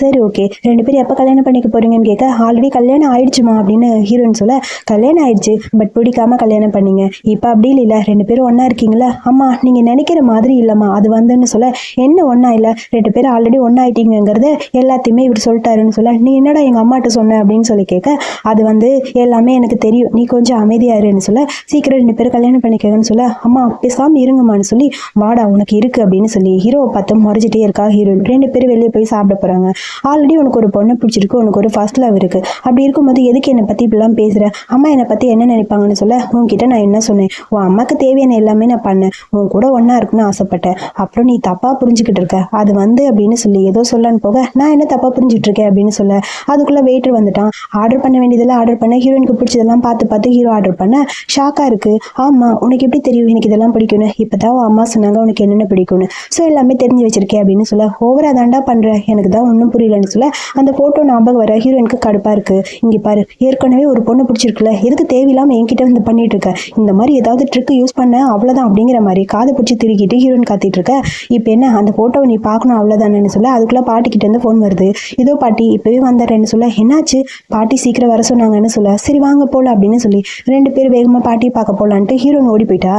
சரி ஓகே 2 பேரும் எப்ப கல்யாணம் பண்ணிக்க போறீங்கன்னு கேட்க ஆல்ரெடி கல்யாணம் ஆயிடுச்சுமா அப்படின்னு ஹீரோயின் சொல்ல கல்யாணம் ஆயிடுச்சு பட் பிடிக்காம கல்யாணம் பண்ணீங்க, இப்ப அப்படி இல்ல 2 பேரும் ஒன்னா இருக்கீங்களா, அம்மா நீங்க நினைக்கிற மாதிரி இல்ல அது வந்துன்னு சொல்ல என்ன ஒன்னா இல்ல 2 பேரும் ஆல்ரெடி ஒன்னாயிட்டீங்கிறது எல்லாத்தையுமே இவர் சொல்லிட்டாருன்னு சொல்ல நீ என்னடா எங்க அம்மாட்ட சொன்ன அப்படின்னு சொல்லி கேட்க அது வந்து எல்லாமே எனக்கு தெரியும் நீ கொஞ்சம் அமைதியாருன்னு சொல்ல சீக்கிரம் 2 பேரும் கல்யாணம் பண்ணிக்கன்னு சொல்ல அம்மா பேசாம இருங்கம்மான்னு சொல்லி வாடா உனக்கு இருக்கு அப்படின்னு சொல்லி ஹீரோவை பார்த்து முறைச்சிட்டே இருக்கா ஹீரோயின். 2 பேரும் வெளியே போய் சாப்பிட போறாங்க. ஆல்ரெடி உனக்கு ஒரு பொண்ணை பிடிச்சிருக்கு, உனக்கு ஒரு ஃபர்ஸ்ட் லவ் இருக்கு, அப்படி இருக்கும்போது எதுக்கு என்னை பத்தி இப்படிலாம் பேசுற, அம்மா என்னை பத்தி என்ன நினைப்பாங்கன்னு சொல்ல உன்கிட்ட நான் என்ன சொன்னேன், உன் அம்மாக்கு தேவையான எல்லாமே நான் பண்ணேன், உன் கூட ஒன்னா இருக்குன்னு ஆசைப்பட்டேன், அப்புறம் நீ தப்பா புரிஞ்சுக்கிட்டு இருக்க அது வந்து அப்படின்னு சொல்லி ஏதோ சொல்லன்னு போக நான் என்ன தப்பா புரிஞ்சுட்டு இருக்கேன் அப்படின்னு சொல்ல அதுக்குள்ள வெயிட்டர் வந்துட்டான். ஆர்டர் பண்ண வேண்டியதெல்லாம் ஆர்டர் பண்ண ஹீரோயினுக்கு பிடிச்சதெல்லாம் பார்த்து ஹீரோ ஆர்டர் பண்ண ஷாக்கா இருக்கு. ஆமா உனக்கு எப்படி தெரியும் எனக்கு இதெல்லாம் பிடிக்கும்னு, இப்பதான் அம்மா சொன்னாங்க உனக்கு என்னென்ன பிடிக்கும்னு, ஸோ எல்லாமே தெரிஞ்சு வச்சிருக்கேன் அப்படின்னு சொல்ல ஓவரா தாண்டா பண்ற எனக்கு தான் ஒன்றும் புரியலன்னு சொல்ல அந்த போட்டோ ஞாபகம் வர ஹீரோயினுக்கு கடுப்பா இருக்கு. இங்க பாரு ஏற்கனவே ஒரு பொண்ணு பிடிச்சிருக்குல்ல எதுக்கு தேவையில்லாம என்கிட்ட வந்து பண்ணிட்டு இருக்க, இந்த மாதிரி ஏதாவது ட்ரிக் யூஸ் பண்ண அவ்வளவுதான் அப்படிங்கிற மாதிரி காதை பிடிச்சி திருக்கிட்டு ஹீரோயின் காத்திட்டு இருக்க. இப்போ என்ன அந்த போட்டோவை நீ பார்க்கணும் அவ்வளவுதானு சொல்ல அதுக்குள்ள பாட்டி கிட்ட இருந்து ஃபோன் வருது. இதோ பாட்டி இப்பவே வந்துடுறேன்னு சொல்ல என்னாச்சு, பாட்டி சீக்கிரம் வர சொன்னாங்கன்னு சொல்ல சரி வாங்க போல அப்படின்னு சொல்லி 2 பேரும் வேகமா பாட்டி பார்க்க போலான்ட்டு ஹீரோன் ஓடி போயிட்டா.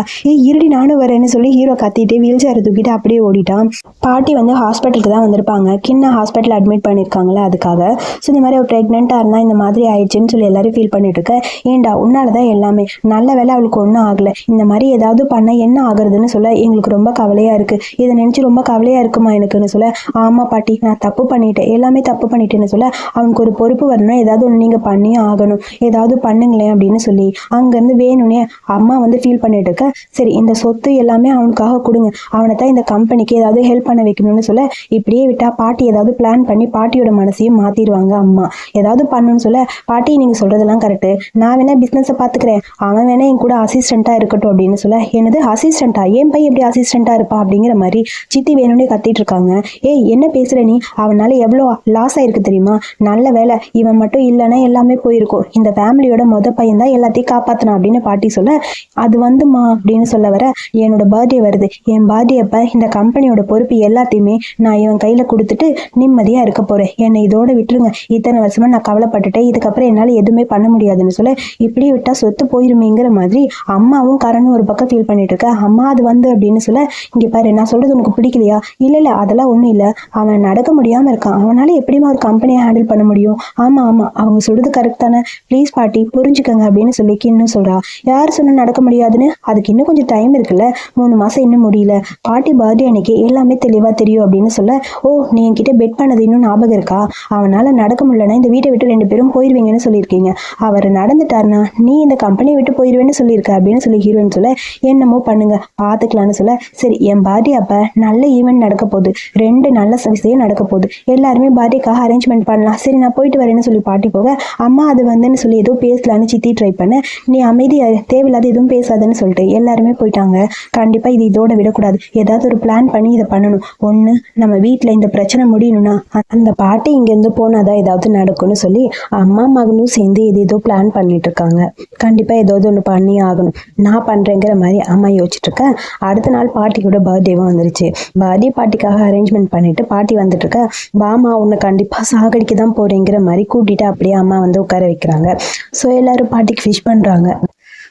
இருடி நானும் வரேன்னு சொல்லி ஹீரோ கத்திட்டு வீல் சேரை தூக்கிட்டு அப்படியே ஓடிட்டான். பாட்டி வந்து ஹாஸ்பிட்டலுக்கு தான் வந்திருப்பாங்க, கின்ன ஹாஸ்பிட்டல் அட்மிட் பண்ணியிருக்காங்களே அதுக்காக. ஸோ இந்த மாதிரி ஒரு ப்ரெக்னெண்ட்டாக இருந்தால் இந்த மாதிரி ஆயிடுச்சுன்னு சொல்லி எல்லாரும் ஃபீல் பண்ணிட்டு இருக்க. ஏண்டா உன்னால தான் எல்லாமே, நல்ல வேலை அவளுக்கு ஒன்றும் ஆகலை, இந்த மாதிரி ஏதாவது பண்ண என்ன ஆகுறதுன்னு சொல்ல எங்களுக்கு ரொம்ப கவலையா இருக்கு, இதை நினைச்சு ரொம்ப கவலையா இருக்குமா எனக்குன்னு சொல்ல ஆமா பாட்டி நான் தப்பு பண்ணிட்டேன் எல்லாமே தப்பு பண்ணிட்டேன்னு சொல்ல அவனுக்கு ஒரு பொறுப்பு வரணும், ஏதாவது ஒன்று நீங்க பண்ணியே ஆகணும், ஏதாவது பண்ணுங்களேன் அப்படின்னு சொல்லி அங்கேருந்து வேணும்னே அம்மா வந்து ஃபீல் பண்ணிட்டு இருக்க. சரி இந்த சொத்து எல்லாமே அவனுக்காக கொடுங்க, அவனை தான் இந்த கம்பெனிக்கு ஏதாவது ஹெல்ப் பண்ண வைக்கணும்னு சொல்ல இப்படியே விட்டா பாட்டி ஏதாவது பிளான் பண்ணி பாட்டியோட மனசையும் மாத்திடுவாங்க அம்மா, ஏதாவது பண்ணணும்னு சொல்ல பாட்டி நீங்க சொல்றதெல்லாம் கரெக்டு, நான் வேணா பிசினஸை பாத்துக்கிறேன், அவன் வேணா என் கூட அசிஸ்டண்டா இருக்கட்டும் அப்படின்னு சொல்ல என்னது அசிஸ்டண்டா, என் பையன் எப்படி அசிஸ்டண்டா இருப்பான் முடியாதுப்பா அப்படிங்கிற மாதிரி சித்தி வேணும்னே கத்திட்டு இருக்காங்க. ஏய் என்ன பேசுற நீ? அவனால எவ்வளோ லாஸ் ஆயிருக்கு தெரியுமா? நல்ல வேலை இவன் மட்டும் இல்லைன்னா எல்லாமே போயிருக்கும். இந்த ஃபேமிலியோட பையன் தான் எல்லாத்தையும் காப்பாத்தணும் அப்படின்னு பாட்டி சொல்ல, அது வந்துமா அப்படின்னு சொல்ல வர, என்னோட பர்த்டே வருது, என் பர்த்டே அப்ப இந்த கம்பெனியோட பொறுப்பு எல்லாத்தையுமே நான் இவன் கையில கொடுத்துட்டு நிம்மதியா இருக்க போறேன், என்னை இதோட விட்டுருங்க, இத்தனை வருஷமா நான் கவலைப்பட்டுட்டேன், இதுக்கப்புறம் என்னால எதுவுமே பண்ண முடியாதுன்னு சொல்ல, இப்படி விட்டா சொத்து போயிருமேங்கிற மாதிரி அம்மாவும் கரணும் ஒரு பக்கம் ஃபீல் பண்ணிட்டு இருக்க. அம்மா அது வந்து அப்படின்னு சொல்ல, இங்க பாரு நான் சொல்றது உனக்கு பிடிக்கலையா? இல்ல அதெல்லாம் ஒண்ணும் இல்ல, அவன் நடக்க முடியாம இருக்கான், அவனால எப்படிமா ஒரு கம்பெனியை ஹேண்டில் பண்ண முடியும்? ஆமா அவங்க சொல்றது கரெக்ட் தானே, ப்ளீஸ் பாட்டி புரிஞ்சுக்கங்க அப்படின்னு சொல்லி இன்னும் சொல்றா. யார் சொன்ன நடக்க முடியாதுன்னு? அதுக்கு இன்னும் கொஞ்சம் டைம் இருக்குல்ல, 3 மாசம் இன்னும் முடியல, பாட்டி பர்த்டே அன்னைக்கு எல்லாமே தெளிவா தெரியும் அப்படின்னு சொல்ல, ஓ நீ என்கிட்ட பெட் பண்ணது இன்னும் ஞாபகம் இருக்கா? அவனால நடக்க முடியலன்னா இந்த வீட்டை விட்டு 2 பேரும் போயிருவீங்கன்னு சொல்லியிருக்கீங்க, அவர் நடந்துட்டாருன்னா நீ இந்த கம்பெனியை விட்டு போயிருவேன்னு சொல்லியிருக்க அப்படின்னு சொல்லி ஹீரோயின் சொல்ல, என்னமோ பண்ணுங்க பாத்துக்கலாம்னு சொல்ல, சரி என் பர்த்டே அப்ப நல்ல ஈவெண்ட் நடக்க போகுது, 2 நல்ல விஷயம் நடக்க போகுது, எல்லாருமே பர்த்டேக்காக அரேஞ்ச்மெண்ட் பண்ணலாம், சரி நான் போயிட்டு வரேன்னு சொல்லி பாட்டி போக, அம்மா அது வந்துன்னு சொல்லி ஏதோ பேசலான்னு சித்தி ட்ரை பண்ண, நீ அமைதியா தேவையில்லாத எதுவும் பேசாதுன்னு சொல்லிட்டு எல்லாருமே போயிட்டாங்க. கண்டிப்பா இது இதோட விடக்கூடாது, ஏதாவது ஒரு பிளான் பண்ணி இதை பண்ணணும். ஒண்ணு நம்ம வீட்டுல இந்த பிரச்சனை முடியணும்னா அந்த பாட்டி இங்க இருந்து போனாதான் ஏதாவது நடக்கும்னு சொல்லி அம்மா மகனும் சேர்ந்து ஏதோ பிளான் பண்ணிட்டு இருக்காங்க. கண்டிப்பா ஏதாவது ஒண்ணு பண்ணி ஆகணும், நான் பண்றேங்கிற மாதிரி அம்மா யோசிச்சுட்டு இருக்க. அடுத்த நாள் பாட்டியோட பர்த்டேவும் வந்துருச்சு. பர்த்டே பார்ட்டிக்காக அரேஞ்ச்மெண்ட் பண்ணிட்டு பாட்டி வந்துட்டு இருக்க. பாமா உன்னை கண்டிப்பா சாகடிக்க தான் போறேங்கிற மாதிரி கூட்டிட்டு அப்படியே அம்மா வந்து உட்கார வைக்கிறாங்க. ஸோ எல்லாரும் பாட்டிக்கு விஷ் பண்றாங்க.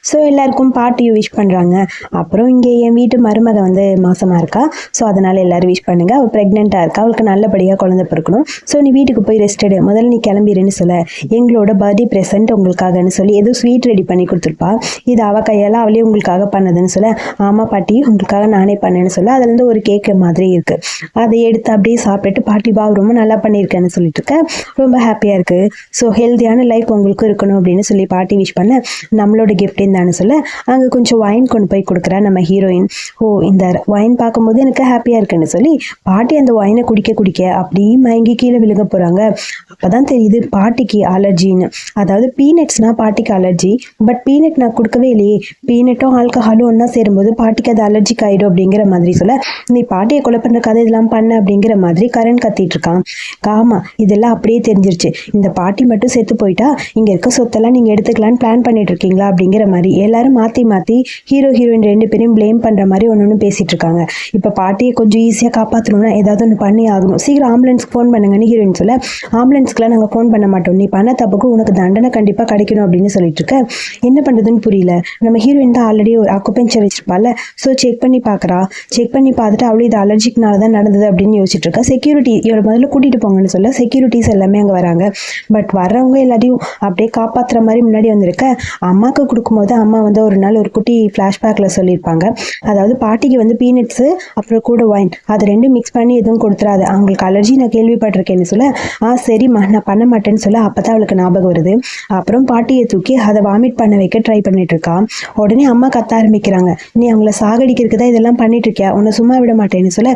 ஸோ எல்லாருக்கும் பாட்டியும் விஷ் பண்ணுறாங்க. அப்புறம் இங்கே என் வீட்டு மருமக வந்து மாசமாக இருக்கா, ஸோ அதனால் எல்லோரும் விஷ் பண்ணுங்க, அவள் ப்ரெக்னெண்ட்டாக இருக்கா, அவளுக்கு நல்லபடியாக குழந்தை பிறக்கணும், ஸோ நீ வீட்டுக்கு போய் ரெஸ்ட் எடு, முதல்ல நீ கிளம்பிடுன்னு சொல்ல, எங்களோட பர்த்டே ப்ரெசென்ட் உங்களுக்காகன்னு சொல்லி ஏதோ ஸ்வீட் ரெடி பண்ணி கொடுத்துருப்பா, இது அவள் கையால் அவளே உங்களுக்காக பண்ணதுன்னு சொல்ல, ஆமாம் பாட்டி உங்களுக்காக நானே பண்ணேன்னு சொல்ல, அதுலேருந்து ஒரு கேக்கு மாதிரி இருக்குது, அதை எடுத்து அப்படியே சாப்பிட்டுட்டு பாட்டி பா ரொம்ப நல்லா பண்ணியிருக்கேன்னு சொல்லிட்டு இருக்கேன், ரொம்ப ஹாப்பியாக இருக்குது, ஸோ ஹெல்த்தியான லைஃப் உங்களுக்கு இருக்கணும் அப்படின்னு சொல்லி பாட்டி விஷ் பண்ண, நம்மளோட கிஃப்ட் தானு சொல்ல, அங்கே கொஞ்சம் வைன் கொண்டு போய் கொடுக்குறா நம்ம ஹீரோயின். ஓ இந்த வைன் பார்க்கும்போது எனக்கு ஹாப்பியாக இருக்குன்னு சொல்லி பாட்டி அந்த வைனை குடிக்க அப்படியே மயங்கி கீழே விழுக போகிறாங்க. அப்போதான் தெரியுது பாட்டிக்கு அலர்ஜின்னு. அதாவது பீனட்ஸ்னா பாட்டிக்கு அலர்ஜி, பட் பீனட் நான் கொடுக்கவே இல்லையே, பீனட்டும் ஆல்கஹாலும் ஒன்றா சேரும்போது பாட்டிக்கு அது அலர்ஜிக் ஆகிடும் அப்படிங்கிற மாதிரி சொல்ல, நீ பாட்டியை கொலை பண்ணுற கதை இதெல்லாம் பண்ண அப்படிங்கிற மாதிரி கரண் கத்திட்டு இருக்கான். ஆமா இதெல்லாம் அப்படியே தெரிஞ்சிருச்சு, இந்த பாட்டி மட்டும் செத்து போயிட்டா இங்கே இருக்க சொத்தெல்லாம் நீங்கள் எடுத்துக்கலான்னு பிளான் பண்ணிட்டு இருக்கீங்களா அப்படிங்கிற மாதிரி எல்லாரும் மாற்றி ஹீரோ ஹீரோயின் 2 பேரையும் பிளேம் பண்ணுற மாதிரி ஒன்று பேசிட்டு இருக்காங்க. இப்போ பாட்டியை கொஞ்சம் ஈஸியாக காப்பாற்றணும்னா ஏதாவது ஒன்று பண்ணி ஆகணும், சீக்கிரம் ஆம்புலன்ஸ்க்கு ஃபோன் பண்ணுங்கன்னு ஹீரோயின் சொல்ல, ஆம்புலன்ஸ்க்குலாம் நாங்கள் ஃபோன் பண்ண மாட்டோம், நீ பண்ண தப்புக்கு உனக்கு தண்டனை கண்டிப்பாக கிடைக்கணும் அப்படின்னு சொல்லிட்டு இருக்க. என்ன பண்ணுறதுன்னு புரியல. நம்ம ஹீரோயின் தான் ஆல்ரெடி ஒரு அக்குபென்ச்சர் வச்சிருப்பாள், ஸோ செக் பண்ணி பார்த்துட்டு அவளும் இது அலர்ஜிக்னால தான் நடந்தது அப்படின்னு யோசிச்சுட்டு இருக்கா. செக்யூரிட்டி இவரை முதல்ல கூட்டிகிட்டு போங்கன்னு சொல்ல, செக்யூரிட்டிஸ் எல்லாமே அங்கே வராங்க. பட் வர்றவங்க எல்லாத்தையும் அப்படியே காப்பாற்றுற மாதிரி முன்னாடி வந்திருக்க. அம்மாவுக்கு கொடுக்கும்போது அம்மா வந்து ஒரு நாள் ஒரு குட்டி ஃப்ளாஷ்பேக்கில் சொல்லியிருப்பாங்க, அதாவது பாட்டிக்கு வந்து பீனட்ஸு அப்புறம் கூட வைன் அது 2 மிக்ஸ் பண்ணி எதுவும் கொடுத்துறாது, அவங்களுக்கு அலர்ஜி நான் கேள்விப்பட்டிருக்கேன்னு சொல்ல, சரிம்மா நான் பண்ண மாட்டேன்னு சொல்ல, அப்போ தான் அவளுக்கு ஞாபகம் வருது. அப்புறம் பாட்டியை தூக்கி அதை வாமிட் பண்ண வைக்க ட்ரை பண்ணிட்டு இருக்கா. உடனே அம்மா கத்த ஆரம்பிக்கிறாங்க, நீ அவங்கள சாகடிக்கிறதுக்கு தான் இதெல்லாம் பண்ணிட்டு இருக்கியா, உன்னை சும்மா விட மாட்டேன்னு சொல்ல,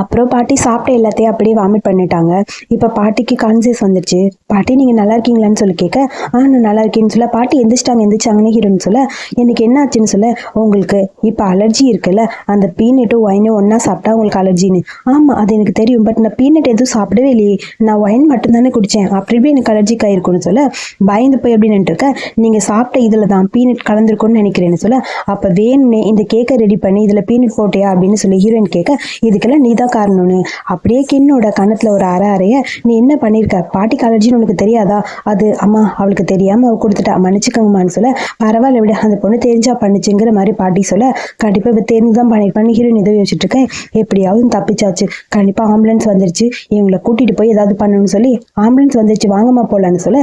அப்புறம் பாட்டி சாப்பிட்ட எல்லாத்தையும் அப்படியே வாமிட் பண்ணிட்டாங்க. இப்போ பாட்டிக்கு கான்சியஸ் வந்துருச்சு. பாட்டி நீங்கள் நல்லா இருக்கீங்களான்னு சொல்லி கேட்க, நான் நல்லா இருக்கேன்னு சொல்ல, பாட்டி எந்திரிச்சிட்டாங்கன்னு ஹீரோன்னு சொல்ல, எனக்கு என்ன ஆச்சுன்னு சொல்ல, உங்களுக்கு இப்போ அலர்ஜி இருக்குல்ல, அந்த பீனட்டும் ஒயினும் ஒன்றா சாப்பிட்டா உங்களுக்கு அலர்ஜின்னு. ஆமாம் அது எனக்கு தெரியும், பட் நான் பீனட் எதுவும் சாப்பிடவே இல்லையே, நான் ஒயின் மட்டும்தானே குடித்தேன், அப்படி எனக்கு அலர்ஜிக் ஆயிருக்குன்னு சொல்ல, பயந்து போய் அப்படின்னு இருக்க, நீங்கள் சாப்பிட்ட இதில் தான் பீனட் கலந்துருக்குன்னு நினைக்கிறேன்னு சொல்ல, அப்போ வேணும்னே இந்த கேக்கை ரெடி பண்ணி இதில் பீனட் போட்டியா அப்படின்னு சொல்லி ஹீரோயின் கேட்க, இதுக்கெல்லாம் நீ தான் காரணம்னு. அப்படியே கின்னோட கணத்தில் ஒரு அறைய நீ என்ன பண்ணியிருக்க, பாட்டிக்கு அலர்ஜின்னு உனக்கு தெரியாதா, அது அம்மா அவளுக்கு தெரியாமல் அவள் கொடுத்துட்டா மன்னிச்சுக்கங்கம்மான்னு சொல்ல, பரவாயில்ல விட அந்த பொண்ணு தெரிஞ்சா பண்ணுச்சுங்கிற மாதிரி பாட்டி சொல்ல, கண்டிப்பாக இப்போ தெரிஞ்சு தான் பண்ணியிருப்பான்னு ஹீரோயின் ஏதோ யோசிச்சுட்டு இருக்கேன். எப்படியாவது தப்பிச்சாச்சு, கண்டிப்பாக ஆம்புலன்ஸ் வந்துருச்சு, இவங்களை கூட்டிகிட்டு போய் ஏதாவது பண்ணணும்னு சொல்லி, ஆம்புலன்ஸ் வந்துருச்சு வாங்கம்மா போகலான்னு சொல்ல,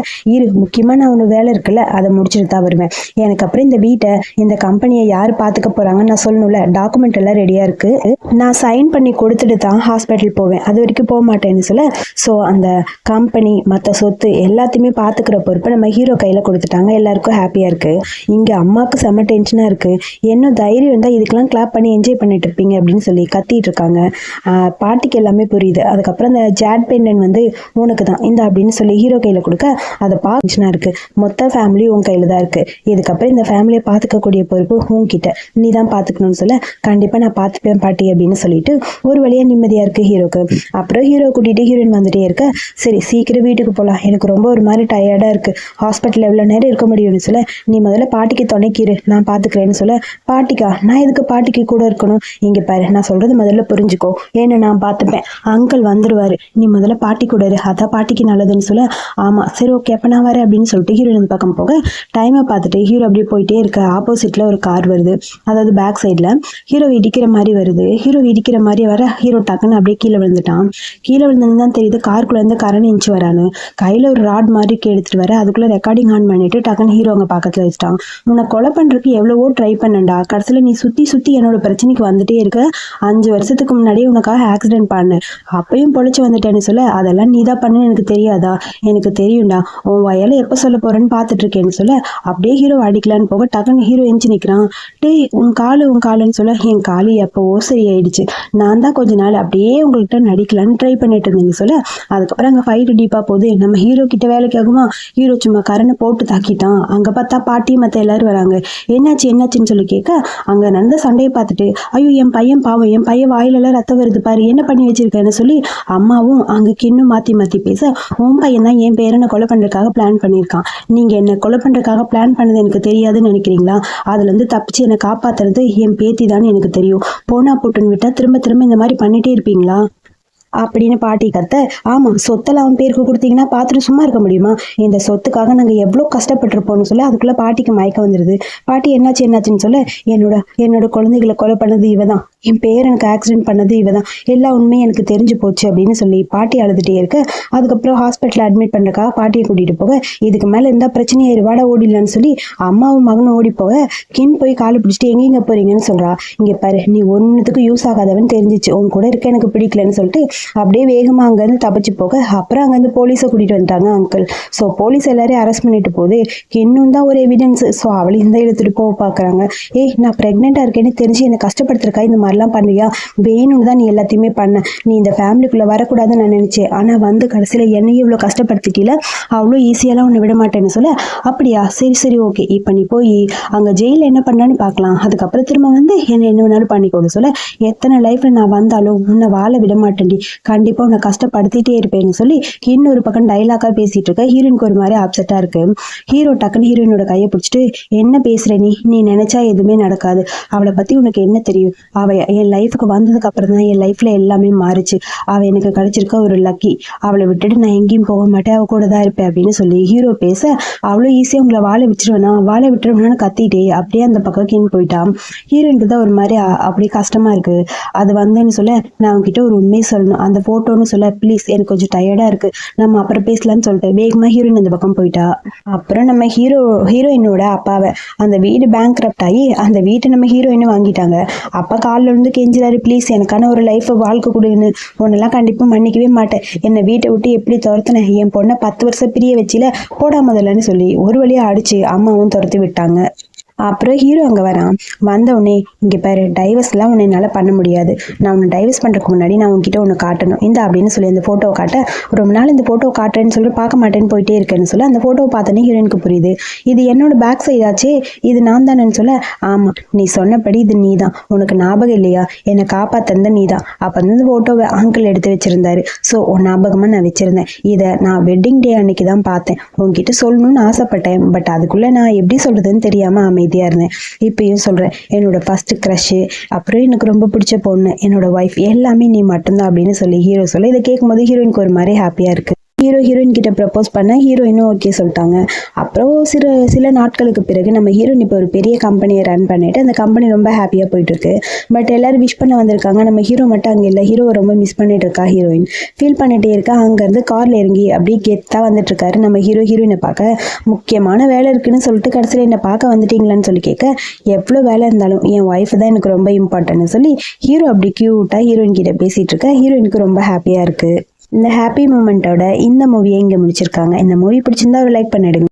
முக்கியமாக நான் ஒன்று வேலை இருக்குல்ல அதை முடிச்சுட்டு தான் வருவேன், எனக்கு அப்புறம் இந்த வீட்டை இந்த கம்பெனியை யார் பார்த்துக்க போகிறாங்கன்னு நான் சொல்லணும்ல, டாக்குமெண்ட் எல்லாம் ரெடியாக இருக்குது, நான் சைன் பண்ணி கொடுத்துட்டு தான் ஹாஸ்பிட்டல் போவேன், அது வரைக்கும் போக மாட்டேன்னு சொல்ல, ஸோ அந்த கம்பெனி மற்ற சொத்து எல்லாத்தையுமே பார்த்துக்கிற பொறுப்பை நம்ம ஹீரோ கையில் கொடுத்துட்டாங்க. எல்லாருக்கும் ஹாப்பியாக இருக்குது. இங்கே அம்மாவுக்கு செம்ம டென்ஷனாக இருக்குது, என்ன தைரியம் இருந்தால் இதுக்கெல்லாம் கிளாப் பண்ணி என்ஜாய் பண்ணிட்டு இருப்பீங்க அப்படின்னு சொல்லி கத்திட்டு இருக்காங்க. பாட்டிக்கு எல்லாமே புரியுது. அதுக்கப்புறம் அந்த ஜாட் பெண்டன் வந்து உனக்கு தான் இந்த அப்படின்னு சொல்லி ஹீரோ கையில் கொடுக்க அதை டென்ஷனாக இருக்குது. மொத்த ஃபேமிலி உன் கையில் தான் இருக்குது, இதுக்கப்புறம் இந்த ஃபேமிலியை பார்த்துக்கக்கூடிய பொறுப்பு உன்கிட்ட, நீ தான் பார்த்துக்கணும்னு சொல்ல கண்டிப்பாக நான் பார்த்துப்பேன் பாட்டி அப்படின்னு சொல்லிட்டு ஒரு வழியாக நிம்மதியாக இருக்குது ஹீரோக்கு. அப்புறம் ஹீரோ கூட்டிகிட்டு ஹீரோயின் வந்துட்டே இருக்க, சரி சீக்கிரம் வீட்டுக்கு போகலாம், எனக்கு ரொம்ப ஒரு மாதிரி டயர்டாக இருக்குது, ஹாஸ்பிட்டலில் எவ்வளோ நேரம் இருக்க முடியும்னு சொல்ல நீ முதல்ல பாட்டிக்கு துணைக்கிரு நான் பார்த்துக்கிறேன்னு சொல்ல, பாட்டிக்கா நான் எதுக்கு பாட்டிக்கு கூட இருக்கணும், இங்கே பாரு நான் சொல்கிறது முதல்ல புரிஞ்சுக்கோ, ஏன்னா நான் பார்த்துப்பேன், அங்கிள் வந்துடுவார், நீ முதல்ல பாட்டி கூட இரு, அதான் பாட்டிக்கு நல்லதுன்னு சொல்ல, ஆமாம் சரி ஓகே அப்போ நான் வரேன் அப்படின்னு சொல்லிட்டு ஹீரோயின் பக்கம் போக டைமை பார்த்துட்டு ஹீரோ அப்படியே போயிட்டே இருக்க. ஆப்போசிட்டில் ஒரு கார் வருது, அதாவது பேக் சைடில் ஹீரோ இடிக்கிற மாதிரி வருது. ஹீரோ இடிக்கிற மாதிரி வர ஹீரோ டக்குன்னு அப்படியே கீழே விழுந்துட்டான். கீழே விழுந்தது தான் தெரியுது காருக்குள்ளேருந்து கரண் இன்ச்சு வரான்னு. கையில் ஒரு ராட் மாதிரி எடுத்துகிட்டு வர அதுக்குள்ளே ரெக்கார்டிங் ஆன் பண்ணிட்டு டக்குன்னு ஹீரோ அங்கே பக்கத்தில் வச்சுட்டான். உன்னை கொலை பண்ணுறதுக்கு எவ்வளவோ ட்ரை பண்ணண்டா, கடைசியில் நீ சுற்றி சுற்றி என்னோட பிரச்சனைக்கு வந்துட்டே இருக்க, 5 வருஷத்துக்கு முன்னாடியே உனக்காக ஆக்சிடென்ட் பண்ணு, அப்பயும் பொழைச்சி வந்துட்டேன்னு சொல்ல, அதெல்லாம் நீ தான் பண்ணுன்னு எனக்கு தெரியாதா, எனக்கு தெரியும்டா, உன் வயலை எப்போ சொல்ல போகிறேன்னு பார்த்துட்டு இருக்கேன்னு சொல்ல அப்படியே ஹீரோ அடிக்கலான்னு போக டக்குன்னு ஹீரோ எஞ்சி நிற்கிறான். டேய் உன் காலுன்னு சொல்ல, என் காலு எப்போவோ சரியாயிடுச்சு, நான் தான் கொஞ்ச நாள் அப்படியே உங்கள்கிட்ட நடிக்கலான்னு ட்ரை பண்ணிட்டு இருந்தேன்னு சொல்ல, அதுக்கப்புறம் அங்கே ஃபைட்டு டீப்பாக போகுது. நம்ம ஹீரோ கிட்ட வேலைக்கு ஆகுமா, ஹீரோ சும்மா கரனை போட்டு தாக்கிட்டான். அங்கே பார்த்தா பாட்டி மற்ற எல்லாரும் வராங்க, என்னாச்சுன்னு சொல்லி கேட்க அங்கே நடந்த சண்டையை பார்த்துட்டு, ஐயோ என் பையன் பாவம், என் பையன் வாயிலெல்லாம் ரத்தம் வருது பாரு, என்ன பண்ணி வச்சிருக்கேன்னு சொல்லி அம்மாவும் அங்கே கின்னும் மாற்றி பேச, உன் பையன் தான் என் பேரனை கொலை பண்ணுறதுக்காக பிளான் பண்ணியிருக்கான், நீங்கள் என்னை கொலை பண்ணுறதுக்காக பிளான் பண்ணது எனக்கு தெரியாதுன்னு நினைக்கிறீங்களா, அதுலேருந்து தப்பிச்சு என்னை காப்பாற்றுறது என் பேத்தி தான் எனக்கு தெரியும், போனா போட்டுன்னு விட்டால் திரும்ப திரும்ப இந்த மாதிரி பண்ணிகிட்டே இருப்பீங்களா அப்படின்னு பாட்டி கத்த, ஆமாம் சொத்தெல்லாம் அவன் பேருக்கு கொடுத்தீங்கன்னா பார்த்துட்டு சும்மா இருக்க முடியுமா, இந்த சொத்துக்காக நாங்கள் எவ்வளோ கஷ்டப்பட்டுருப்போம்னு சொல்ல அதுக்குள்ளே பாட்டிக்கு மயக்கம் வந்துடுது. பாட்டி என்னாச்சுன்னு சொல்ல, என்னோட குழந்தைகளை கொலை பண்ணது இவ தான், என் பேரனுக்கு ஆக்சிடென்ட் பண்ணது இவ தான், எல்லா உண்மையும் எனக்கு தெரிஞ்சு போச்சு அப்படின்னு சொல்லி பாட்டி அழுதுகிட்டே இருக்க, அதுக்கப்புறம் ஹாஸ்பிட்டலில் அட்மிட் பண்ணுறக்காக பாட்டியை கூட்டிகிட்டு போக, இதுக்கு மேலே இருந்தால் பிரச்சனையாயிரு வாடா ஓடிடலான்னு சொல்லி அம்மாவும் மகனும் ஓடி போக, கின் போய் காலை பிடிச்சிட்டு எங்கே போகிறீங்கன்னு சொல்கிறா. இங்கே பாரு நீ ஒன்றுத்துக்கு யூஸ் ஆகாதவன்னு தெரிஞ்சிச்சு, உன் கூட இருக்க எனக்கு பிடிக்கலன்னு சொல்லிட்டு அப்படியே வேகமாக அங்கேருந்து தப்பிச்சு போக, அப்புறம் அங்கேருந்து போலீஸை கூட்டிகிட்டு வந்துட்டாங்க அங்கிள். ஸோ போலீஸ் எல்லாரையும் அரெஸ்ட் பண்ணிட்டு போகுது. இன்னும் தான் ஒரு எவிடன்ஸ், ஸோ அவளையும் தான் இழுத்துட்டு போக பார்க்குறாங்க. ஏய் நான் ப்ரெக்னெண்ட்டாக இருக்கேன்னு தெரிஞ்சு என்னை கஷ்டப்படுத்துருக்கா, இந்த மாதிரிலாம் பண்ணுறியா, வேணும்னு தான் நீ எல்லாத்தையுமே பண்ண, நீ இந்த ஃபேமிலிக்குள்ளே வரக்கூடாதுன்னு நான் நினச்சேன், ஆனால் வந்து கடைசியில் என்னையும் இவ்வளோ கஷ்டப்படுத்திக்கல, அவ்வளோ ஈஸியாலாம் உன்னை விட மாட்டேன்னு சொல்ல, அப்படியா சரி ஓகே இப்போ நீ போய் அங்கே ஜெயிலில் என்ன பண்ணான்னு பார்க்கலாம், அதுக்கப்புறம் திரும்ப வந்து என்ன வேணாலும் பண்ணிக்கோன்னு சொல்ல, எத்தனை லைஃப்பில் நான் வந்தாலும் உன்னை வாழ விட மாட்டேன்டி, கண்டிப்பாக உன்னை கஷ்டப்படுத்திட்டே இருப்பேன்னு சொல்லி இன்னொரு பக்கம் டைலாக்காக பேசிகிட்டு இருக்க. ஹீரோயினுக்கு ஒரு மாதிரி அப்செட்டாக இருக்குது. ஹீரோ டக்குன்னு ஹீரோயினோட கையை பிடிச்சிட்டு, என்ன பேசுகிற நீ நினச்சா எதுவுமே நடக்காது, அவளை பற்றி உனக்கு என்ன தெரியும், அவள் என் லைஃபுக்கு வந்ததுக்கு அப்புறம் தான் என் லைஃப்பில் எல்லாமே மாறிச்சு, அவள் எனக்கு கிடைச்சிருக்க ஒரு லக்கி, அவளை விட்டுட்டு நான் எங்கேயும் போக மாட்டேன், அவள் கூட தான் இருப்பேன் அப்படின்னு சொல்லி ஹீரோ பேச, அவ்வளோ ஈஸியாக உங்களை வாழை விட்டுருவேனான்னு கத்திட்டே அப்படியே அந்த பக்கம் கீழ் போயிட்டான். ஹீரோயினுக்கு தான் ஒரு மாதிரி அப்படியே கஷ்டமாக இருக்குது. அது வந்தேன்னு சொல்ல, நான் அவங்ககிட்ட ஒரு உண்மையை சொல்லணும், அந்த ஃபோட்டோன்னு சொல்ல, ப்ளீஸ் எனக்கு கொஞ்சம் டயர்டாக இருக்குது, நம்ம அப்புறம் பேசலான்னு சொல்லிட்டு வேகமாக ஹீரோயின் அந்த பக்கம் போயிட்டா. அப்புறம் நம்ம ஹீரோயினோட அப்பாவை அந்த வீடு பேங்க்ரப்ட் ஆகி அந்த வீட்டை நம்ம ஹீரோயினை வாங்கிட்டாங்க. அப்பா காலில் இருந்து கெஞ்சிறாரு, ப்ளீஸ் எனக்கான ஒரு லைஃப்பை வாழ்க்கை கொடுன்னு, உன்னெல்லாம் கண்டிப்பாக மன்னிக்கவே மாட்டேன், என்னை வீட்டை விட்டு எப்படி துரத்துனேன், என் பொண்ணை 10 வருஷம் பிரிய வச்சில போடா முதல்லன்னு சொல்லி ஒரு வழியாக அடித்து அம்மாவும் துரத்தி விட்டாங்க. அப்புறம் ஹீரோ அங்கே வரான். வந்தவுடனே இங்கே பாரு டைவர்ஸ்லாம் உன்னை என்னால் பண்ண முடியாது, நான் உன்னை டைவர்ஸ் பண்ணுறதுக்கு முன்னாடி நான் உன்கிட்ட ஒன்று காட்டணும் இந்த அப்படின்னு சொல்லி அந்த ஃபோட்டோவை காட்ட, ரொம்ப நாள் இந்த ஃபோட்டோ காட்டுறேன்னு சொல்லி பார்க்க மாட்டேன்னு போயிட்டே இருக்கேன்னு சொல்லி அந்த ஃபோட்டோவை பார்த்தோன்னே ஹீரோயினுக்கு புரியுது, இது என்னோட பேக் சைடாச்சே, இது நான் தானேன்னு சொல்ல, ஆமாம் நீ சொன்னபடி இது நீ தான், உனக்கு ஞாபகம் இல்லையா, என்னை காப்பாற்றுந்த நீ தான், அப்போ வந்து ஃபோட்டோவை அங்கிள் எடுத்து வச்சுருந்தாரு, ஸோ உன் ஞாபகமாக நான் வச்சுருந்தேன், இதை நான் வெட்டிங் டே அன்னைக்கு தான் பார்த்தேன், உன்கிட்ட சொல்லணும்னு ஆசைப்பட்டேன், பட் அதுக்குள்ளே நான் எப்படி சொல்கிறதுன்னு தெரியாமல் அமைதியாக இருந்தேன், இப்பயும் சொல்கிறேன், என்னோட ஃபர்ஸ்ட் க்ரஷ்ஷு, அப்புறம் எனக்கு ரொம்ப பிடிச்ச பொண்ணு, என்னோட ஒய்ஃப், எல்லாமே நீ மட்டும்தான் அப்படின்னு சொல்லி ஹீரோ சொல்ல, இதை கேட்கும்போது ஹீரோயினுக்கு ஒரு மாதிரி ஹாப்பியாக இருக்குது. ஹீரோயின் கிட்ட ப்ரப்போஸ் பண்ண ஹீரோயினும் ஓகே சொல்லிட்டாங்க. அப்புறம் சில நாட்களுக்கு பிறகு நம்ம ஹீரோயின் இப்போ ஒரு பெரிய கம்பெனியை ரன் பண்ணிட்டு அந்த கம்பெனி ரொம்ப ஹாப்பியாக போயிட்டுருக்கு. பட் எல்லாரும் விஷ் பண்ண வந்திருக்காங்க, நம்ம ஹீரோ மட்டும் அங்கே இல்லை. ஹீரோவை ரொம்ப மிஸ் பண்ணிட்டு இருக்கா ஹீரோயின், ஃபீல் பண்ணிகிட்டே இருக்கா. அங்கேருந்து காரில் இறங்கி அப்படியே கெத்தாக வந்துட்டுருக்காரு நம்ம ஹீரோயினை பார்க்க. முக்கியமான வேலை இருக்குன்னு சொல்லிட்டு கடைசியில் என்னை பார்க்க வந்துட்டீங்களான்னு சொல்லி கேட்க, எவ்வளோ வேலை இருந்தாலும் என் ஒய்ஃப் தான் எனக்கு ரொம்ப இம்பார்ட்டன்ட்னு சொல்லி ஹீரோ அப்படி க்யூட்டாக ஹீரோயின் கிட்ட பேசிகிட்டு இருக்கா. ஹீரோயினுக்கு ரொம்ப ஹாப்பியாக இருக்குது. இந்த ஹாப்பி மூமெண்ட்டோட இந்த மூவியை இங்கே முடிச்சிருக்காங்க. இந்த மூவி பிடிச்சிருந்தா ஒரு லைக் பண்ணிடுங்க.